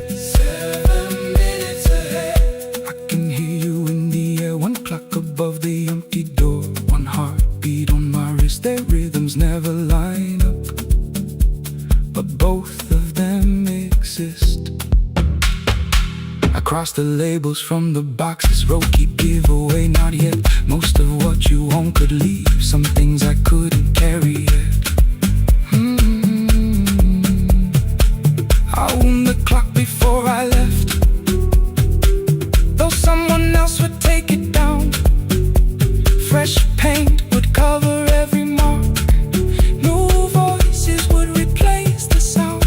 7 minutes ahead. I can hear you in the air, one clock above the empty door, one heartbeat on my wrist. Their rhythms never line up, but both of them exist. I cross the labels from the boxes, wrote keep, give away, not yet. Most of what you own could leave, some things I couldn't carry yet. I wound the clock before I left, though someone else would take it down. Fresh paint would cover every mark, new voices would replace the sound.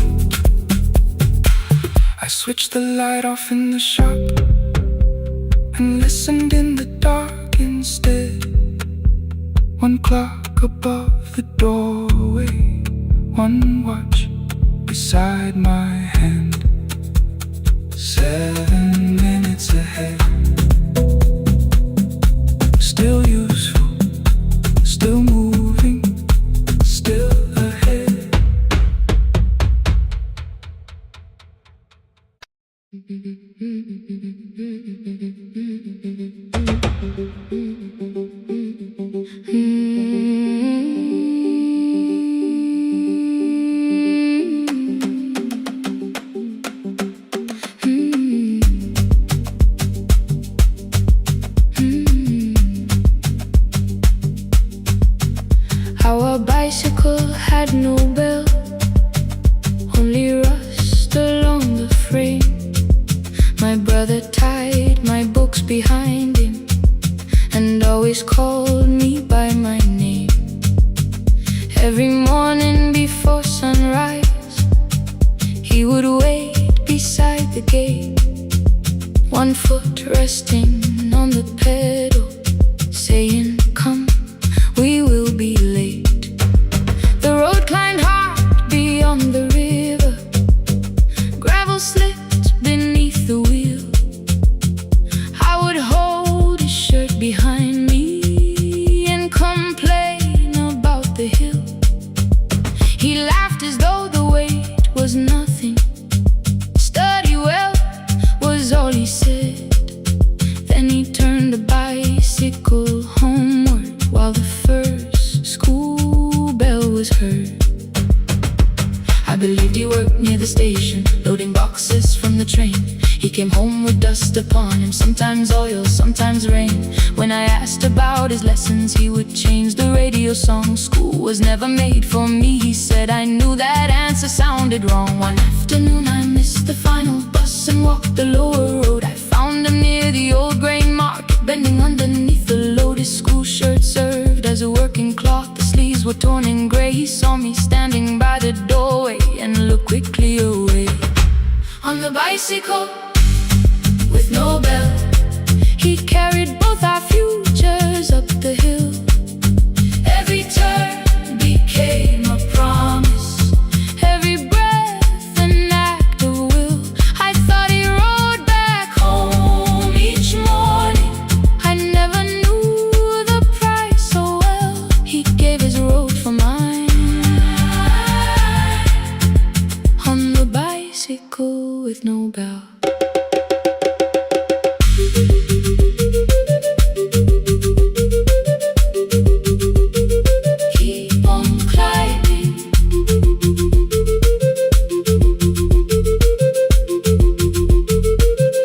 I switched the light off in the shop and listened in the dark instead. One clock above the doorway, one watch beside my hand. 7 minutes ahead. had no bell, only rust along the frame. My brother tied my books behind him and always called me by my name. Every morning before sunrise, he would wait beside the gate, one foot resting on the pedal, saying, "Come, we will be late." The road climbed hard beyond the river, gravel slipped beneath the wheel. I would hold his shirt behind me and complain about the hill. He laughed as though the weight was nothing. "Study well," was all he said. Then he turned the bicycle homeward while the first school bell was heard. I believed he worked near the station, loading boxes from the train. He came home with dust upon him, sometimes oil, sometimes rain. When I asked about his lessons, he would change the radio song. "School was never made for me," he said. I knew that answer sounded wrong. One afternoon I missed the final bus and walked the lower road. I found him near the old grain market, bending underneath the load. His school shirt served as a working cloth. The sleeves were torn and gray. He saw me standing by the doorway and looked quickly away. On the bicycle with no bell, he carried both our futures up the hill. Every turn became a promise, every breath an act of will. I thought he rode back home each morning. I never knew the price so well. He gave his road for mine. On the bicycle with no bell. Keep on climbing.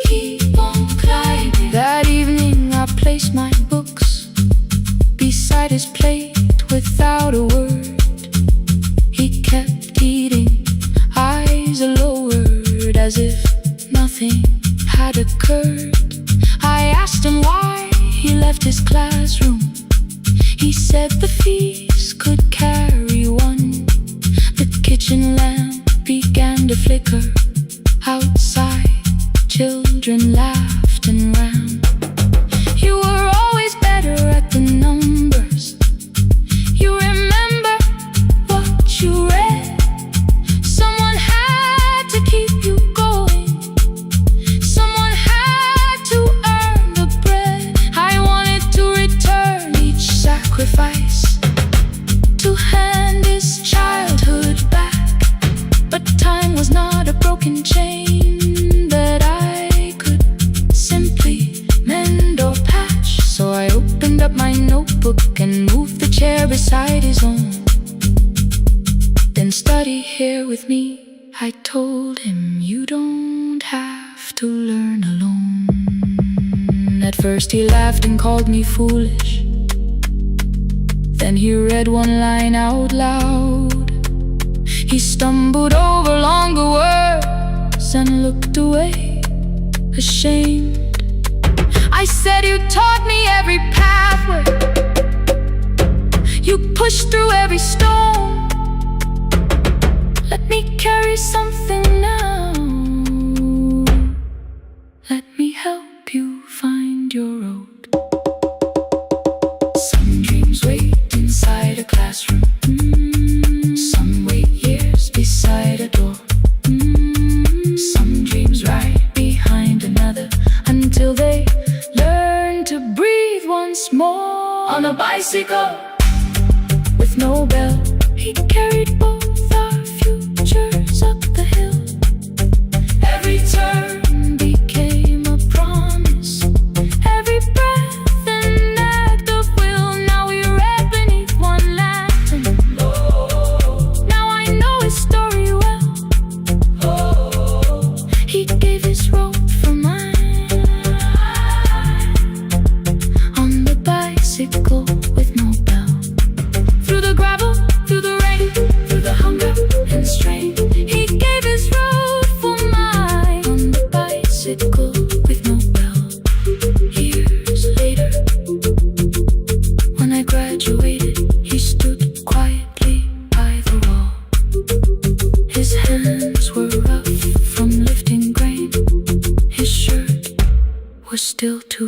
Keep on climbing. That evening I placed my books beside his plate without a word. He kept eating, eyes lowered, as if nothing had occurred. I asked him why he left his classroom. He said the fees could carry one. The kitchen lamp began to flicker. Outside, children laughed and ran. You were always better at the numbers. You remember what you read. Someone had to keep you going. Someone had to earn the bread. I wanted to return each sacrifice, to hand his childhood back. But time was not a broken chain that I could simply mend or patch. So I opened up my notebook and moved the chair beside his own. Then study here with me, I told him. You don't have to learn alone. At first he laughed and called me foolish. Then he read one line out loud. He stumbled over longer words and looked away, ashamed. I said, "You taught me every pathway. You pushed through every stone. Let me carry something now. Let me help you find your road." Some dreams wait inside a classroom. Some wait years beside a door. Some dreams right behind another until they learn to breathe once more. On a bicycle with no bell, he carried both our futures up the hill. Every turn became a promise, every breath an act of will. Now we read beneath one lantern. Now I know his story well. He gave his road for mine. On the bicycle with no bell, through the gravel, through the rain,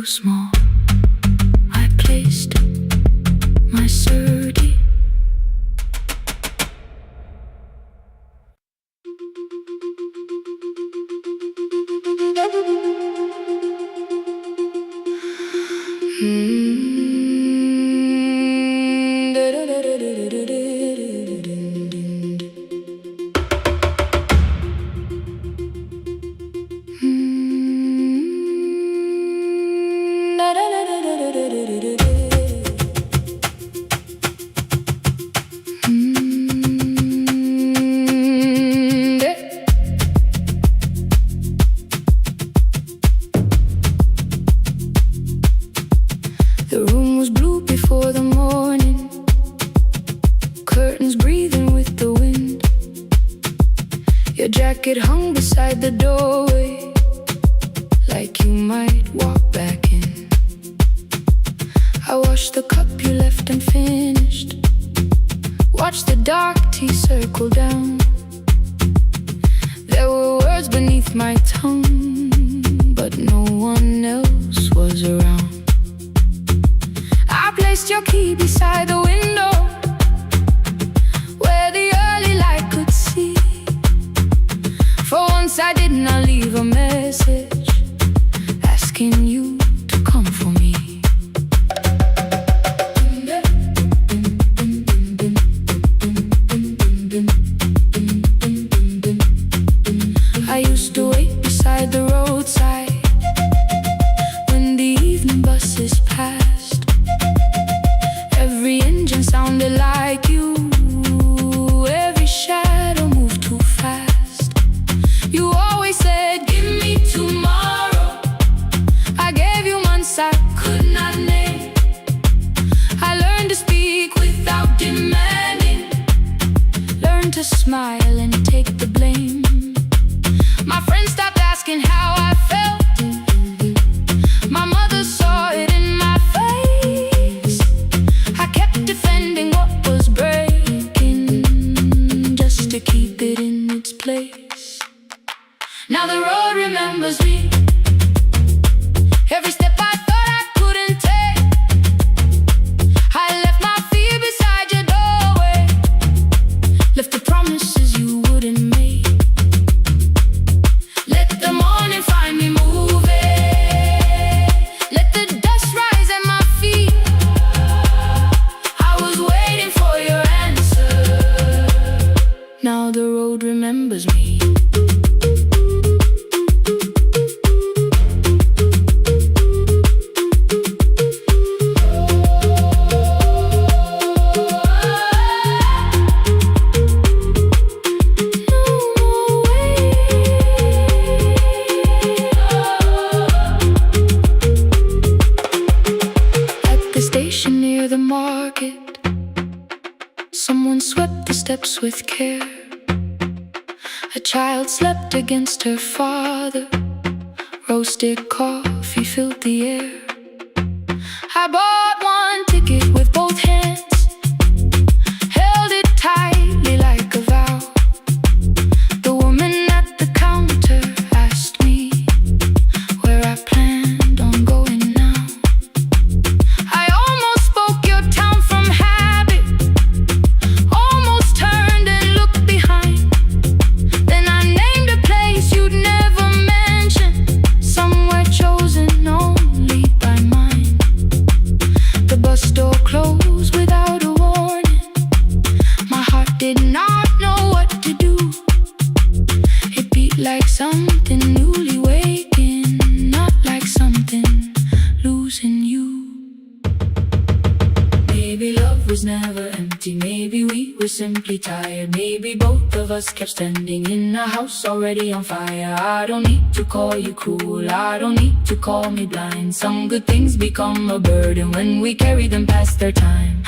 small. I placed my surdy. The room was blue before the morning, curtains breathing with the wind. Your jacket hung beside the doorway, like you might walk back in. I washed the cup you left unfinished, watched the dark tea circle down. There were words beneath my tongue, but no one else was around. I placed your key beside the window, where the early light could see. For once I did not leave a message asking you to come for me. I used to wait beside the roadside when the evening buses passed. Every engine sounded like you, every shadow moved too fast. You always said, give me tomorrow. I gave you months I could not name. I learned to speak without demanding, learned to smile and take the blame. My friends stopped asking how I felt. My mother saw it in my face. I kept defending what was breaking, just to keep it in its place. Now the road remembers me. Every step I thought I couldn't take, I left my fear beside your doorway, left the promises you wouldn't make. Let the morning find me moving, let the dust rise at my feet. I was waiting for your answer. Now the road remembers me. Near the market, someone swept the steps with care. A child slept against her father, roasted coffee filled the air. I bought one ticket with both hands, held it tightly like a vow. The woman at the counter asked me where I planned on going now. I almost spoke your town from habit, almost turned and looked behind. Then I named a place you'd never mention, somewhere chosen only by mine. The bus door closed without a warning. My heart did not know what to do. It beat like something newly waking, not like something losing you. Maybe love was never empty, maybe we were simply tired. Maybe both of us kept standing in a house already on fire. I don't need to call you cruel, I don't need to call me blind. Some good things become a burden when we carry them past their time.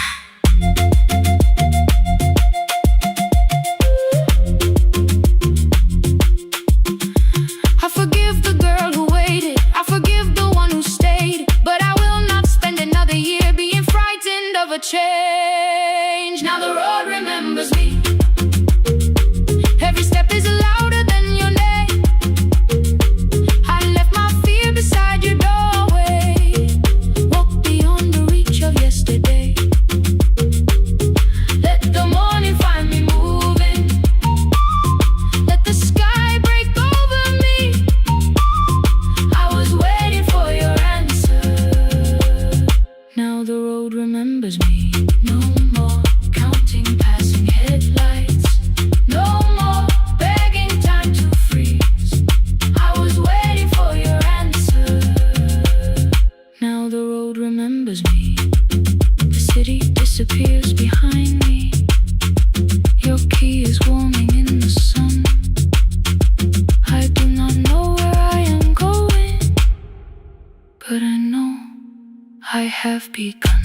I forgive the girl who waited, I forgive the one who stayed, but I will not spend another year being frightened of a change. Now the road remembers me. Every step is louder than your name. I left my fear beside your doorway, road remembers me. No more counting passing headlights. No more begging time to freeze. I was waiting for your answer. Now the road remembers me. The city disappears behind me. Your key is warming in the sun. I do not know where I am going, but I know I have begun.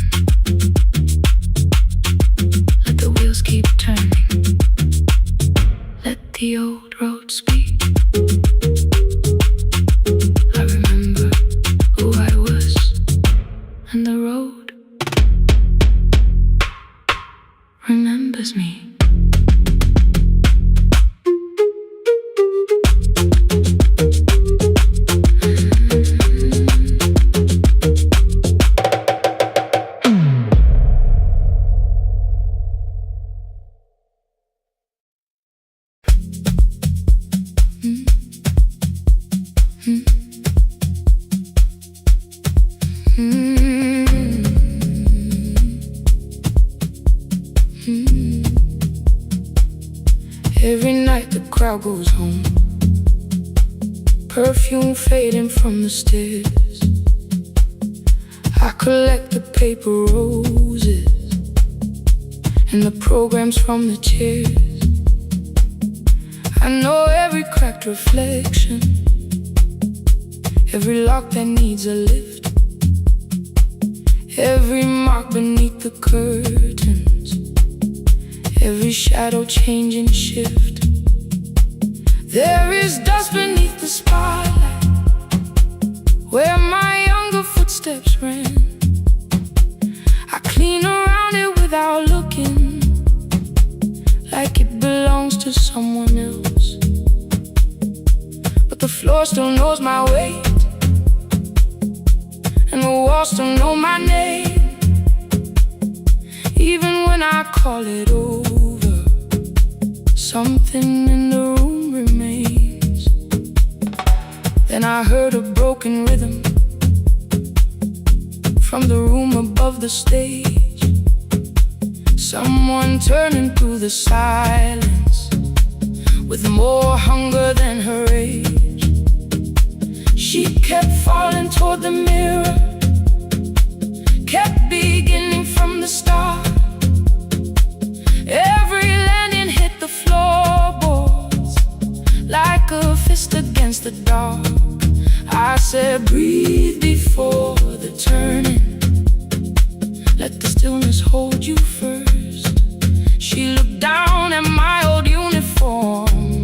Let the wheels keep turning. Let the old road speak. I remember who I was, and the road remembers me. Every night the crowd goes home, perfume fading from the stairs. I collect the paper roses and the programs from the chairs. I know every cracked reflection, every lock that needs a lift, every mark beneath the curtains, every shadow change and shift. There is dust beneath the spotlight where my younger footsteps ran. I clean around it without looking, like it belongs to someone else. But the floor still knows my weight, and the walls still know my name. Even when I call it over, something in the room remains. Then I heard a broken rhythm from the room above the stage. Someone turning through the silence with more hunger than her age. She kept falling toward the mirror, kept beginning from the start. Every landing hit the floorboards like a fist against the dark. I said, breathe before the turning. Let the stillness hold you first. She looked down at my old uniform,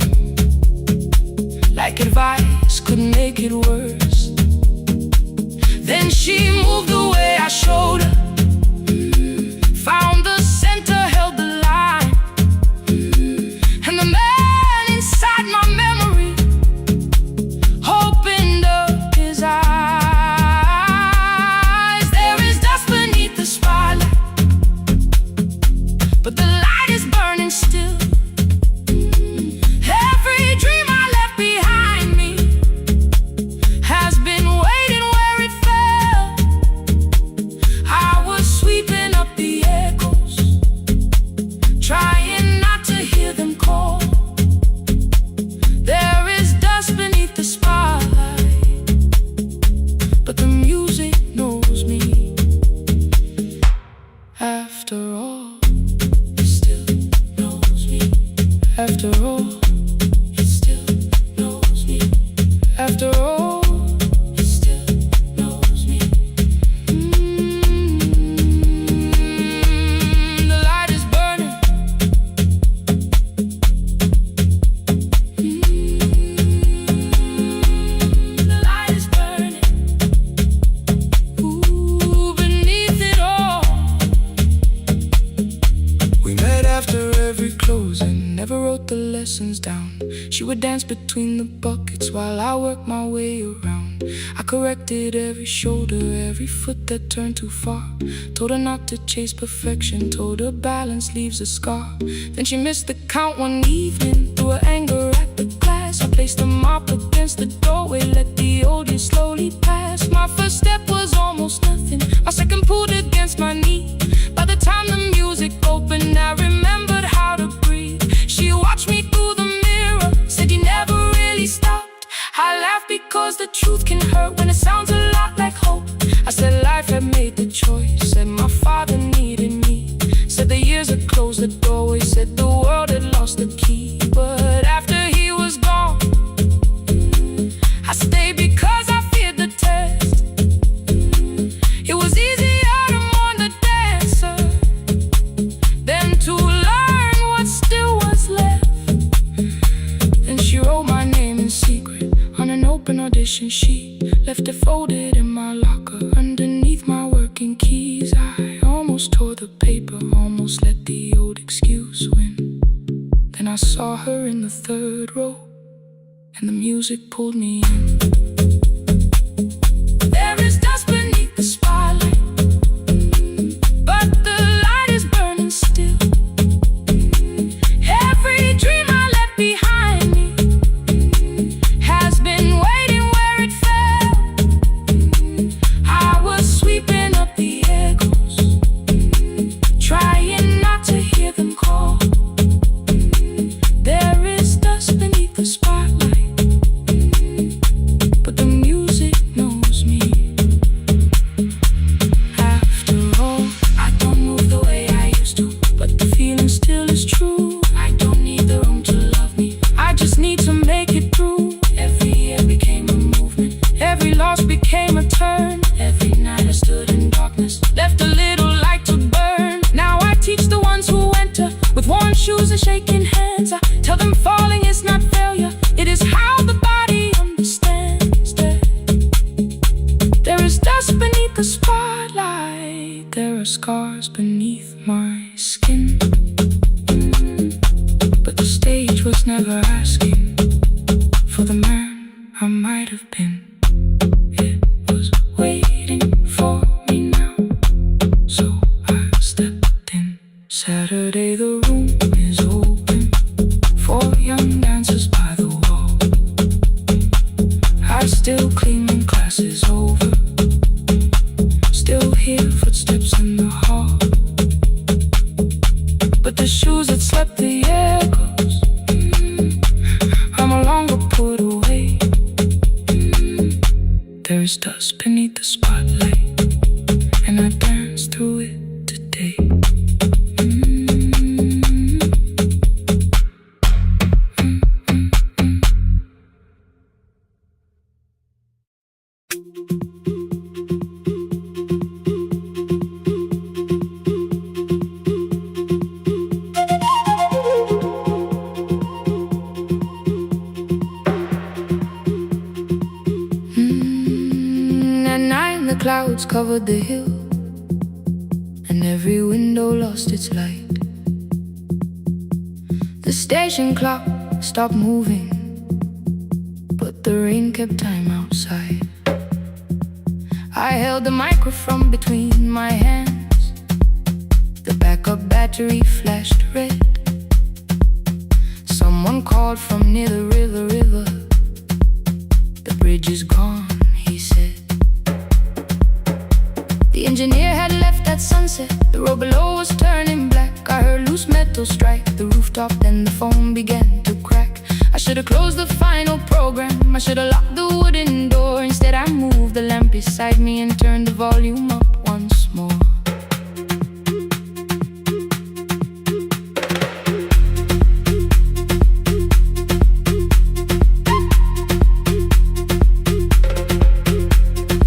like advice could make it worse. Then she moved the way I showed her, found the center, held the line, and the man inside my memory opened up his eyes. There is dust beneath the spotlight, but the light is burning still. Every dream I left behind me has been waiting where it fell. I was sweeping up the echoes, trying not to hear them call. There is dust beneath the spotlight, but the music knows me. After all, it still knows me. After all, it still knows me. After all, it still knows me. The light is burning. The light is burning. Ooh, beneath it all. We met after every closing, never wrote the lessons down. She would dance between the buckets while I worked my way around. I corrected every shoulder, every foot that turned too far. Told her not to chase perfection, told her balance leaves a scar. Then she missed the count one evening, threw her anger at the glass. I placed the mop against the doorway, let the old years slowly pass. My first step was almost nothing, my second pulled against my knee. sheet, left it folded in my locker underneath my working keys. I almost tore the paper, almost let the old excuse win. Then I saw her in the third row, and the music pulled me in. There is dust beneath the spotlight, but the light is burning still. Every dream I left behind me has been waiting where it fell. I was sweeping up the echoes, trying not to hear them call. There is dust beneath the spotlight, but the music knows me. After all, I don't move the way I used to, but the feeling still is true. I don't need the room to love me, I just need to make it through. Every year became a movement, every loss became a turn. Every night I stood in darkness, left a little light to burn. Now I teach the ones who enter with worn shoes and shaking hands. I tell them falling is not failure, it is how the body understands. There is dust beneath the spotlight, there are scars beneath my skin. But the stage was never asking for the man I might have been. It was waiting for me now, so I stepped in. Saturday the room is open for young dancers by the wall. I still clean when class is over, still hear footsteps in the hall. But the shoes that slept the echoes, are no longer put away. There is dust beneath the spotlight, and I dance through it today. At night the clouds covered the hill, and every window lost its light. The station clock stopped moving, but the rain kept time outside. I held the microphone between my hands, the backup battery flashed red. Someone called from near the river. The bridge is gone, he said. The engineer had left at sunset, the road below was turning black. I heard loose metal strike the rooftop, then the phone began to crack. I should have closed the final program, I should have locked the wooden door. Instead I moved the lamp beside me and turned the volume up once more.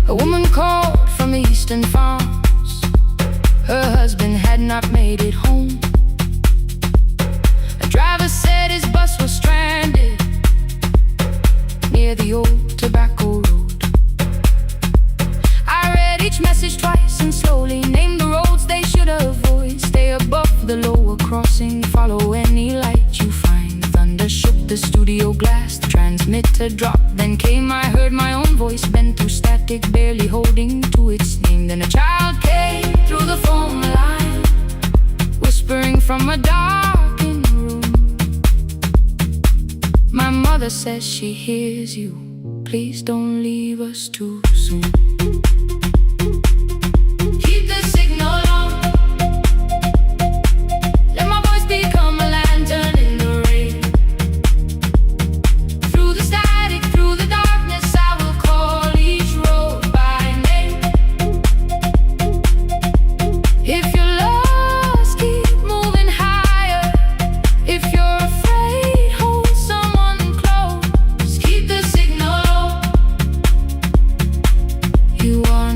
A woman called from the eastern farms, her husband had not made it home. A driver said his bus was stranded near the old tobacco road. I read each message twice and slowly named the roads they should avoid. Stay above the lower crossing, follow any light you find. Thunder shook the studio glass, the transmitter dropped. Then came, I heard my own voice bent through static, barely holding to its name. Then a child came through the phone line, whispering from a darkened room. My mother says she hears you, please don't leave us too soon. Keep the signal on, let my voice become a lantern in the rain. Through the static, through the darkness, I will call each road by name. If you're lost, keep moving higher. If you're afraid, hold someone close. Keep the signal on. You are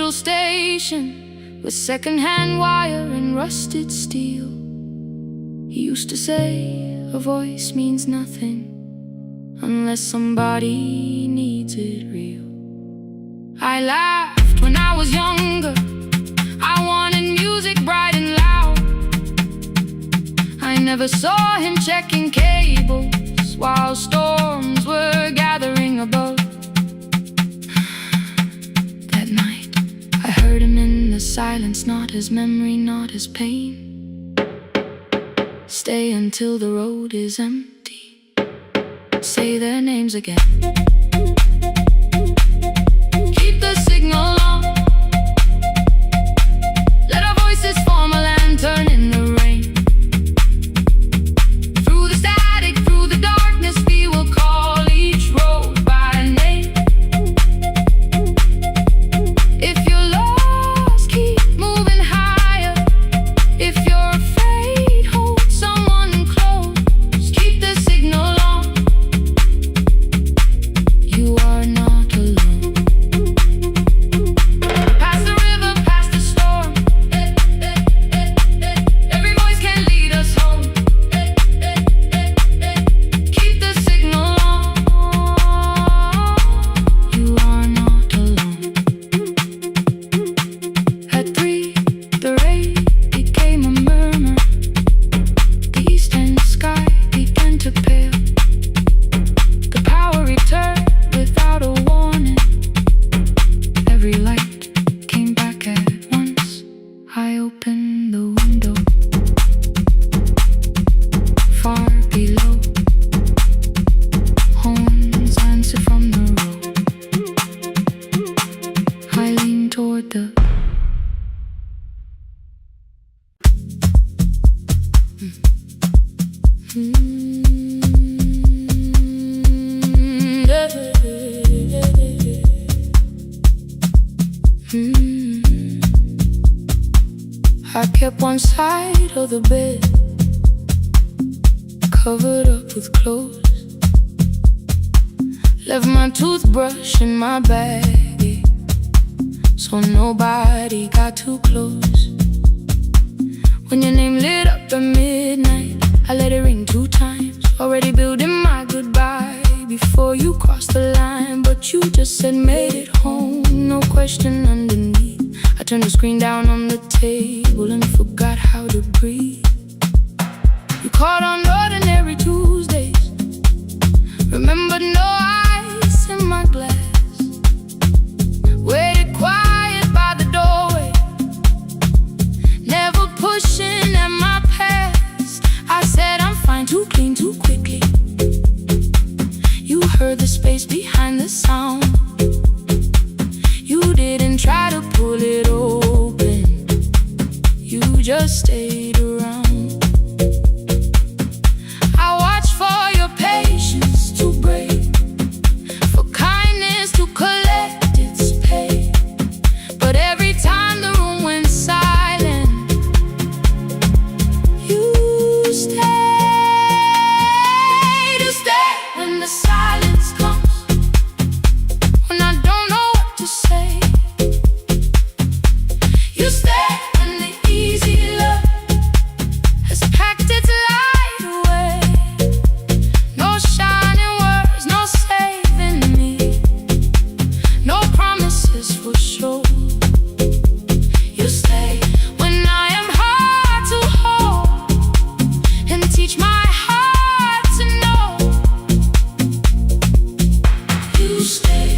little station with second-hand wire and rusted steel. He used to say a voice means nothing unless somebody needs it real. I laughed when I was younger. I wanted music bright and loud. I never saw him checking cables while storms were gathering above. That night, I heard him in the silence, not as memory, not as pain. Stay until the road is empty. Say their names again. Keep the signal on. Let our voices form a lantern in the rain. Through the static, through the darkness, we will call each road by name. If you're lost, keep moving higher. If you're afraid, hold someone close. Keep the signal on. You are not alone. Past the river, past the storm. Every voice can lead us home. Keep the signal on. You are not alone. At 3, the rain became a murmur. The eastern sky began to pale. The power returned without a warning. Every light came back at once. I opened the window. Far below, horns answer from the road. I leaned toward the I kept one side of the bed covered up with clothes. Left my toothbrush in my bag, so nobody got too close. When your name lit up at midnight, I let it ring 2 times. Already building my goodbye before you crossed the line, but you just said made it home, no question underneath. I turned the screen down on the table and forgot how to breathe. You called on ordinary Tuesdays. Remembered no ice in my glass. Waited quiet by the doorway, never pushing at my past. I said I'm fine, too clean, too quickly. You heard the space behind the sound. You didn't try to pull it open. You just stayed around. I watched for your patience to break, for kindness to collect its pay. But every time the room went silent, you stayed. You stay when the silence comes, when I don't know what to say. You stay when the easy love has packed its light away. No shining words, no saving me, no promises for sure. You stay when I am hard to hold and teach my heart to know. You stay.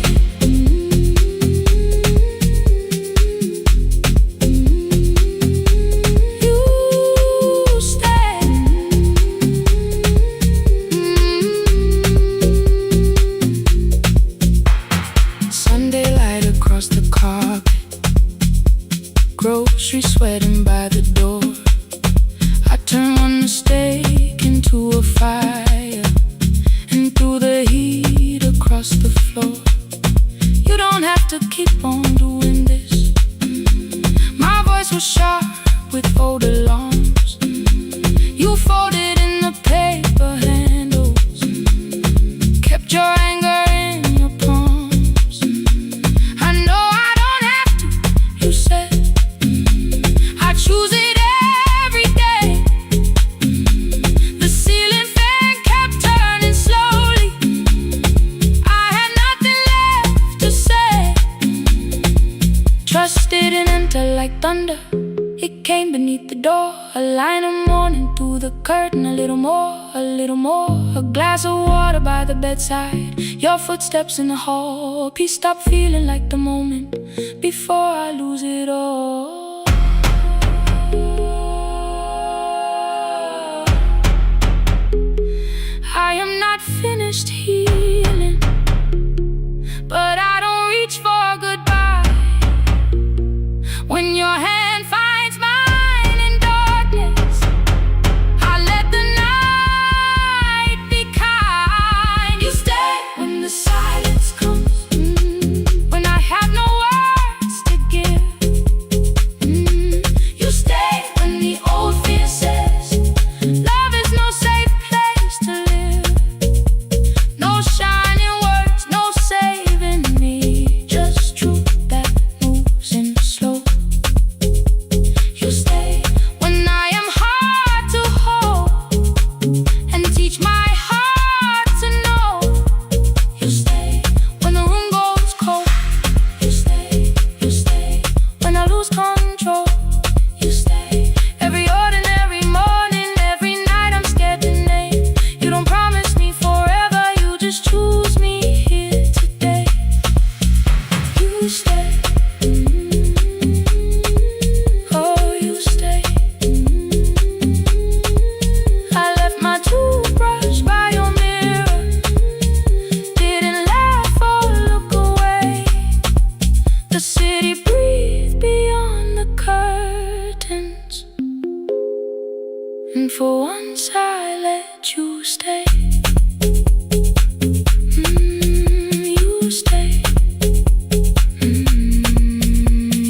You stay. Sunday light across the carpet, grocery sweating by the door. I turn one mistake into a fire, and through the heat across the floor. You don't have to keep on doing this. My voice was sharp with old alarms. You folded in the paper handles, kept your anger in your palms. I know I don't have to like thunder, it came beneath the door. A line of mourning through the curtain. A little more, a little more. A glass of water by the bedside. Your footsteps in the hall. Please stop feeling like the moment before I lose it all. I am not finished healing, but I don't reach for goodbye. When your hand finds mine in darkness, I let the night be kind. You stay when the silence comes, when I have no words to give. You stay when the old fear says love is no safe place to live. No shining words, no saving me, just truth that moves in slow. You stay when I am hard to hold and teach my heart to know. You stay when the room goes cold. You stay when I lose control. You stay every ordinary morning, every night I'm scared to name. You don't promise me forever, you just choose me here today. You stay. Oh, you stay. I left my toothbrush by your mirror. Didn't laugh or look away. The city breathed beyond the curtains, and for once I let you stay. You stay.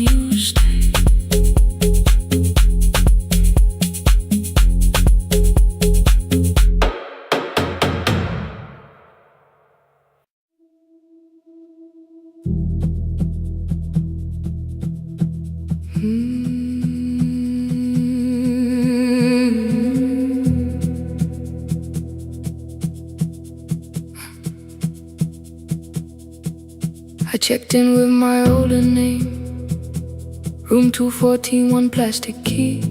You stay. I checked in with my older name, room 214, one plastic key.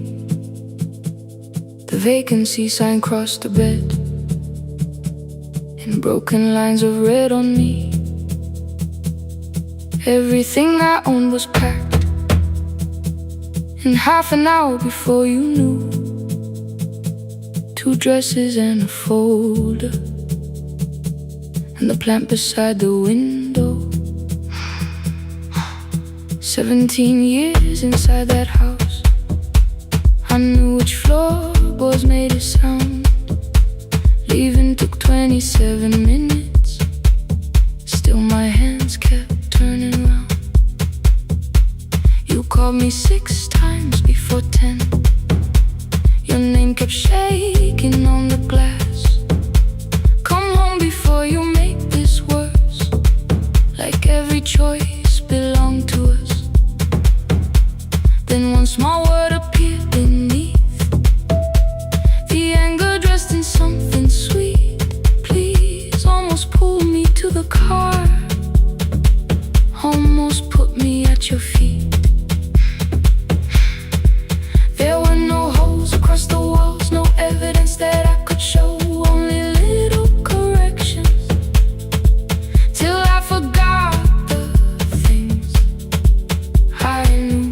The vacancy sign crossed the bed, and broken lines of red on me. Everything I owned was packed in half an hour before you knew. 2 dresses and a folder, and the plant beside the window. 17 years inside that house, I knew which floorboards made a sound. Leaving took 27 minutes, still my hands kept turning round. You called me 6 times before 10. Your name kept shaking on the glass. Come home before you make this worse, like every choice belonged to us. Then one small word appeared beneath, the anger dressed in something sweet. Please, almost pulled me to the car, almost put me at your feet. There were no holes across the walls, no evidence that I could show, only little corrections, till I forgot the things I knew.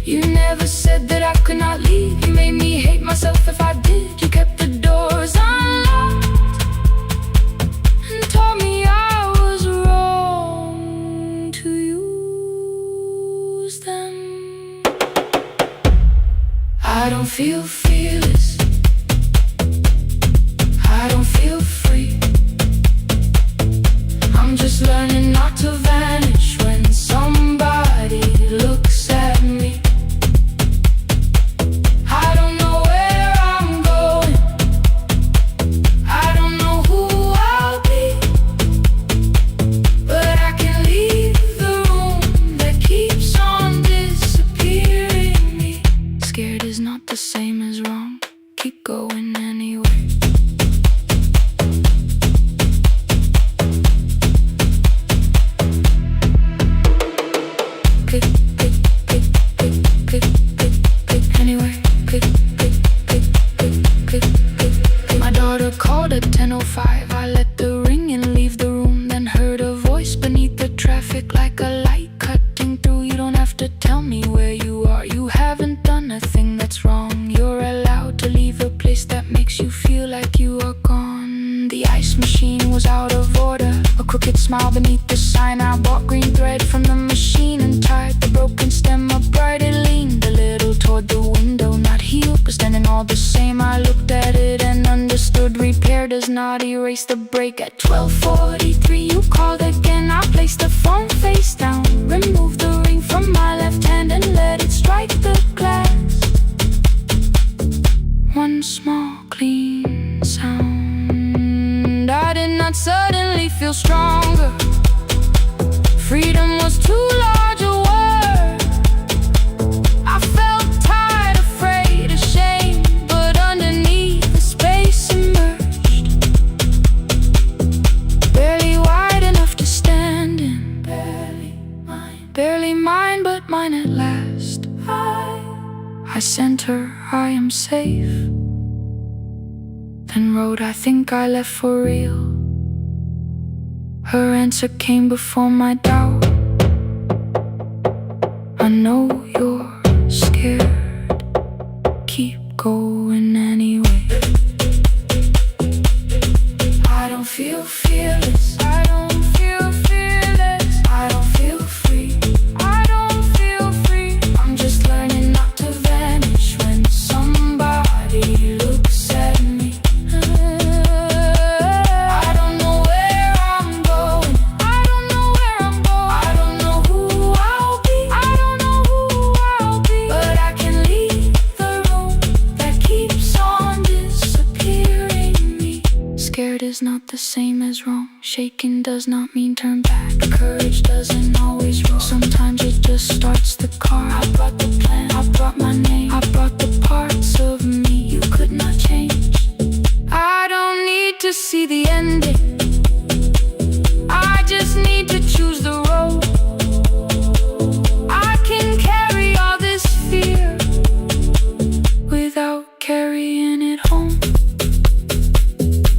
You never said that I could not leave. You made me hate myself if I did. You kept the doors unlocked and told me I was wrong to use them. I don't feel fearless, I don't feel free. I'm just learning not to vanish when somebody looks at me. I don't know where I'm going, I don't know who I'll be, but I can leave the room that keeps on disappearing me. Scared is not the same as wrong, keep going anyway. let the ring and leave the room, then heard a voice beneath the traffic like a light cutting through. You don't have to tell me where you are, you haven't done a thing that's wrong. You're allowed to leave a place that makes you feel like you are gone. The ice machine was out of order, a crooked smile beneath the sign. I bought green thread from the machine and tied the broken stem upright. It leaned a little toward the window, not healed but standing all the same. I looked at it and understood, repair does not erase the break. At 12:43 you called again. I placed the phone face down, removed the ring from my left hand and let it strike the glass. One small clean sound. I did not suddenly feel stronger. Freedom was too large a word. I felt tired, afraid, ashamed, but underneath the space emerged, barely wide enough to stand in. Barely mine, but mine at last. I sent her, I am safe, then wrote, I think I left for real. Her answer came before my doubt. I know you're scared, keep going anyway. I don't feel fearless, I don't feel fearless, I don't feel free, I don't feel free. I'm just learning not to vanish when somebody looks at me. I don't know where I'm going, I don't know where I'm going, I don't know who I'll be, I don't know who I'll be, but I can leave the room that keeps on disappearing me. Scared is not the same as wrong. Shaken does not mean turn back. Courage doesn't always roll. Sometimes it just starts the car. I brought the plan, I brought my name, I brought the parts of me you could not change. I don't need to see the ending, I just need to choose the road. I can carry all this fear without carrying it home.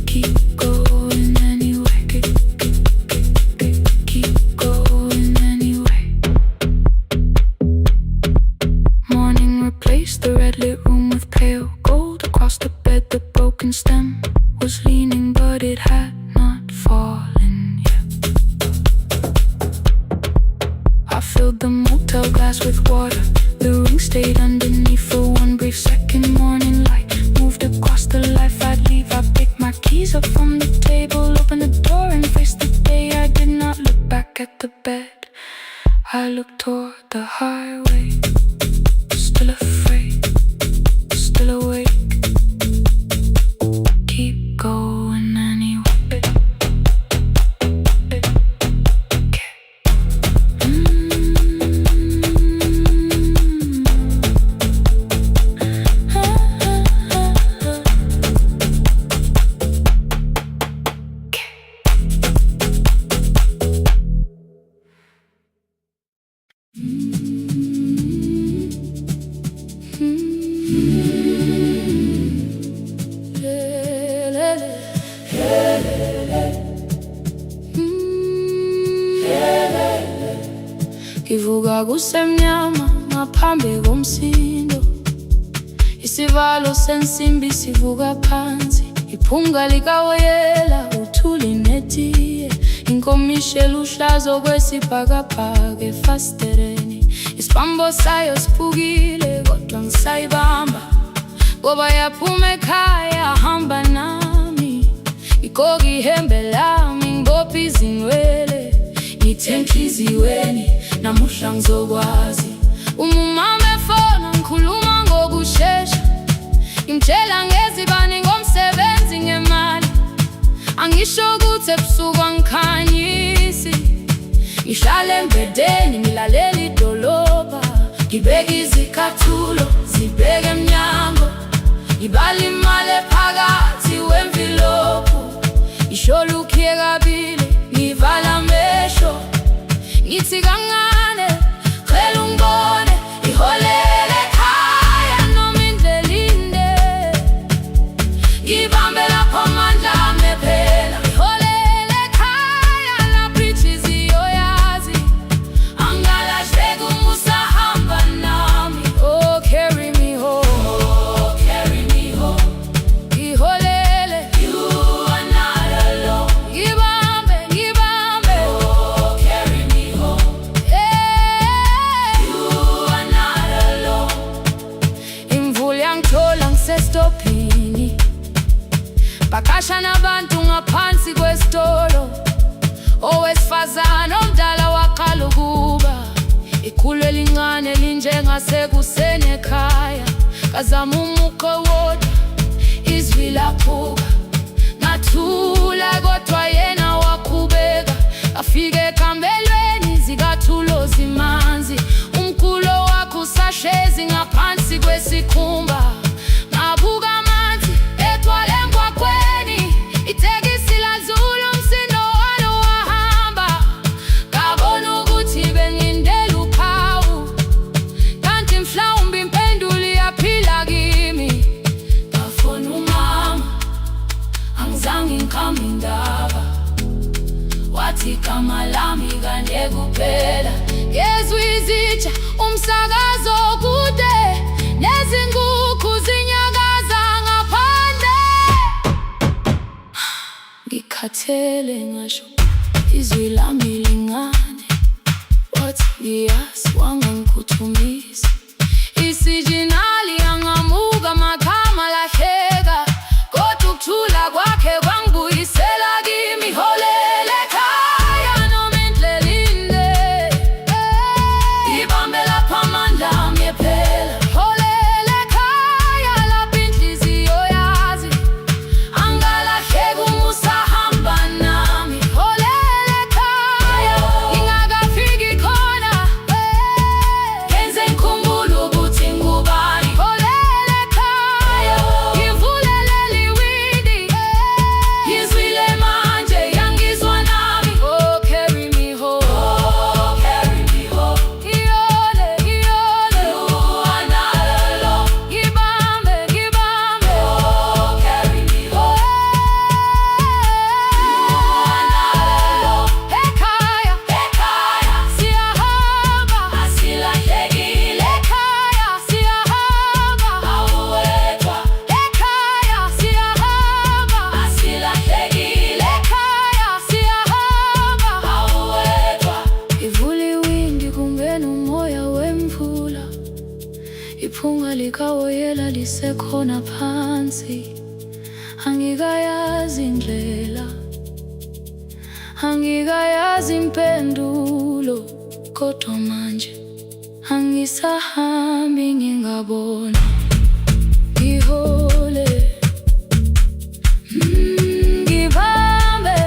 Keep going anyway, keep going anyway. Morning replaced the red lit room with pale gold. Across the bed the broken stem was leaning, but it had not fallen yet. I filled the motel glass with water. The ring stayed underneath for one brief second. Morning light moved across the life I'd leave. I picked my keys up from the table, opened the door and faced the day. I did not look back at the bed, I looked toward the highway. Still afraid, still awake, keep going anyway. Kivuga kusemnyama ngaphambi komsindo, isivalo sensimbi sivuka phansi, iphunga likawoyela uthuli netiye, inkomishe luhlazo kwesibhakabhaka efasitereni. Isibambo sayo siphukile kodwa ngisayibamba, ngoba yaphuma ekhaya hamba nami. Ikoki ihembe lami ngibopha izinwele, ngithe enhliziyweni namuhla ngizokwazi. Umama efona ngikhuluma ngokushesha, ngimtshela ngezibani ngomsebenzi ngemali. Angisho ukuthi ebusuku angikhanyisi, ngihlala embedeni ngilalela idolobha. Ngibeka izicathulo zibheke emnyango, ngibala imali ephakathi wemvilophu. Isho lukhiye kabili ngivala amehlo, ngithi kancane cela ungibone, iholele ekhaya noma indlela inde. Ngibambe lapho amandla ami ephela, ngasekuseni ekhaya, ngazama umukhwa wodwa, izwi laphuka. Ngathula kodwa yena waqhubeka, afike ekambelweni zikathulo zimanzi. Umkhulo wakhe usahlezi ngaphansi kwesikhumba. Ngabuka amanzi egcwele emgwaqweni, itekisi ladlula umsindo walo wahamba. Ngabona ukuthi bengindela uphawu, kanti mhlawumbe impendulo iyaphila kimi. Ngafona umama, angizange ngikhambe indaba, wathi igama lami kanye kuphela. Ngezwe izitsha, umsakazo kude, nezinkukhu zinyakaza ngaphandle. Ngikhathele ngasho izwi lami lingane, wathi ngiyazi wangangikhuthumisa. Isijinali yangamuka magama lahleka, kodwa ukuthula kwakhe kwangibuyisela kimi. Holele ekhaya noma indlela inde, ibambe lapha amandla ami ephela. Holele ekhaya lapha inhliziyo yazi, angalahleki uma usahamba nami. Holele ekhaya ngingakafiki khona, yenze ngikhumbule ukuthi ngubani. Holele ekhaya ngivulelele iwindi, ngizwile manje yangizwa nami. Oh, carry me home, oh, carry me home. Iyole, iyole, uwanalo, ngibambe, ngibambe. Oh, carry me home, uwanalo. Ekhaya, ekhaya, siyahamba, asilahlekile. Ekhaya, siyahamba, awuwedwa. Ekhaya, siyahamba, asilahlekile. Ekhaya, siyahamba, awuwedwa. Ivula iwindi kungena umoya wemvula, iphunga likawoyela lisekhona phansi. Angikayazi indlela, angikayazi impendulo, kodwa manje angisahambi ngingabona. Ngihole, ngibambe,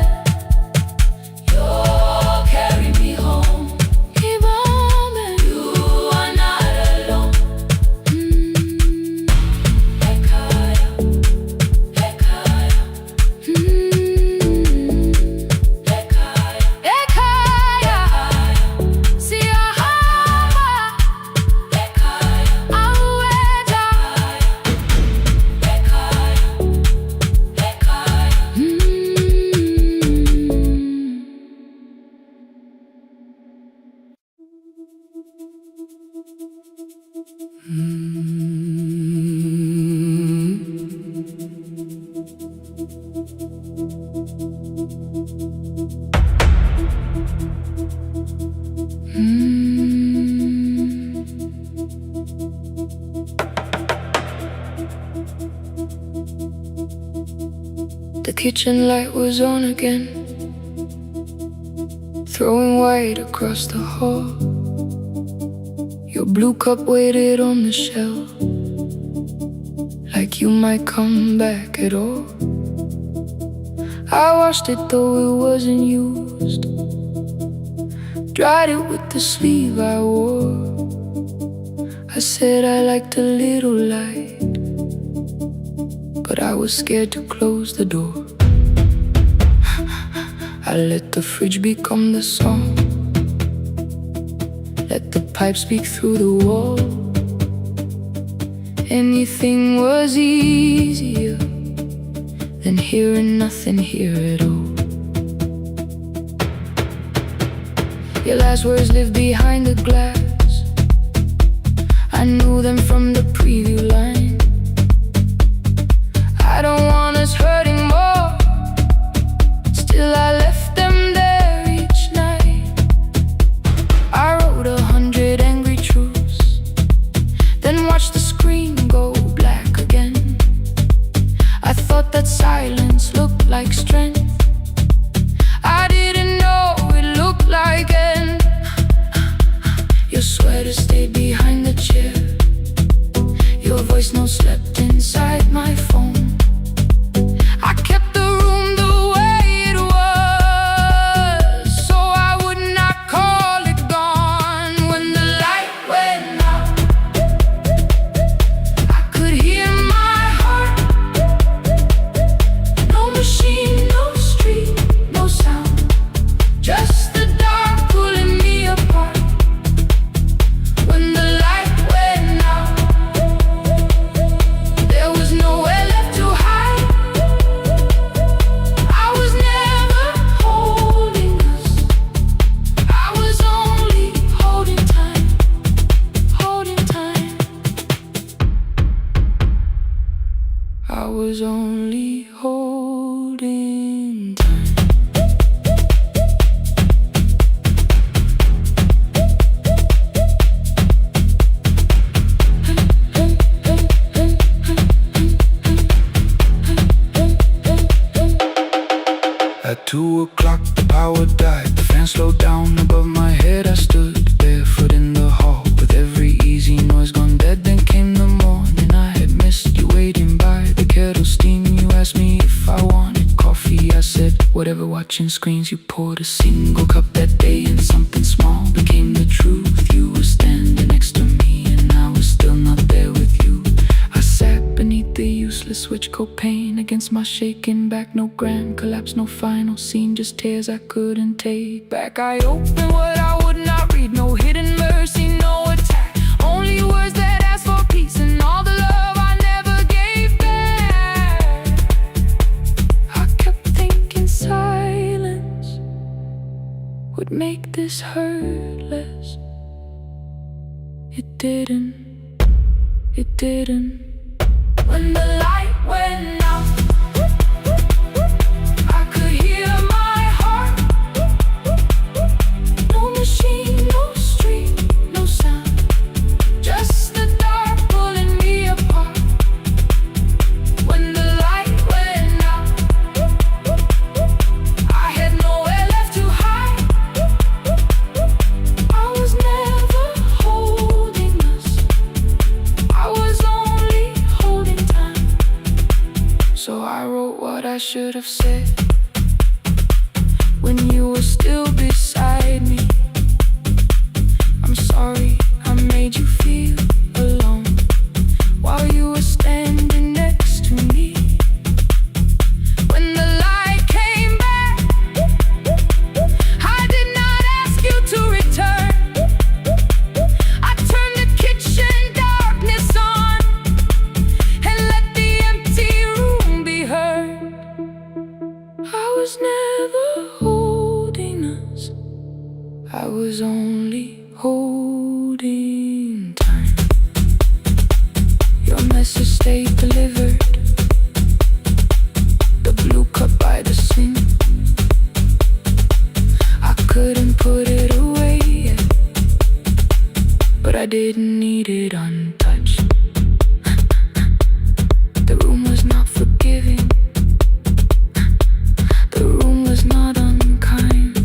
you carry me home. Ngibambe, you are not alone. Ekhaya, ekhaya, ekhaya, ekhaya, siyahamba. Ekhaya, awuwedwa. Ekhaya, ekhaya. The kitchen light was on again, throwing white across the hall. Your blue cup waited on the shelf, like you might come back at all. I washed it though it wasn't used, dried it with the sleeve I wore. I said I liked a little light, but I was scared to close the door. I let the fridge become the song, let the pipe speak through the wall. Anything was easier than hearing nothing here at all. Your last words lived behind the glass, I knew them from the preview line. I don't want us hurting more, still I left them there each night. I wrote 100 angry truths, then watched the screen go black again. I thought that silence looked like strength, I didn't know it looked like end. Your sweater stayed behind the chair, 2 o'clock, the power died. The fan slowed down above my head. I stood barefoot in the hall with every easy noise gone dead. Then came the morning. I had missed you waiting by the kettle steam. You asked me if I wanted coffee. I said whatever, watching screens. You poured a single cup that day, and something small became the truth. You were standing next to me, and I was still not there with you. I sat beneath the useless switch, copain against my shaking back. No grand collapse, no final scene, just tears I couldn't take back. I opened what I would not read, no hidden mercy, no attack. Only words that ask for peace and all the love I never gave back. I kept thinking silence would make this hurt less. It didn't. It didn't. When the light went out, I could hear my heart. No machine, no street, no sound, just the dark pulling me apart. When the light went out, I had nowhere left to hide. I was never holding us, I was only holding time. So I wrote what I should have said when you were still beside me. I'm sorry I made you feel alone while you were standing next to me. When the light came back, I did not ask you to return. I turned the kitchen darkness on and let the empty room be heard. I was never holding us, I was only holding time. Your message stayed delivered, the blue cup by the sink. I couldn't put it away yet, but I didn't need it untouched. The room was not forgiving, the room was not unkind.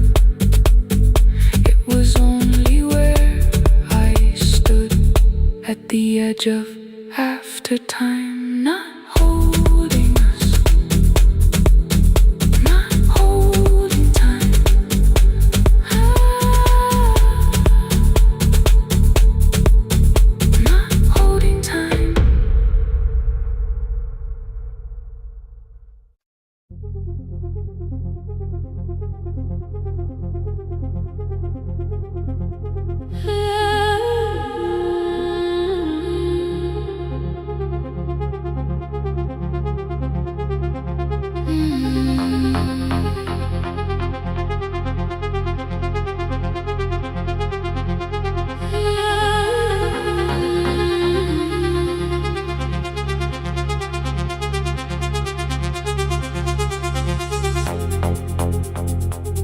It was only where I stood at the edge of after time, not holding us, not holding time. Not holding time.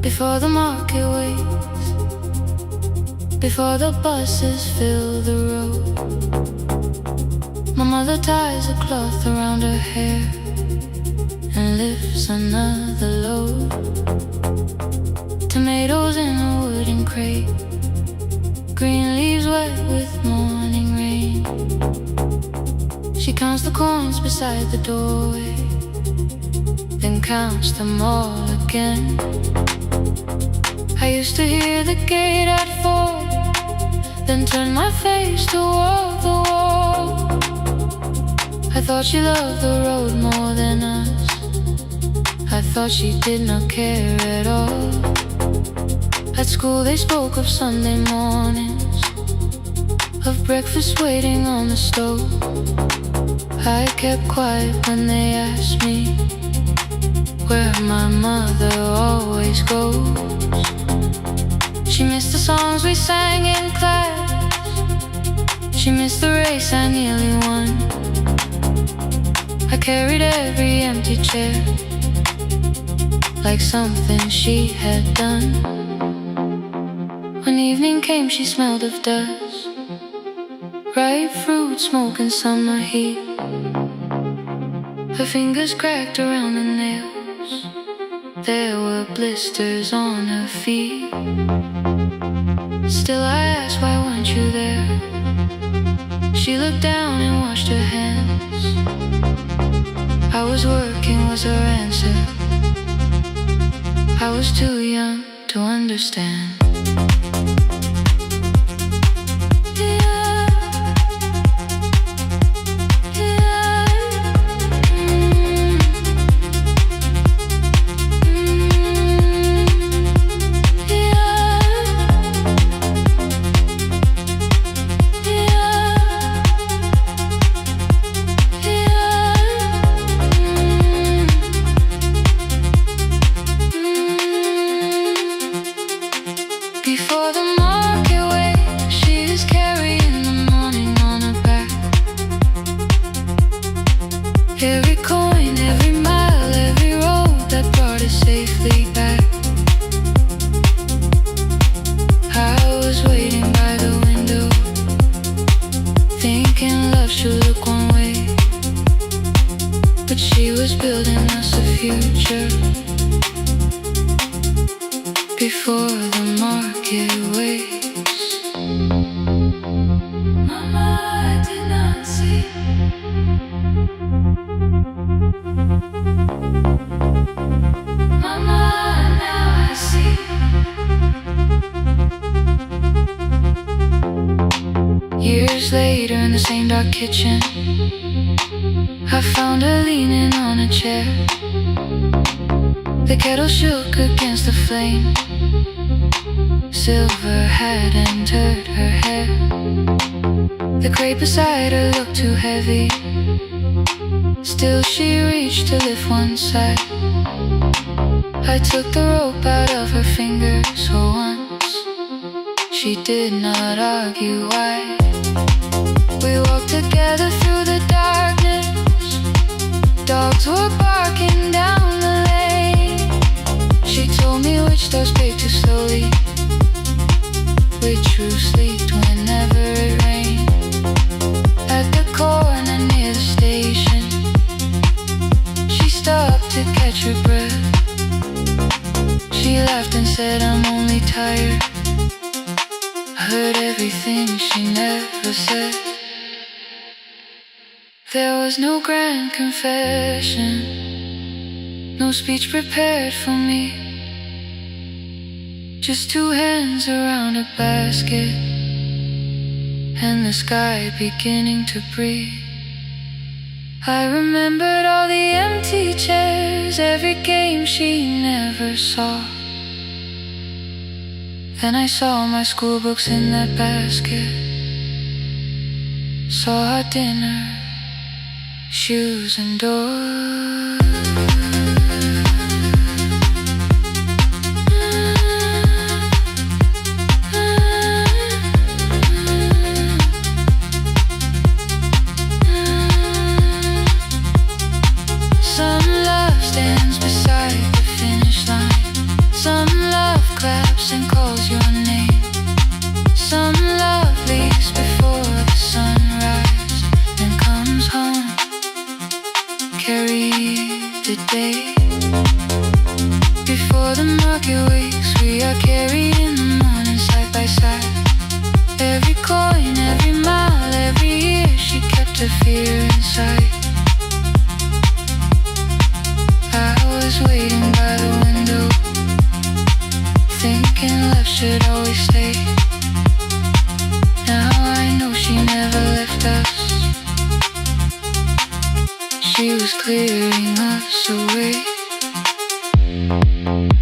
Before the market waits, before the buses fill the road, my mother ties a cloth around her hair and lifts another load. Tomatoes in a wooden crate, green leaves wet with morning rain. She counts the coins beside the doorway, then counts them all again. I used to hear the gate at 4, then turn my face toward the wall. I thought she loved the road more than us, I thought she did not care at all. At school they spoke of Sunday mornings, of breakfast waiting on the stove. I kept quiet when they asked me where my mother always goes. She missed the songs we sang in class, she missed the race I nearly won. I carried every empty chair like something she had done. When evening came she smelled of dust, ripe fruit, smoke and summer heat. Her fingers cracked around the nails, There were blisters on her feet. Still I asked, why weren't you there? She looked down and washed her hands. I was working was her answer. I was too young to understand. Before the market wakes, she is carrying the morning on her back. Every coin, every mile, every road that brought us safely back. I was waiting by the window, thinking love should look one way, but she was building us a future. Before the market wakes, Mama, I did not see. Mama, now I see. Years later in the same dark kitchen, I found her leaning on a chair. The kettle shook against the flame. Silver had entered her hair. The crate beside her looked too heavy. Still she reached to lift one side. I took the rope out of her fingers for once. She did not argue why. We walked together through the darkness. Dogs were barking down the lane. She told me which stars paved too slowly, which roof slept whenever it rained. At the corner near the station, she stopped to catch her breath. She laughed and said, I'm only tired. I heard everything she never said. There was no grand confession, no speech prepared for me, just two hands around a basket and the sky beginning to breathe. I remembered all the empty chairs, every game she never saw. Then I saw my school books in that basket, saw our dinner, shoes and doors. Some love stands beside the finish line. Some love claps and calls your name. Some love leaves before the sunrise and comes home. Carry the day. Before the market wakes, we are carried in the morning side by side. Every coin, every mile, every year, she kept her fear inside. I was waiting by the window, thinking love should always stay. Now I know she never left us. She was clearing us away.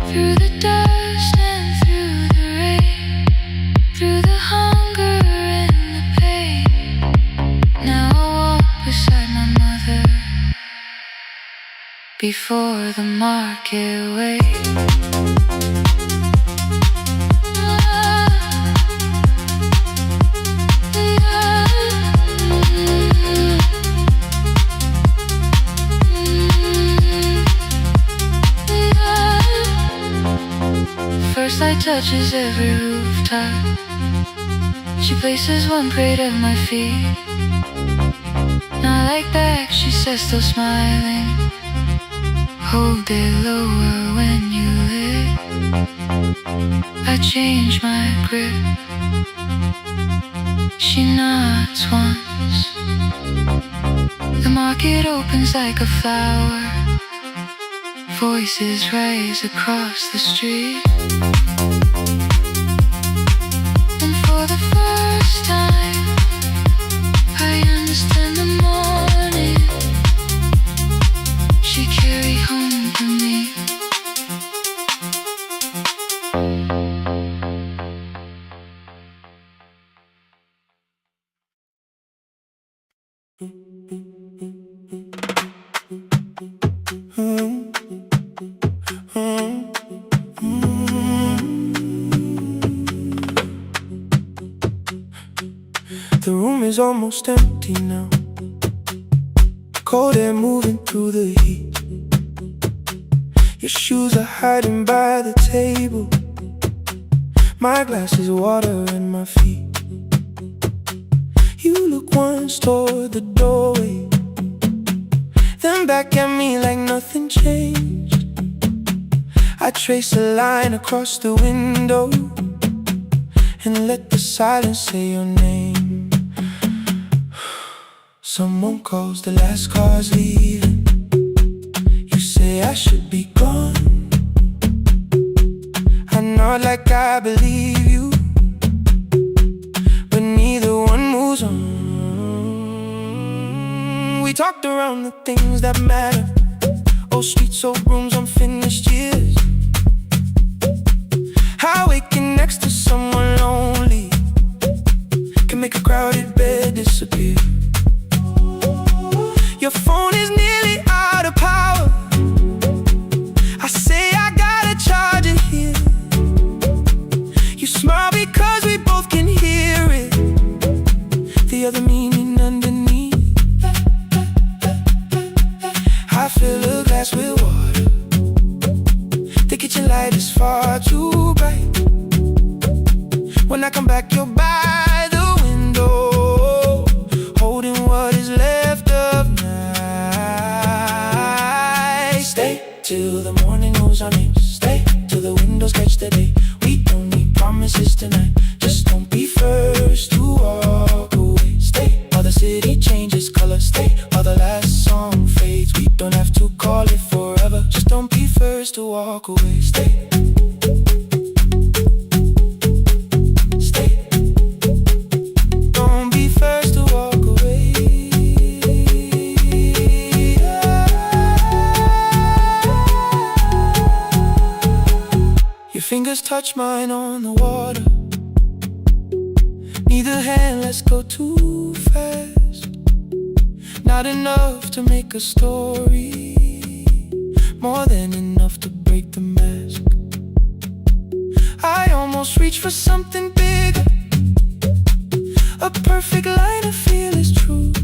Through the dust and through the rain, through the hunger and the pain. Now I walk beside my mother before the market wakes. First light touches every rooftop. She places one crate at my feet. Not like back, she says, still smiling. hold it lower when you lit. I change my grip. She nods once. The market opens like a flower. Voices rise across the street. And for the first time, I understand the morning she carried home for me. The room is almost empty now. Cold air moving through the heat. Your shoes are hiding by the table. My glass is water and my feet. You look once toward the doorway, then back at me like nothing changed. I trace a line across the window and let the silence say your name. Someone calls, the last car's leaving. You say I should be gone. I nod like I believe you, but neither one moves on. We talked around the things that matter. Old streets, old rooms, unfinished years. How waking next to someone lonely can make a crowded bed disappear. Your phone is nearly out of power. I say I gotta charge it here. You smile because we both can hear it. The other meaning underneath. I fill a glass with water. The kitchen light is far too bright. When I come back, you're by the window, holding what is left of night. Stay till the morning knows our names. Stay till the windows catch the day. We don't need promises tonight. Just don't be first to walk away. Stay while the city changes color. Stay while the last song fades. We don't have to call it forever. Just don't be first to walk away. Stay. Fingers touch mine on the water. Neither hand lets go too fast. Not enough to make a story, more than enough to break the mask. I almost reach for something bigger, a perfect line of fearless truth.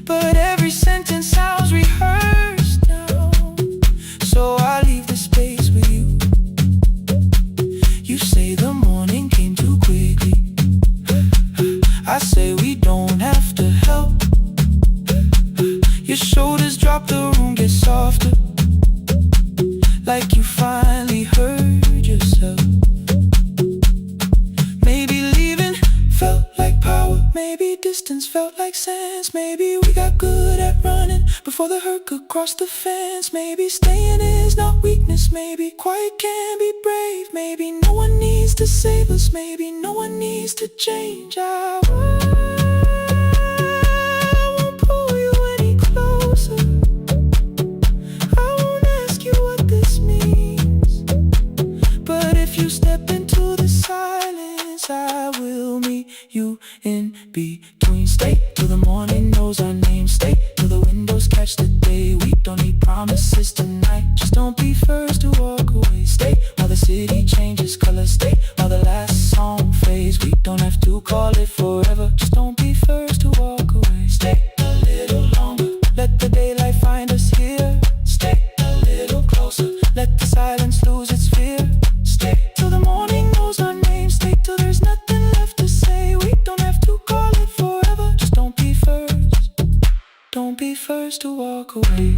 But every sentence sounds rehearsed now, so I leave the space with you. You say the morning came too quickly. I say we don't have to help. Your shoulders drop, the room gets softer, like you finally heard yourself. Maybe leaving felt like power. Maybe distance felt like sense. Maybe we got good at running before the hurt could cross the fence. Maybe staying is not weakness. Maybe quiet can be brave. Maybe no one needs to save us. Maybe no one needs to change. I won't pull you any closer. I won't ask you what this means. But if you step into the silence, I will meet you in between. Stay till the morning knows our names. Stay till the windows catch the day. We don't need promises tonight. Just don't be first to walk away. Stay while the city changes color. Stay while the last song fades. We don't have to call it forever. Just don't be first to walk away. Stay a little longer. Let the daylight find us here. Stay a little closer. Let the silence lose its fear. Stay till the morning knows our names. Stay till there's nothing left to say. We don't have to call it forever. Just don't be first. Don't be first to walk away.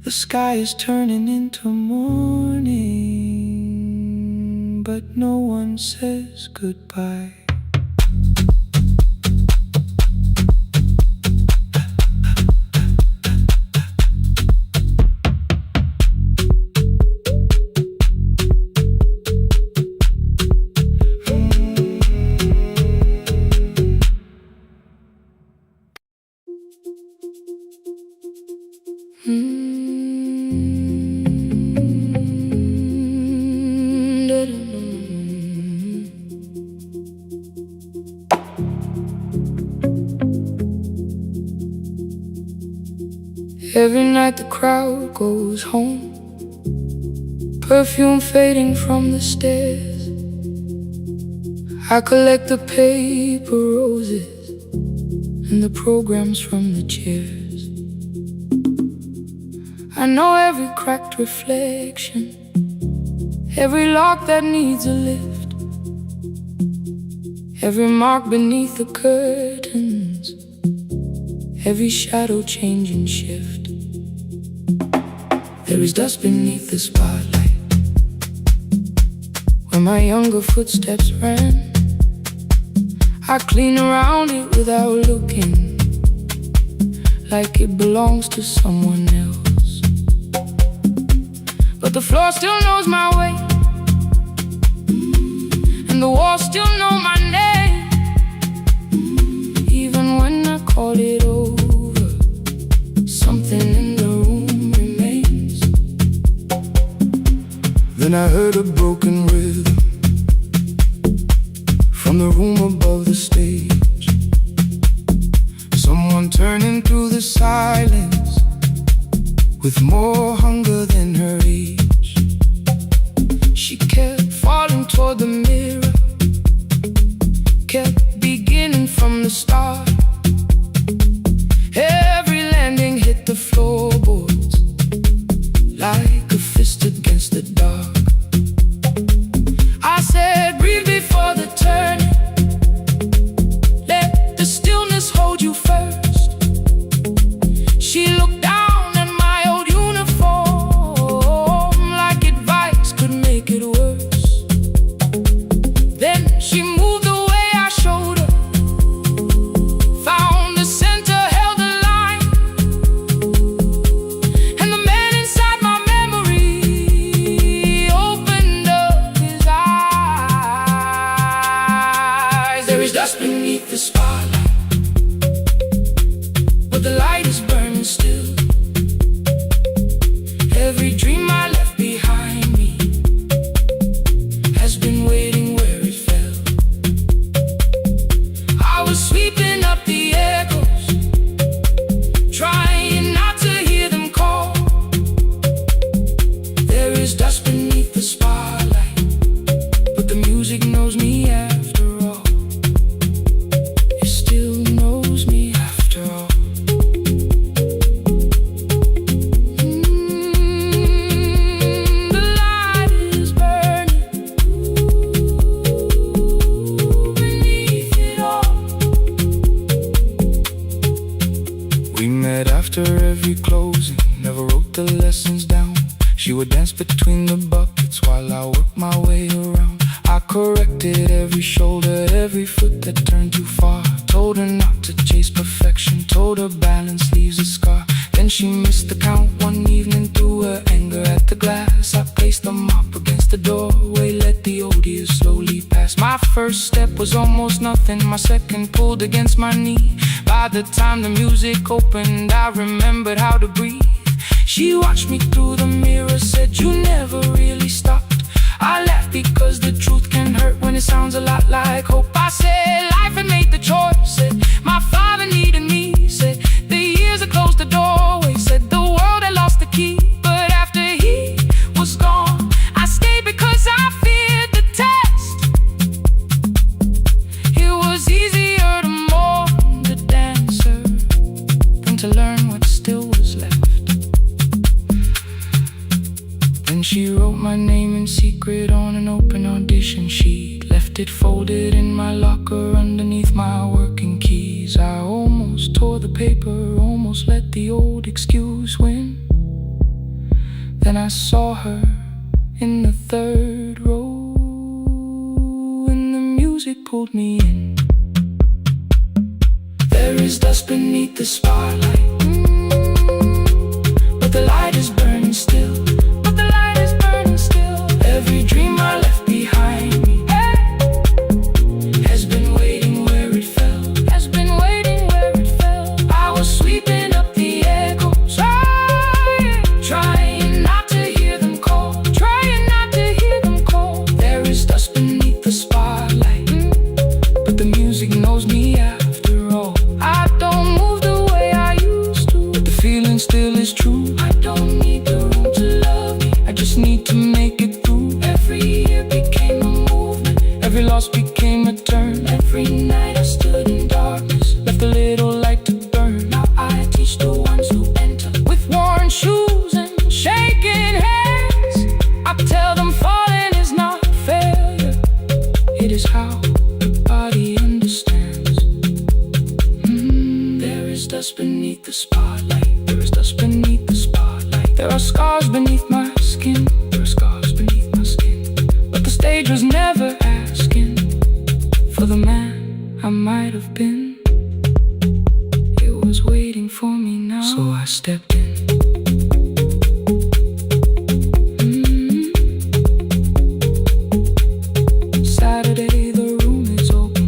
The sky is turning into morning, but no one says goodbye. Every night the crowd goes home, perfume fading from the stairs. I collect the paper roses and the programs from the chairs. I know every cracked reflection, every lock that needs a lift, every mark beneath the curtains, every shadow change and shift. There is dust beneath the spotlight where my younger footsteps ran. I clean around it without looking, like it belongs to someone else. But the floor still knows my way, and the walls still know my name. Even when I call it over, something in the room remains. Then I heard a broken rhythm from the room above the stage. Someone turning through the silence with more hunger than her age. She kept falling toward the mirror, kept beginning from the start. Every landing hit the floorboards like a fist against the dark. I said, breathe before the turning, let the stillness hold you first. She looked down at my old uniform like advice could make it worse. Then she moved the way I showed her, found the center, held the line, and the man inside my memory opened up his eyes. There is dust beneath the spotlight, but the light is burning still. Every dream I left behind me has been waiting where it fell. I was sweeping up the echoes, trying not to hear them call. There is dust beneath the spotlight, but the music knows me after all. It still knows me after all. The light is burning beneath it all. We met after every closing, never wrote the lessons down. She would dance between the buckets while I worked my way around. I corrected every shoulder, every foot that turned too far. Told her not to chase perfection, told her balance leaves a scar. Then she missed the count one evening, threw her anger at the glass. I placed the mop against the doorway, let the old years slowly pass. My first step was almost nothing, my second pulled against my knee. By the time the music opened, I remembered how to breathe. She watched me through the mirror, said, you never really stopped. I laughed because the truth can hurt when it sounds a lot like hope. I said, life had made the choice, said, my father needed me, said, the years had closed the doorway, said, the world had lost the key. But after he was gone, I stayed because I feared the test. It was easier to mourn the dancer than to learn what still was left. Then she wrote my name in secret on an open audition sheet, left it folded in my locker underneath my working keys. I almost tore the paper, almost let the old excuse win. Then I saw her in the third row, and the music pulled me in. There is dust beneath the spotlight, but the light is burning still. But the light is burning still. Every dream I left behind me has been waiting where it fell. Has been waiting where it fell. I was sweeping up the echoes, trying not to hear them call. Trying not to hear them call. There is dust beneath the spotlight, but the music knows me after all. I don't move the way I used to, but the feeling still is true. I don't need the room to love me, I just need to make it through. Every year became a movement, every loss became a turn. Every night I stood in darkness, left a little light to burn. Now I teach the ones who enter with worn shoes and shaking hands. I tell them falling is not failure, it is how the body understands. There is dust beneath the spotlight. There is dust beneath the spotlight. There are scars beneath my skin. There are scars beneath my skin. But the stage was never asking for the man I might have been. It was waiting for me now, so I stepped in. Saturday, the room is open.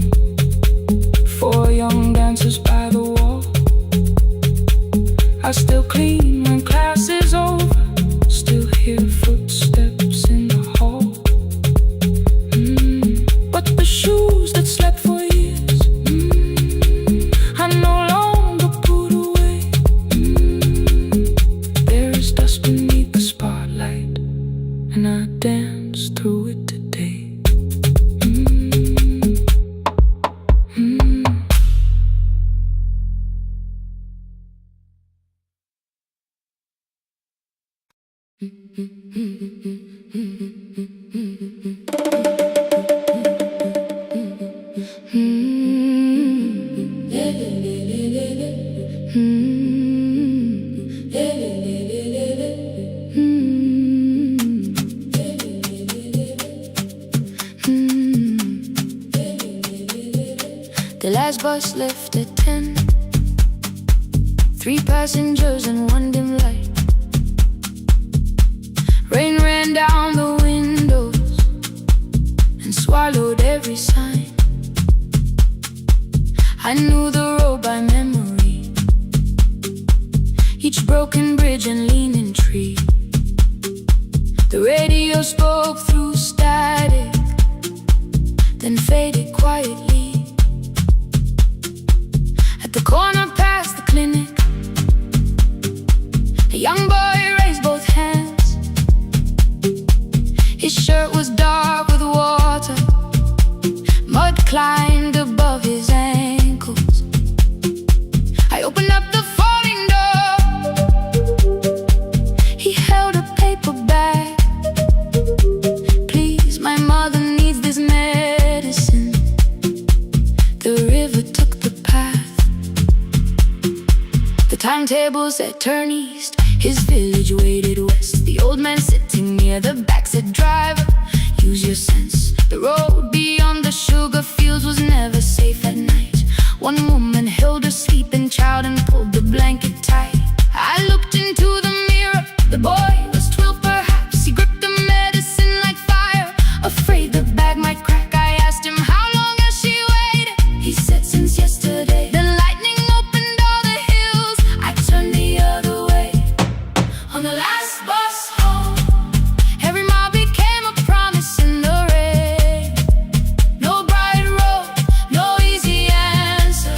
4 young dancers by the wall. I still clean when class is over, still hear footsteps in the hall. But the shoes that slept for years, I no longer put away. There is dust beneath the spotlight, and I dance through it today. The last bus left at 10. 3 passengers and 1 dim light. Rain ran down the windows and swallowed every sign. I knew the road by memory, each broken bridge and leaning tree. The radio spoke through static, then faded quietly. At the corner past the clinic, a young boy raised both hands. His shirt was dark with water, mud climbed above his ankles. I opened up the folding door. He held a paper bag. Please, my mother needs this medicine. The river took the path. The timetable said turn east. His village waited west. The old man sitting near the back said, driver, use your sense. The road beyond the sugar fields was never safe at night. One woman held her sleeping child and pulled the blanket tight. I looked into the mirror. The boy was 12 perhaps. He gripped the medicine like fire, afraid the bag might crack. I asked him, how long has she waited? He said, since yesterday. Then lightning opened all the hills. I turned the other way. On the last bus home, every mile became a promise in the rain. No bright road, no easy answer.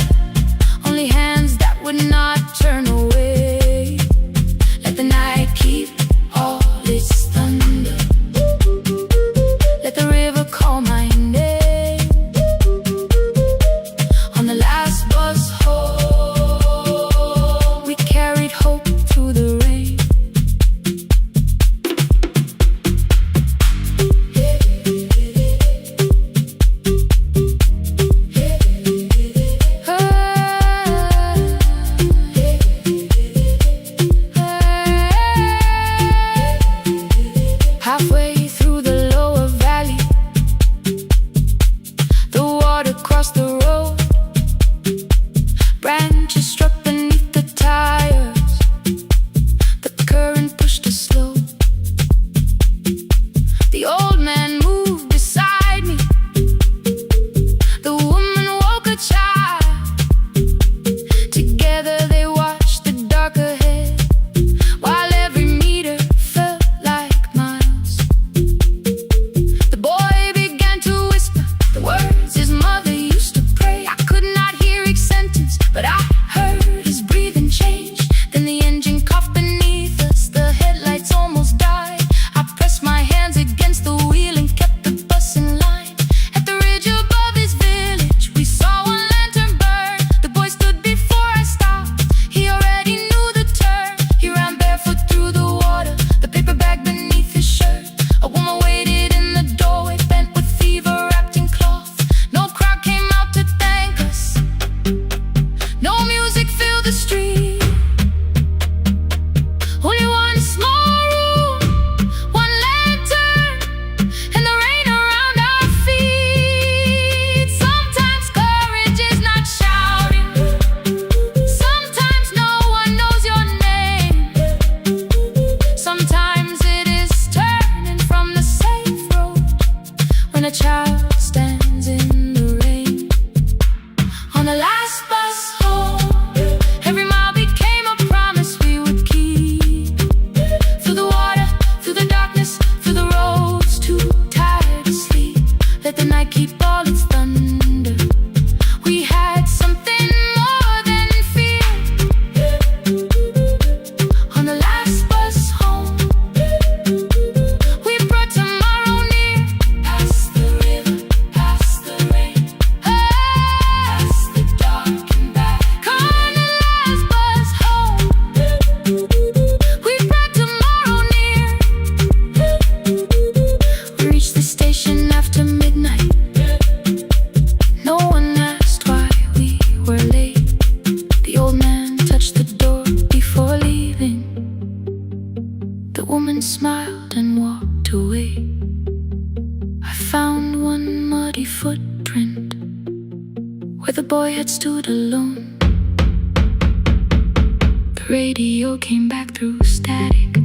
Radio came back through static.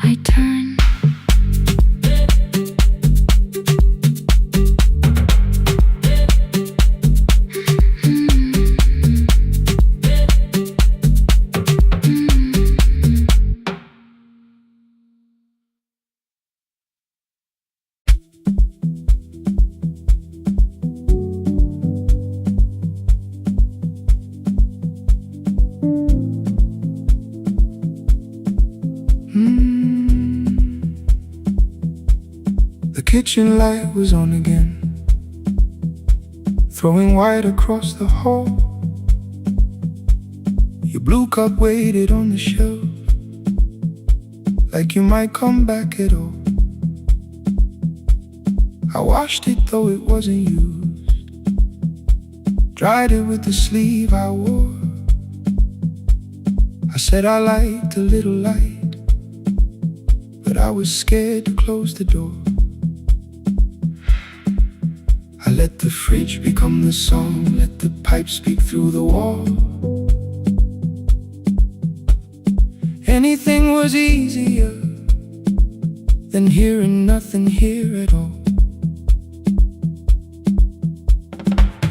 I turned. The kitchen light was on again, throwing white across the hall. Your blue cup waited on the shelf, like you might come back at all. I washed it though it wasn't used, dried it with the sleeve I wore. I said I liked a little light, but I was scared to close the door. I let the fridge become the song, let the pipe speak through the wall. Anything was easier than hearing nothing here at all.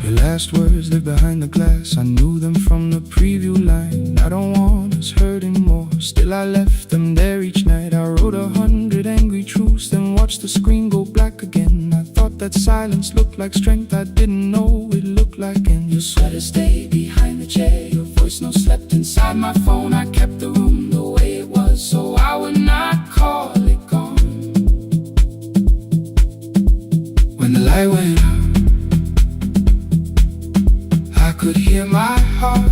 Your last words, they're behind the glass. I knew them from the preview line. I don't want us hurting more. Still I left them there each night. I wrote 100 angry truths, then watched the screen go black again. I thought that silence looked like strength. I didn't know it looked like end. Your sweater stayed behind the chair, your voice no slept inside my phone. I kept the room the way it was, so I would not call it gone. When the light went out, I could hear my heart.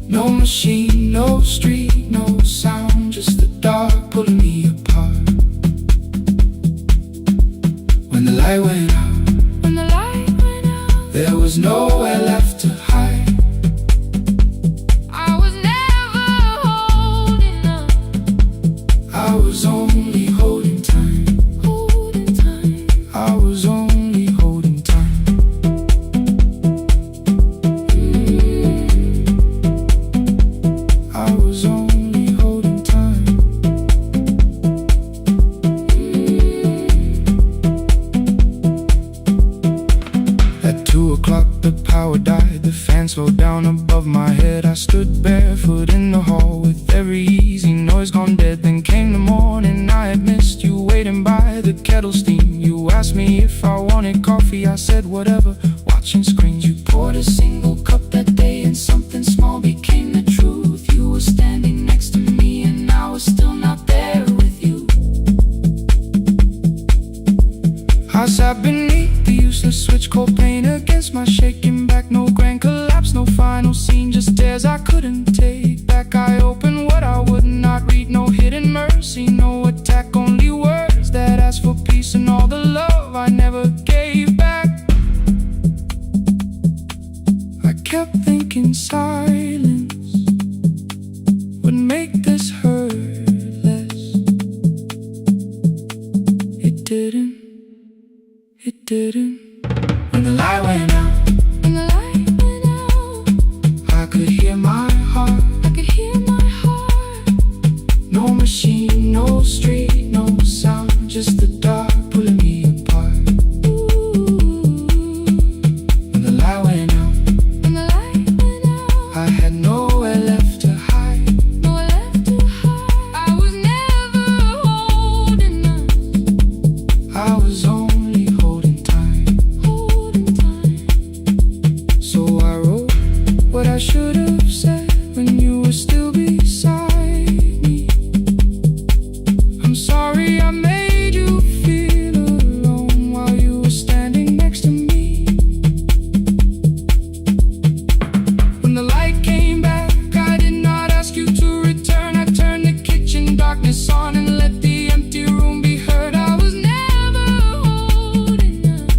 No machine, no street, no sound, just the dark pulling me apart. When the light went out, there was nowhere left to hide. I was never holding up. I was only holding time. I was only holding time. I was only holding time. At 2 o'clock the power died, the fan slowed down above my head. I stood barefoot in the hall with every easy noise gone dead. Then came the morning, I had missed you waiting by the kettle steam. You asked me if I wanted coffee, I said whatever, watching screens. You poured a single cup that day and something small became the truth. You were standing next to me and I was still not there with you. I sat beneath the useless switch, cold pain against my shaking back. No grand collapse, no final scene, just tears I couldn't take back. I opened what I would not read, no hidden mercy, no attack, only words that asked for peace and all the love I never gave back. I kept thinking silence would make this hurt less. It didn't. It didn't. When the light went out, I could hear my heart. No machine, no street, no sound, just the dark pulling me apart. When the light went out, I had nowhere left to hide. I was never holding up. I was only holding time. So I wrote what I should have said when you were still beside me. I'm sorry I made you feel alone while you were standing next to me. When the light came back, I did not ask you to return. I turned the kitchen darkness on and let the empty room be heard. I was never holding up.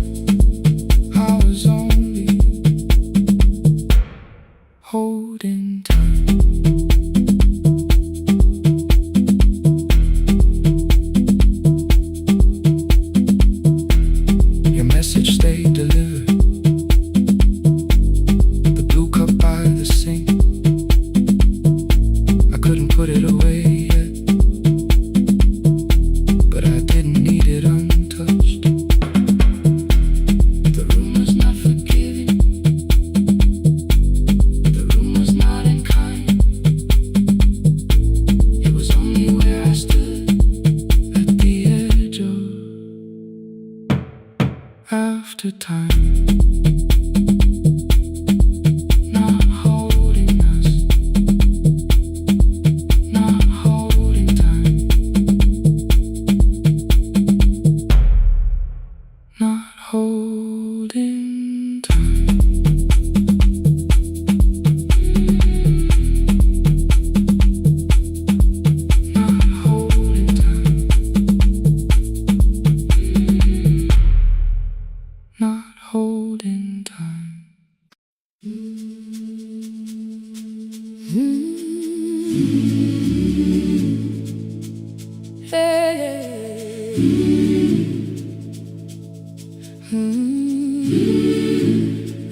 I was only holding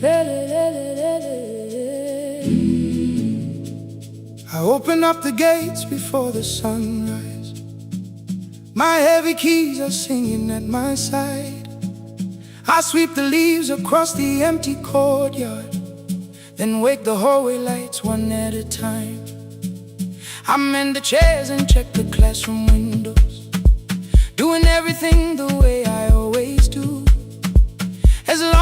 I open up the gates before the sunrise. My heavy keys are singing at my side. I sweep the leaves across the empty courtyard, then wake the hallway lights one at a time. I mend the chairs and check the classroom windows, doing everything the way I always do. As long